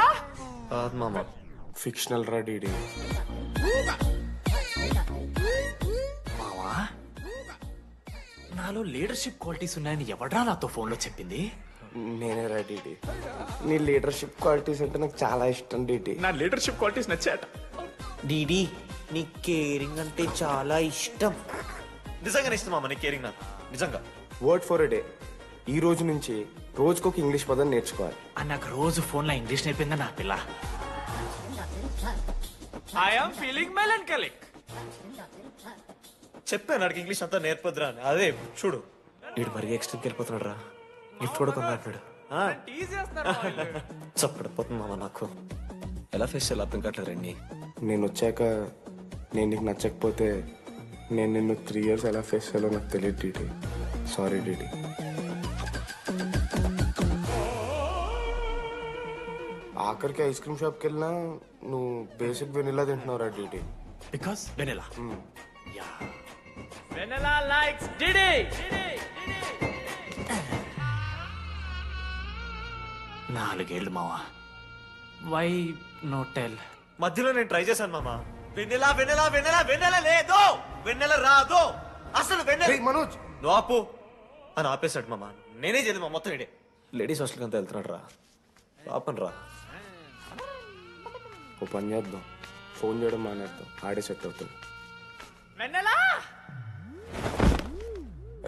రాదు మామ. ఫిక్షనల్ రా డీడీ. మావా నాలో లీడర్షిప్ క్వాలిటీస్ ఉన్నాయని ఎవడ్రా నాతో ఫోన్ లో చెప్పింది? నేనే రా డీడీ. నీ లీడర్షిప్ క్వాలిటీస్ అంటే నాకు చాలా ఇష్టం డీడీ. నా లీడర్షిప్ క్వాలిటీస్ నచ్చాట. డీడీ నీ కేరింగ్ అంటే చాలా ఇష్టం. నిజంగానే ఇష్టం మామ నీ కేరింగ్ నాకు. నిజంగా. Word for a day. ఈ రోజు నుంచి రోజుకొక ఇంగ్లీష్ పదం నేర్చుకోవాలి. నాకు రోజు ఫోన్ లో ఇంగ్లీష్ నేర్పిందా నా పిల్ల. I'm feeling melancholic. చెప్పాను నాకు ఇంగ్లీష్ అంతా నేర్పొద్దురా అని. అదే చూడు వీడు మరీ ఎక్స్ట్రీమ్కి వెళ్ళిపోతున్నాడు రా. గిఫ్ట్ కూడా కొన్నాడు. చప్పడిపోతుంది మామ నాకు. ఎలా ఫేస్ చేయాలి అర్థం కావట్లేదు రండి. నేను వచ్చాక నేను నీకు నచ్చకపోతే నేను నిన్ను 3 years ఎలా ఫేస్ చేయాలో నాకు తెలియదు డీడీ. Sorry DD. ఆఖరికి ఐస్ క్రీమ్ షాప్కి వెళ్ళినా నువ్వు బేసిక్ వెనిలా తింటున్నావురా DD. Because vanilla. Vanilla likes DD. 4 ఏళ్ళు మావా. Why no tell? మధ్యలో నేను ట్రై చేశాను మామ. వెన్నెలా వెన్నెలా వెన్నెలా వెన్నెల లేదు. వెన్నెల రాదు అసలు. వెన్నెల మనోజ్ నువ్వు ఆపు అని ఆపేశాడు మామ. నేనే చేయలేదు మా మొత్తం ఇడే. లేడీస్ హాస్టల్కి అంతా వెళ్తున్నాడు రా. ఆపను రా. ఓ పని చేద్దాం. ఫోన్ చేయడం మానేద్దాం. ఆడే సెట్ అవుతుంది.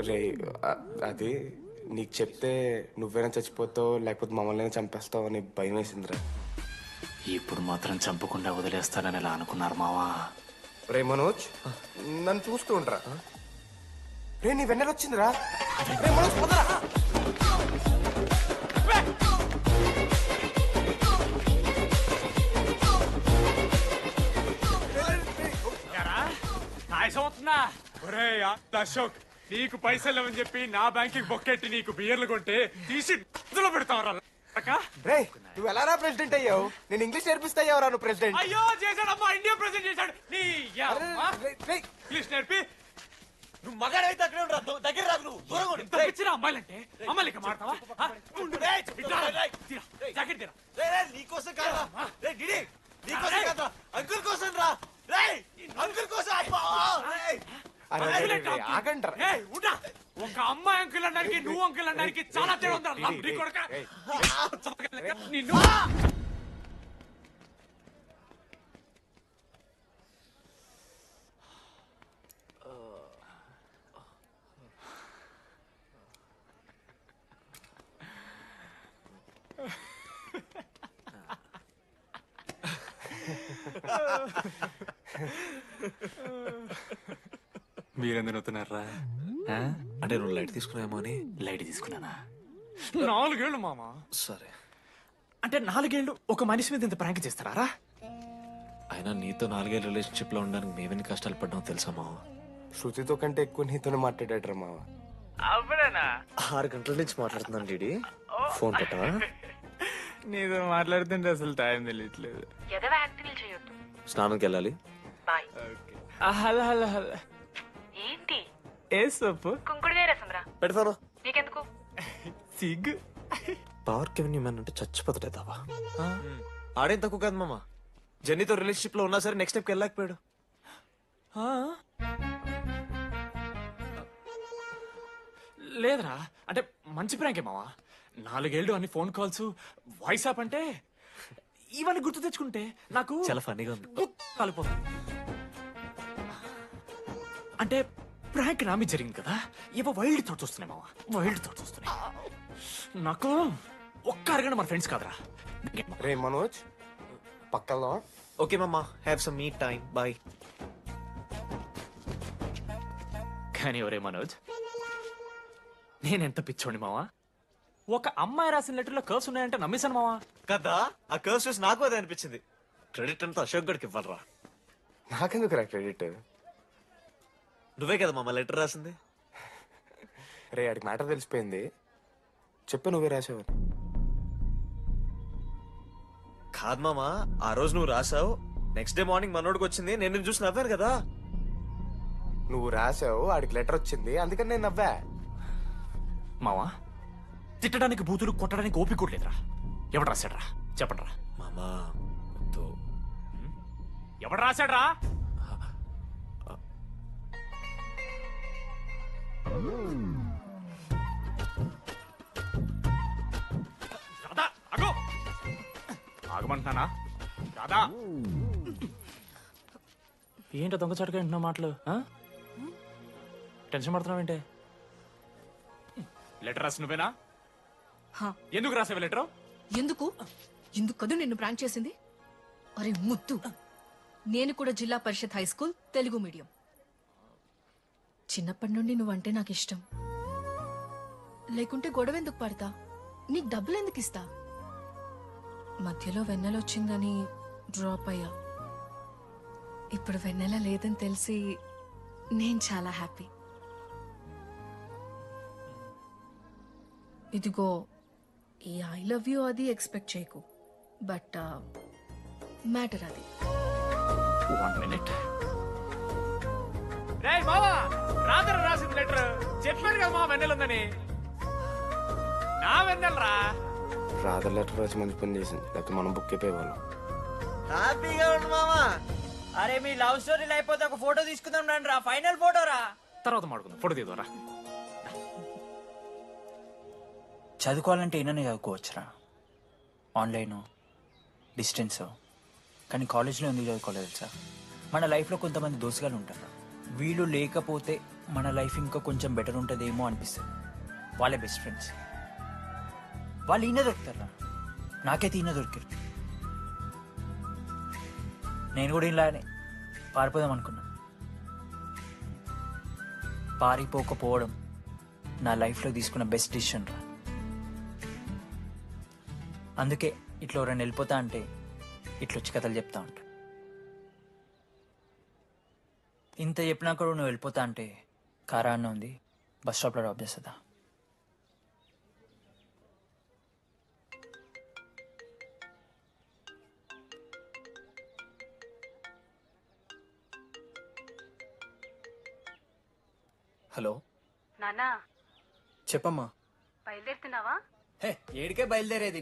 రే అది నీకు చెప్తే నువ్వైనా చచ్చిపోతావు లేకపోతే మమ్మల్ని చంపేస్తావు అని భయం వేసిందిరా. ఇప్పుడు మాత్రం చంపకుండా వదిలేస్తానని ఎలా అనుకున్నారు మావా? రే మనోజ్ నన్ను చూస్తూ ఉంటారా? రే నీ వెన్నెల వచ్చిందిరా. రే మనోజ్ పోతరా. అశోక్ నీకు పైసలు అని చెప్పి నా బ్యాంక్ బొక్కెట్టి నీకు బియర్లు కొంటే తీసి పెడతావరా? రే నువ్వు ఎలా రా ప్రెసిడెంట్ అయ్యావు? నేను ఇంగ్లీష్ నేర్పిస్తా అయ్యావురా నువ్వు ప్రెసిడెంట్. అయ్యో చేశాడమ్మా. ఇండియా ప్రెసిడెంట్ చేశాడు. ఇంగ్లీష్ నేర్పి నువ్వు మగాడైతే అక్కడే ఉండరా. దగ్గర రాదు నువ్వు. దూరంగా ఉండు. ఎంత పిచ్చిరా అమ్మాయిలంటే. అమ్మాయిలకి మాడతావా? జాకెట్ తీరా. నీకోసం కాదురా. రే డిడి నీకోసం కాదురా. అంకుల్ కోసం రా. రే అంకుల్ కోసం. ఆగంటారా? ఒక అమ్మాయి అంకుల్ అనడానికి నువ్వు అంకుల్ అనడానికి చాలా తేడా ఉందా? నిన్ను మీరెందుకు నవ్వుతున్నారా? అంటే నువ్వు లైట్ తీసుకున్నామో అని. లైట్ తీసుకున్నానా? 4 ఏళ్ళు మామా. సరే, అంటే 4 ఏళ్ళు ఒక మనిషి మీద ఇంత ప్రాంక్ చేస్తారా? అయినా నీతో 4 ఏళ్ళ రిలేషన్షిప్ లో ఉండడానికి మేమెన్ని కష్టాలు పడ్డామో తెలుసా మావ? శృతితో కంటే ఎక్కువ నీతోనే మాట్లాడాడు రా మావ. 6 గంటల నుంచి మాట్లాడుతున్నాను డీడీ. ఫోన్ పెట్టవా? నీతో మాట్లాడుతుంటే అసలు టైం తెలియట్లేదు. ఎదవ యాక్టింగ్ చేయొద్దు. స్నానంకి వెళ్ళాలి. బాయ్. Hello hello hello. ఏంటి? ఏ సొప్పు? కుంకుడుగాయ రసం రా. పెడతాను. నీకెందుకు? సిగ్గు. పార్క్ ఎవెన్యూ మ్యాన్ అంటే చచ్చిపోతాడేదావా? ఆడేం తక్కువ కాదు మామ. జెన్నీతో రిలేషన్షిప్ లో ఉన్నా సరే నెక్స్ట్ స్టెప్కి వెళ్ళలేకపోయాడు. లేదురా, అంటే మంచి ప్రాంకే మావా. 4 ఏళ్ళు అన్ని ఫోన్ కాల్స్, వాయిస్ యాప్ అంటే ఇవన్నీ గుర్తు తెచ్చుకుంటే నాకు చాలా ఫన్నీగా ఉంది. కాలిపోతుంది. అంటే ప్రాంక్ నా మీద జరిగింది కదా, ఏవో వైల్డ్ థాట్స్ వస్తున్నాయి మావా, వైల్డ్ థాట్స్ వస్తున్నాయి. నాకు ఒక్క అరగంట మన ఫ్రెండ్స్ కాదురా. రే మనోజ్, పక్కలో. ఓకే మామ, have some me time. Bye. కానీ ఒరే మనోజ్, నేనెంత పిచ్చోండి మావా. ఒక అమ్మాయి రాసిన లెటర్లో కర్వ్స్ ఉన్నాయంటే నమ్మేశాను మావా. కదా, ఆ కర్వ్స్ చూసి నాకు అదే అనిపించింది. క్రెడిట్ అంతా అశోక్ గడికి ఇవ్వాలరా. నాకెందుకు రా క్రెడిట్? నువ్వే కదా మామ లెటర్ రాసింది. రే ఆడికి మ్యాటర్ తెలిసిపోయింది. చెప్పు, నువ్వే రాసావని. కాదు మామ, ఆ రోజు నువ్వు రాసావు, నెక్స్ట్ డే మార్నింగ్ మనోడికి వచ్చింది, నేను నిన్ను చూసి నవ్వాను కదా. నువ్వు రాసావు, ఆడికి లెటర్ వచ్చింది, అందుకని నేను నవ్వా. మావా, తిట్టడానికి బూతులు కొట్టడానికి ఓపిక కూడా లేదురా. ఎవడు రాశాడ్రా చెప్పండిరా. మామా ఎవడు రాశాడ్రా? రాధా అగో, ఆగమంటున్నానా? రాధా, ఏంటో దొంగచాటుగా వింటున్నా మాటలు? టెన్షన్ పడుతున్నావేంటే? లెటర్ రాసి నువ్వేనా? ఎందుకు రాసావు లెటర్? ఎందుకు ఎందుకు కదూ నిన్ను ప్రాంక్ చేసింది? అరే ముద్దు, నేను కూడా జిల్లా Parishad high school Telugu medium. చిన్నప్పటి నుండి నువ్వంటే నాకు ఇష్టం. లేకుంటే గొడవ ఎందుకు పడతా? నీకు డబ్బులు ఎందుకు ఇస్తా? మధ్యలో వెన్నెల వచ్చిందని డ్రాప్ అయ్యా. ఇప్పుడు వెన్నెల లేదని తెలిసి నేను చాలా హ్యాపీ. ఇదిగో ఈ ఐ లవ్ యూ అది ఎక్స్పెక్ట్ చేయకు, బట్ మ్యాటర్ అది. 1 minute. రేయ్ మావా, రాధర రాసింది లెటర్. చెప్పాడు కదా మా వెన్నెలుందని. నా వెన్నెలరా. రాధర్ లెటర్ రాసి మంచి పని చేసింది, లేకపోతే మనం బుక్ అయిపోయేవాళ్ళం. హ్యాపీగా ఉండు మామా. అరే మీ లవ్ స్టోరీలు అయిపోతే ఒక ఫోటో తీసుకుందాం రండి రా, ఫైనల్ ఫోటో రా. తర్వాత మాడుకుందాం, ఫోటో తీద్దాం. చదువుకోవాలంటే ఏమైనా చదువుకోవచ్చురా, ఆన్లైన్ డిస్టెన్స్. కానీ కాలేజ్లో ఎందుకు చదువుకోలేదు తెలుసా? మన లైఫ్లో కొంతమంది దోస్తుగాలు ఉంటారు, వీళ్ళు లేకపోతే మన లైఫ్ ఇంకా కొంచెం బెటర్ ఉంటుందేమో అనిపిస్తుంది. వాళ్ళే బెస్ట్ ఫ్రెండ్స్. వాళ్ళు ఈయన దొరుకుతారా, నాకైతే ఈయన దొరికారు. నేను కూడా ఇలానే పారిపోదాం అనుకున్నా. పారిపోకపోవడం నా లైఫ్లో తీసుకున్న బెస్ట్ డిసిషన్ రా. అందుకే ఇట్లా ఎవరైనా వెళ్ళిపోతా అంటే ఇట్లొచ్చి కథలు చెప్తా ఉంటా. ఇంత చెప్పినా కూడా నువ్వు వెళ్ళిపోతా అంటే కారా అన్న ఉంది, బస్ స్టాప్లో డ్రాప్ చేస్తుందా? హలో నానా, చెప్పమ్మా. బయలుదేరుతున్నావా? ఏడికే బయలుదేరేది?